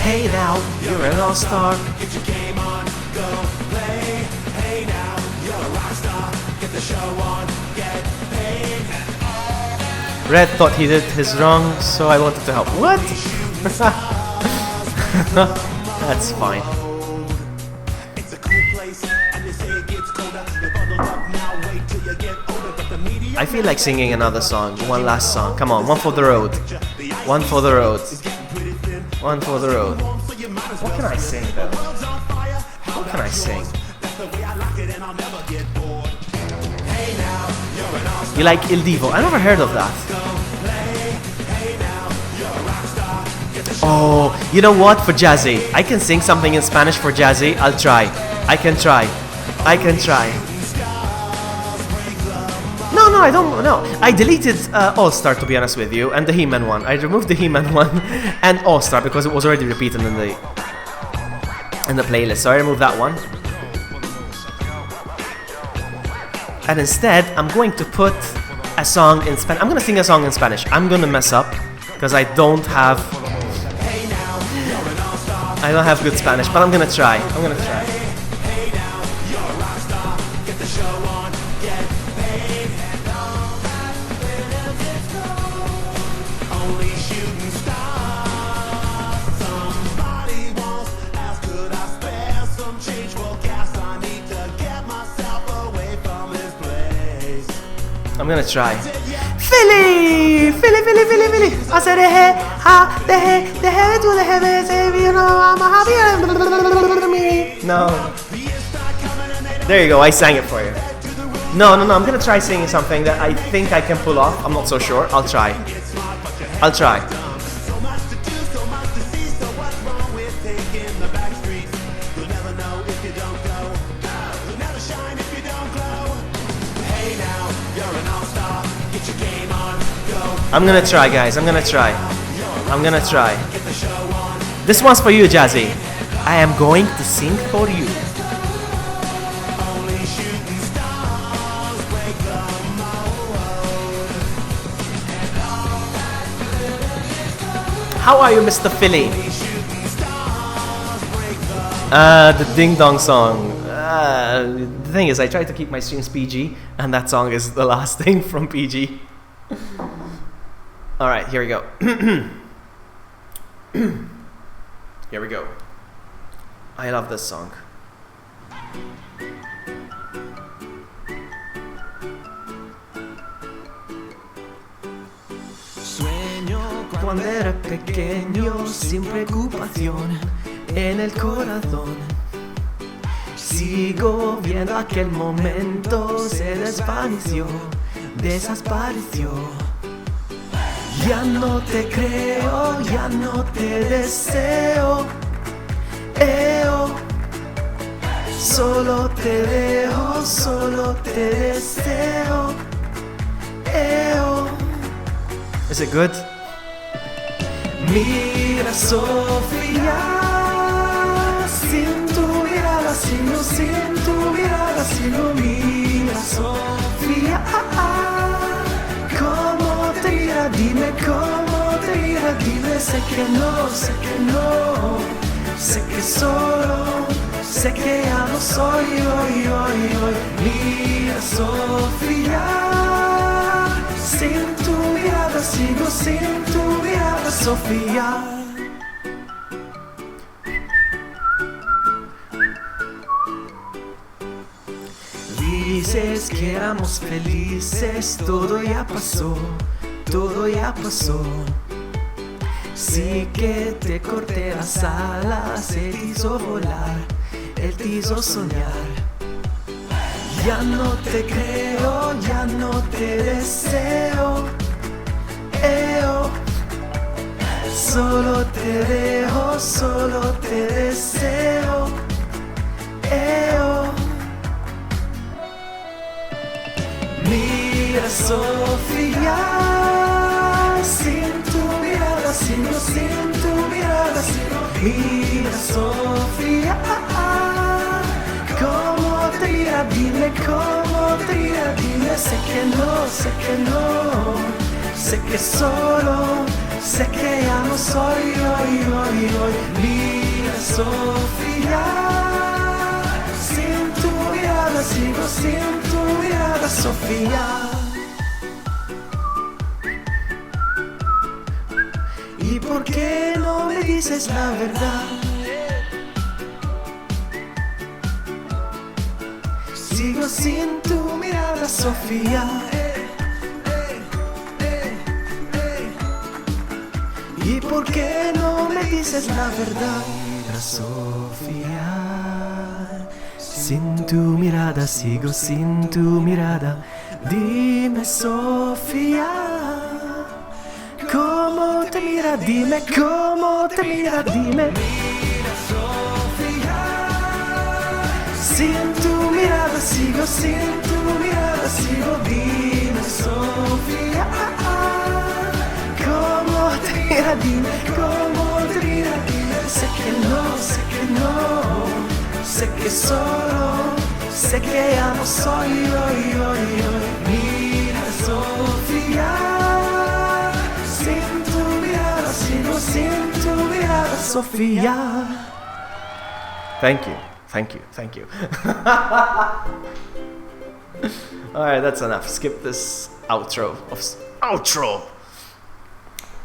Hey now, you're an all-star. Get your game on, go. Red thought he did his wrong, so I wanted to help. What? That's fine. I feel like singing another song, one last song. Come on, one for the road. One for the road. One for the road. What can I sing though? What can I sing? You like Il Divo? I never heard of that. Oh, you know what? For Jazzy, I can sing something in Spanish for Jazzy. I'll try. I can try. No, I don't know. I deleted All-Star, to be honest with you, and the He-Man one. I removed the He-Man one and All-Star because it was already repeated in the playlist. So I removed that one. And instead, I'm going to put a song in Spanish. I'm going to sing a song in Spanish. I'm going to mess up because I don't have good Spanish, but I'm going to try. I'm gonna try. Philly! I said no. There you go, I sang it for you. No, I'm gonna try singing something that I think I can pull off. I'm not so sure. I'll try. I'm gonna try, guys. I'm gonna try. This one's for you, Jazzy. I am going to sing for you. How are you, Mr. Philly? The Ding Dong song. The thing is, I try to keep my streams PG, and that song is the last thing from PG. Alright, here we go. Here we go. I love this song. Cuando era pequeño, sin preocupación en el corazón. Sigo viendo aquel momento, se desvaneció, desapareció. Ya no te creo, ya no te deseo. Solo te dejo, solo te deseo. Is it good? Mira, Sofía, sin tu mirada sigo, sin tu mirada sigo. Mira, Sofía, ¿cómo te irá? Dime cómo te irá, dime. Sé que no, sé que solo, sé que ya no soy hoy. Mira, Sofía, sin tu mirada sigo, sin tu mirada, Sofía. Dices que éramos felices, todo ya pasó, todo ya pasó. Sí que te corté las alas, él te hizo volar, él te hizo soñar. Ya no te creo, ya no te deseo. Solo te dejo, solo te deseo. Mira, Sofía, sin tu mirada sigo, sin tu mirada sigo. Mira, Sofía, ¿cómo te irá? Dime cómo te irá, dime. Sé que no, sé que solo, sé que ya no soy hoy. Mira, Sofía, sin tu mirada sigo, sin tu mirada, Sofía. ¿Y por qué no me dices la verdad? Sigo sin tu mirada, Sofía. ¿Y por qué no me dices la verdad, Sofía? Sin tu mirada, sigo sin tu mirada. Dime, Sofía, ¿cómo te mira? Dime, ¿cómo te mira? Dime. Sin tu mirada, sigo sin tu mirada, sigo. Dime, Sofía, ¿cómo te mira? Dime, ¿cómo te mira? Dime. Sé que no, sé que solo, sé que ya no soy hoy. Mira, Sofía, sin tu mirada, sigo sin tu mirada, Sofía. Thank you. Alright, that's enough. Skip this outro.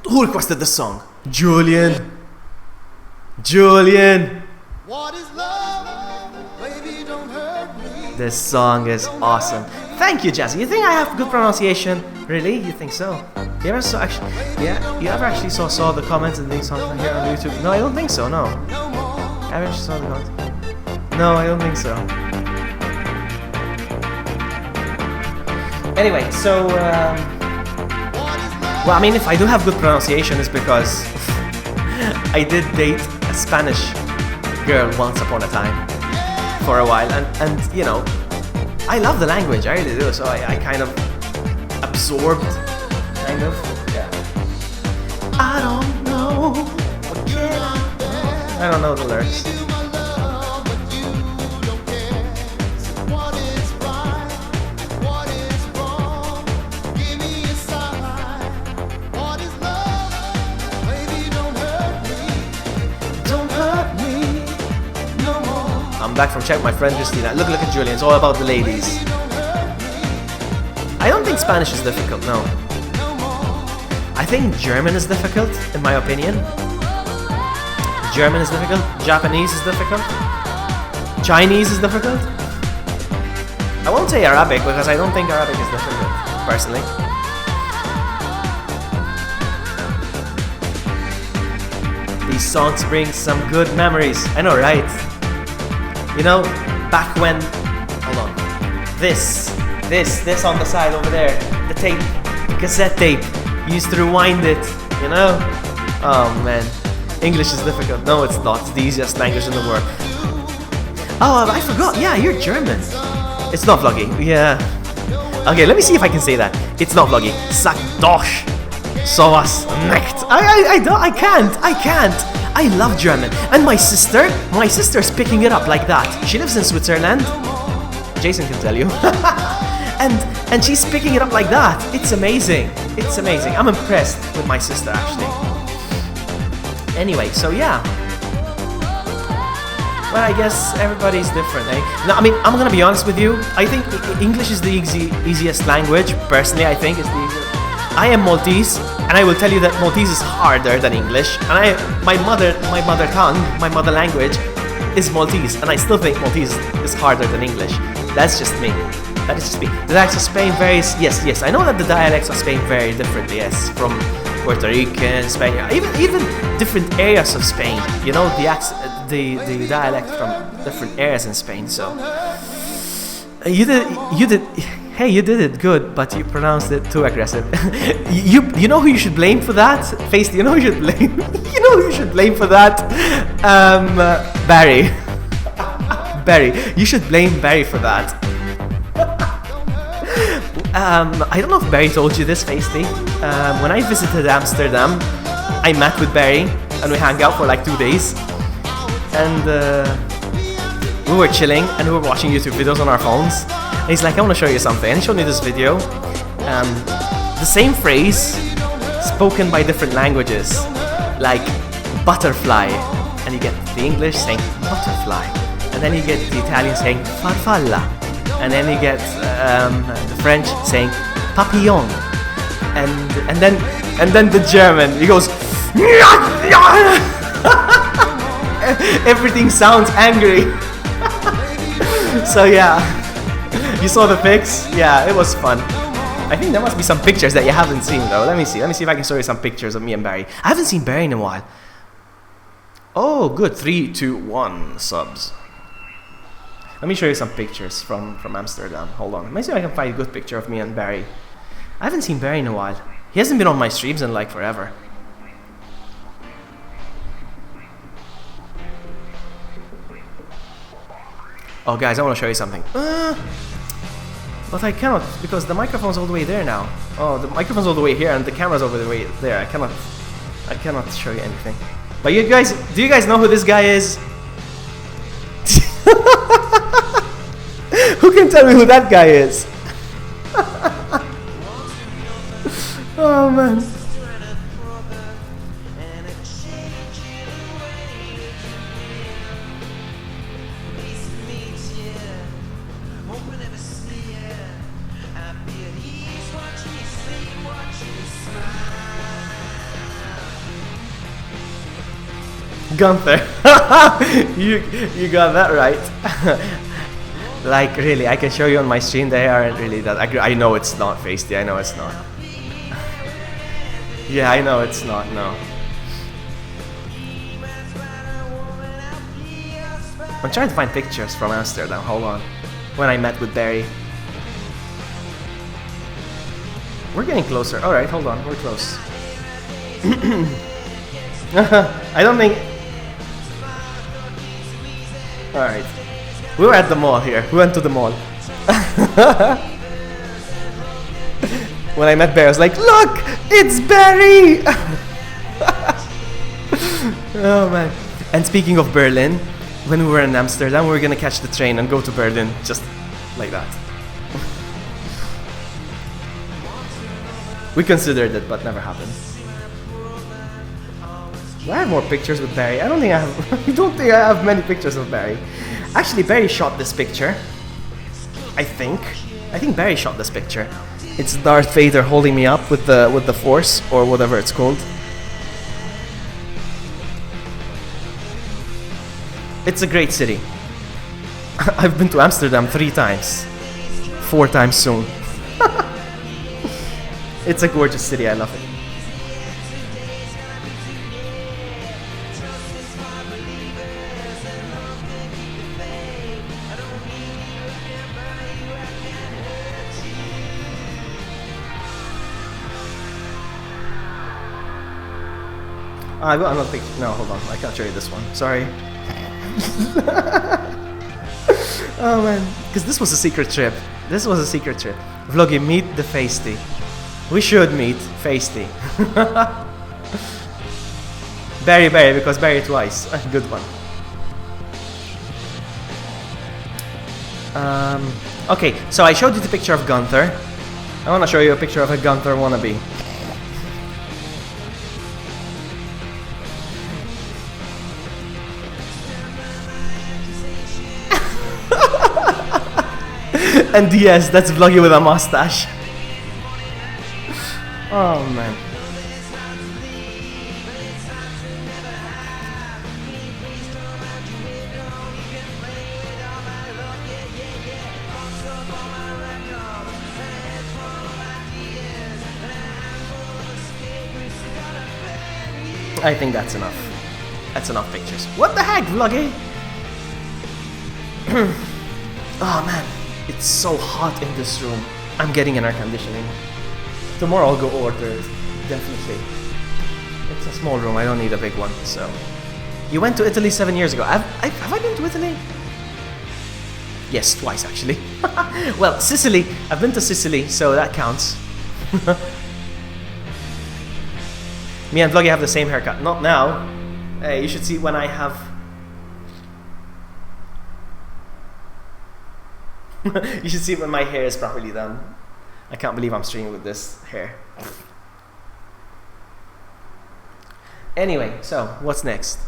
Who requested the song? Julian. What is love? Baby, don't hurt me. This song is awesome. Thank you, Jazzy. You think I have good pronunciation? Really? You think so? You ever saw actually saw the comments and things on here on YouTube? No, I don't think so. No. I actually saw the comments. No, I don't think so. Anyway, so well, I mean, if I do have good pronunciation, it's because I did date a Spanish girl once upon a time for a while, and you know, I love the language, I really do. So I kind of absorbed, kind of. Yeah. I don't know. I don't know the lyrics. I'm back from check with my friend Justina. Look at Julian, it's all about the ladies. I don't think Spanish is difficult, no. I think German is difficult, in my opinion. German is difficult, Japanese is difficult, Chinese is difficult. I won't say Arabic because I don't think Arabic is difficult, personally. These songs bring some good memories. I know, right? You know, back when, hold on, this on the side over there, the tape, the cassette tape, you used to rewind it, you know? Oh man, English is difficult. No, it's not. It's the easiest language in the world. Oh, I forgot. Yeah, you're German. It's not vloggy. Yeah. Okay, let me see if I can say that. It's not vloggy. Sag doch sowas nicht. I can't. I love German. And my sister's picking it up like that. She lives in Switzerland. Jason can tell you. and she's picking it up like that. It's amazing. I'm impressed with my sister, actually. Anyway, so yeah. Well, I guess everybody's different, eh? No, I mean, I'm gonna be honest with you. I think English is the easiest language. Personally, I think it's the easiest. I am Maltese, and I will tell you that Maltese is harder than English. And my mother tongue, my mother language, is Maltese, and I still think Maltese is harder than English. That's just me. The dialects of Spain varies. Yes. I know that the dialects of Spain vary differently. Yes, from Puerto Rican, Spain, even different areas of Spain. You know, the dialect from different areas in Spain. So you did. Hey, you did it good, but you pronounced it too aggressive. You know who you should blame for that? Face, you know who you should blame? You know who you should blame for that? Barry. You should blame Barry for that. I don't know if Barry told you this, Feisty. When I visited Amsterdam, I met with Barry and we hung out for like 2 days. And we were chilling and we were watching YouTube videos on our phones. And he's like, I want to show you something. And he showed me this video. The same phrase spoken by different languages. Like butterfly. And you get the English saying butterfly. And then you get the Italian saying farfalla. and then you get the French saying papillon, and then the German, he goes everything sounds angry. So yeah, you saw the pics. Yeah, it was fun. I think there must be some pictures that you haven't seen though. Let me see if I can show you some pictures of me and Barry. I haven't seen Barry in a while. Oh good, 3, 2, 1 subs. Let me show you some pictures from Amsterdam. Hold on, let me see if I can find a good picture of me and Barry. I haven't seen Barry in a while. He hasn't been on my streams in like forever. Oh guys, I want to show you something. But I cannot, because the microphone's all the way there now. Oh, the microphone's all the way here and the camera's over the way there. I cannot show you anything. But you guys, do you guys know who this guy is? Who can tell me who that guy is? Oh man. Gunther. you got that right. Like really, I can show you on my stream. They aren't really that. I know it's not Feisty. I know it's not. Yeah, I know it's not. No. I'm trying to find pictures from Amsterdam. Hold on. When I met with Barry. We're getting closer. All right, hold on. We're close. I don't think. Alright. We were at the mall here. We went to the mall. When I met Barry, I was like, look! It's Barry! Oh man. And speaking of Berlin, when we were in Amsterdam, we were gonna catch the train and go to Berlin just like that. We considered it, but never happened. Do I have more pictures with Barry? I don't think I have. I don't think I have many pictures of Barry. Actually, Barry shot this picture. I think Barry shot this picture. It's Darth Vader holding me up with the Force or whatever it's called. It's a great city. I've been to Amsterdam 3 times. 4 times soon. It's a gorgeous city. I love it. I got another picture. No, hold on. I can't show you this one. Sorry. Oh man. Because this was a secret trip. This was a secret trip. Vloggy, meet the Feisty. We should meet Feisty. Barry, because Barry twice. Good one. Okay, so I showed you the picture of Gunther. I want to show you a picture of a Gunther wannabe. And yes, that's Vloggy with a mustache. Oh man. I think that's enough. That's enough pictures. What the heck, Vloggy? Oh man. It's so hot in this room. I'm getting an air conditioning. Tomorrow I'll go order it. Definitely. It's a small room. I don't need a big one. So, you went to Italy 7 years ago. Have I been to Italy? Yes, twice actually. Well, Sicily. I've been to Sicily, so that counts. Me and Vloggy have the same haircut. Not now. Hey, you should see when I have. You should see when my hair is properly done. I can't believe I'm streaming with this hair. Anyway, so what's next?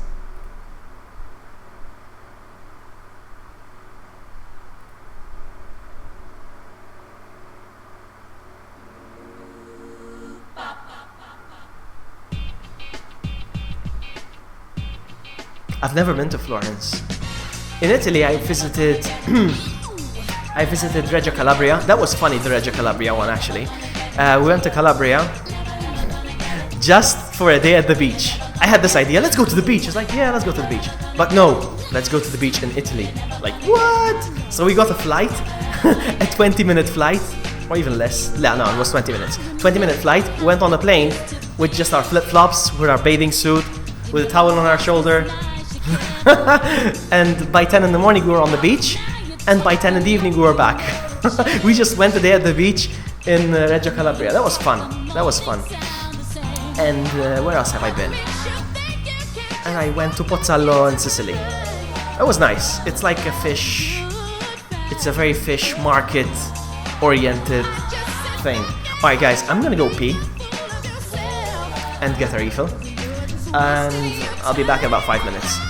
I've never been to Florence. In Italy, I visited Reggio Calabria. That was funny, the Reggio Calabria one actually. We went to Calabria just for a day at the beach. I had this idea, let's go to the beach. It's like, yeah, let's go to the beach. But no, let's go to the beach in Italy. Like, what? So we got a flight, a 20-minute flight, or even less. No, it was 20 minutes. 20-minute flight, we went on the plane with just our flip-flops, with our bathing suit, with a towel on our shoulder. And by 10 in the morning we were on the beach, and by 10 in the evening we were back. We just went a day at the beach in Reggio Calabria. That was fun. And where else have I been? And I went to Pozzallo in Sicily. That was nice. It's like a fish. It's a very fish market oriented thing. Alright guys, I'm gonna go pee and get a refill. And I'll be back in about 5 minutes.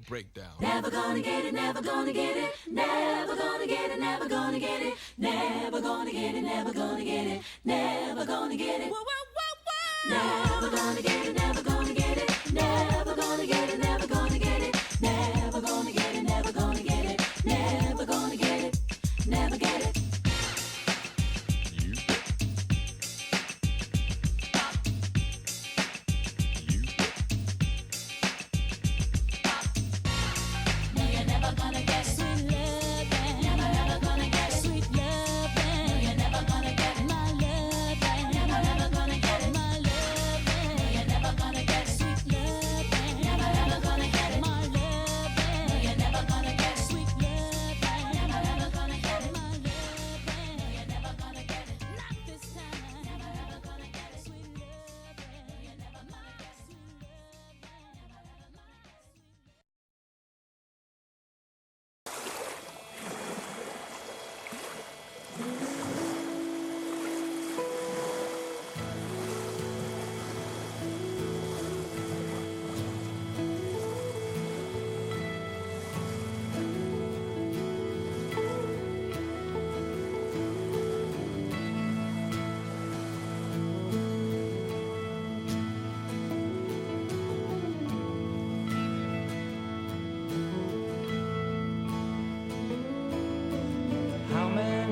Breakdown. Never gonna get it, never gonna get it, never gonna get it, never gonna get it, never gonna get it, never gonna get it, never gonna get it, never gonna get it, never gonna get it, never gonna get it, never gonna get it, never gonna get it, never gonna get it, never gonna get it, never get it.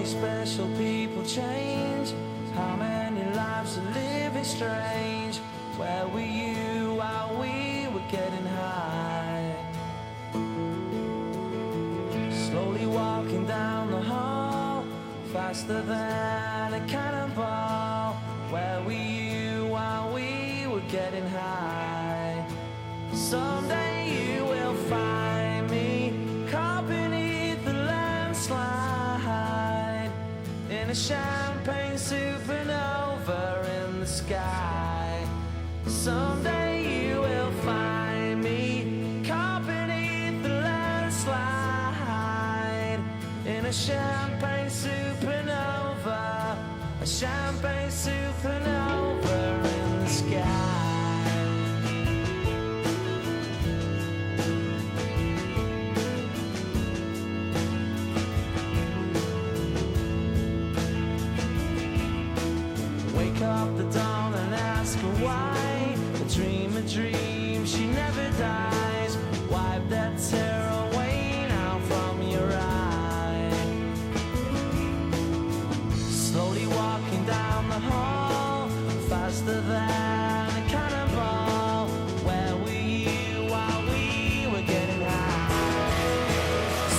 Special people change. How many lives are living strange? Where were you while we were getting high? Slowly walking down the hall, faster than a cannonball. Where were you while we were getting high? Someday you will find a champagne supernova in the sky. Someday you will find me caught beneath the landslide in a champagne supernova, a champagne supernova in the sky. Wake up the dawn and ask her why. A dream, she never dies. Wipe that tear away now from your eye. Slowly walking down the hall, faster than a cannonball. Where were you while we were getting high?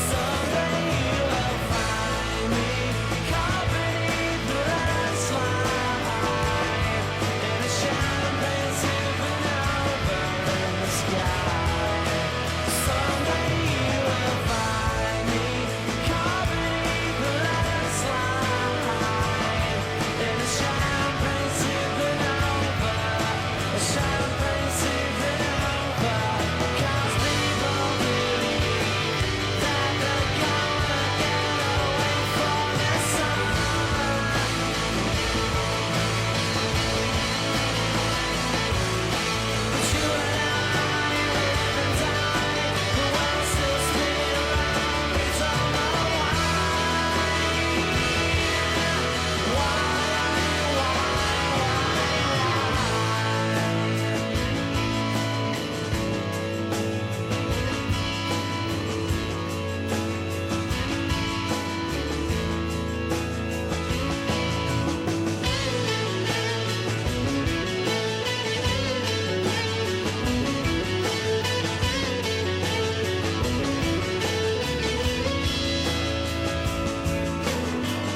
Someday you will find me caught beneath the landslide in a champagne supernova in the sky. Someday you will find me caught beneath the landslide in a champagne supernova, a champagne supernova. 'Cause people believe that they're gonna get away from the sun. But you and I live and die, the world still spins around. We don't know why.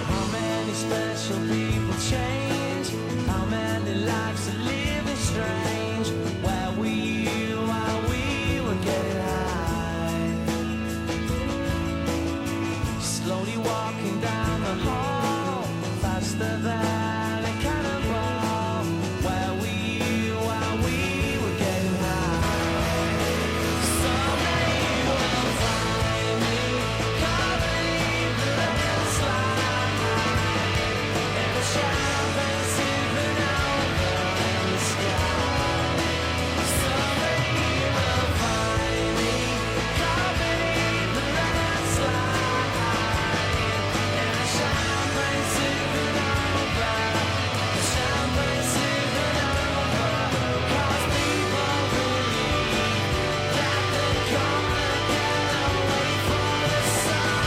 How many special people change? How many lives are living strange? Where were you while we were getting high? Slowly walking down the hall, faster than a cannonball. Where were you while we were getting high? Someday you will find me caught beneath the landslide in a champagne supernova in the sky. Someday you will find me caught beneath the landslide in a champagne supernova, a champagne supernova. 'Cause people believe that they're gonna get away from the sun.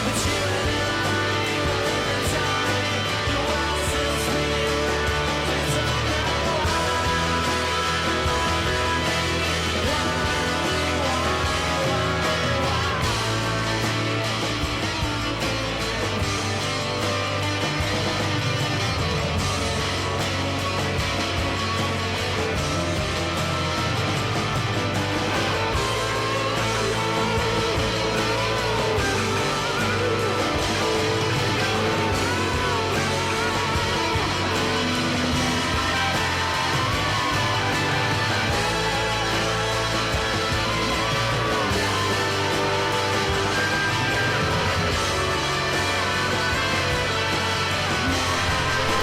But you and I live and die, the world still spins around. We don't know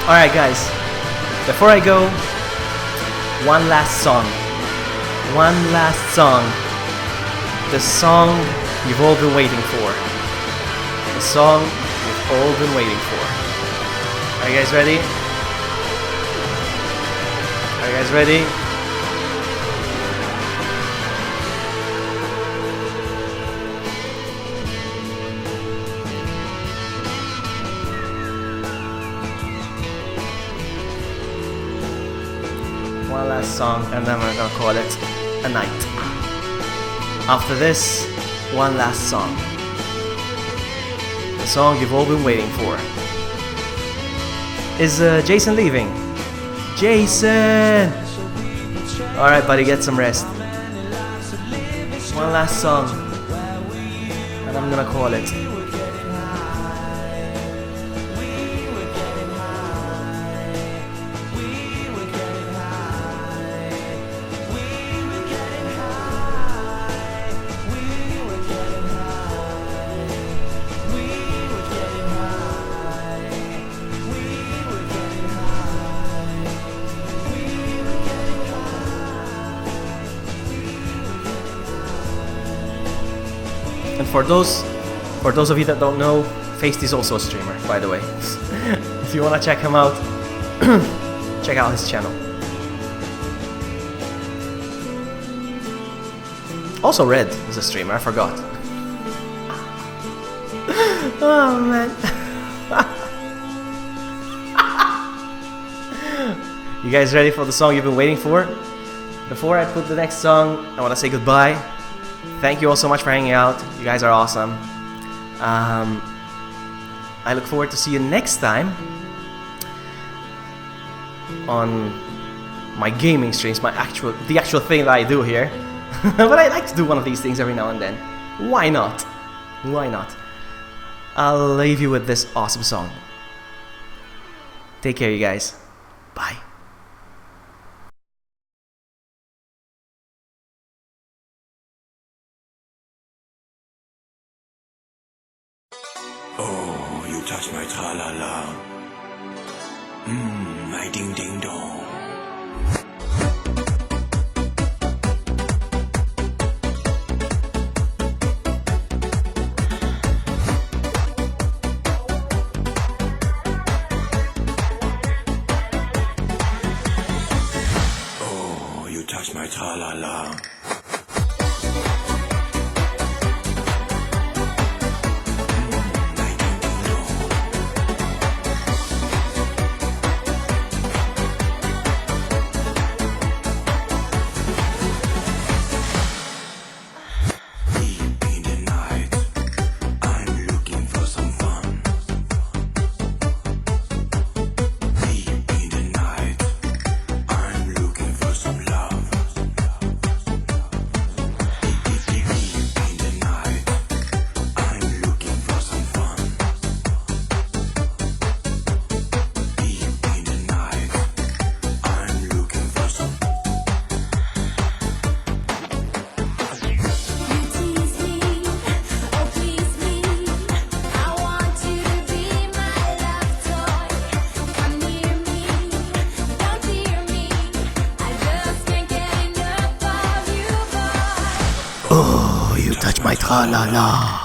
Alright guys, before I go, one last song. One last song. The song you've all been waiting for. The song you've all been waiting for. Are you guys ready? Are you guys ready? One last song and then we're gonna call it a night. After this, one last song. The song you've all been waiting for. Is Jason leaving? Jason! Alright buddy, get some rest. One last song, and I'm gonna call it. And for those of you that don't know, Feist is also a streamer, by the way. If you wanna check him out, check out his channel. Also Red is a streamer, I forgot. Oh man. You guys ready for the song you've been waiting for? Before I put the next song, I wanna say goodbye. Thank you all so much for hanging out. You guys are awesome. I look forward to see you next time on my gaming streams, the actual thing that I do here. But I like to do one of these things every now and then. Why not? Why not? I'll leave you with this awesome song. Take care, you guys. Bye. Oh, you touch my tra-la-la. My ding-ding-dong. Oh, you touch my tra-la-la. Oh, you touch my tra-la-la.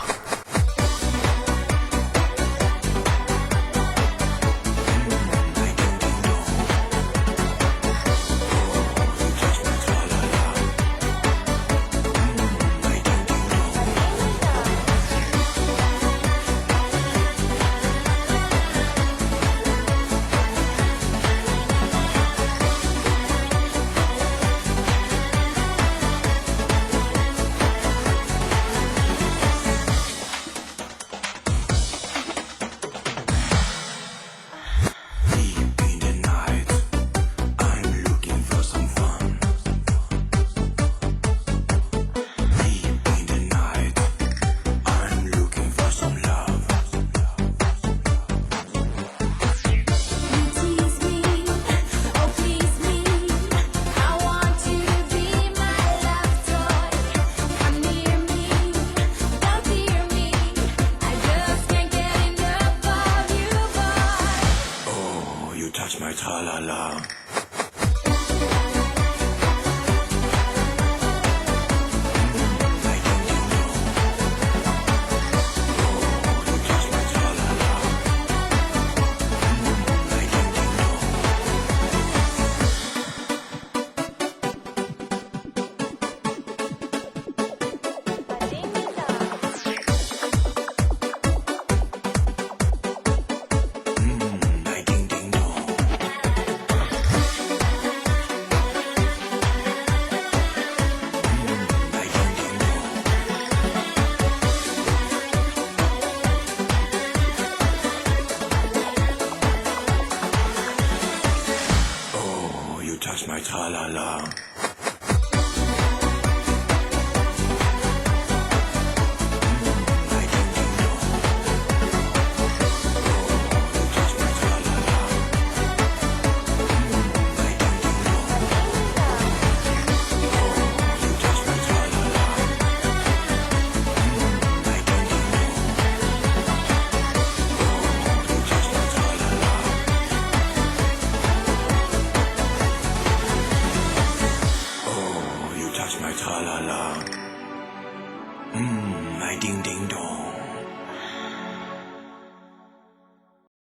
来叮叮咚。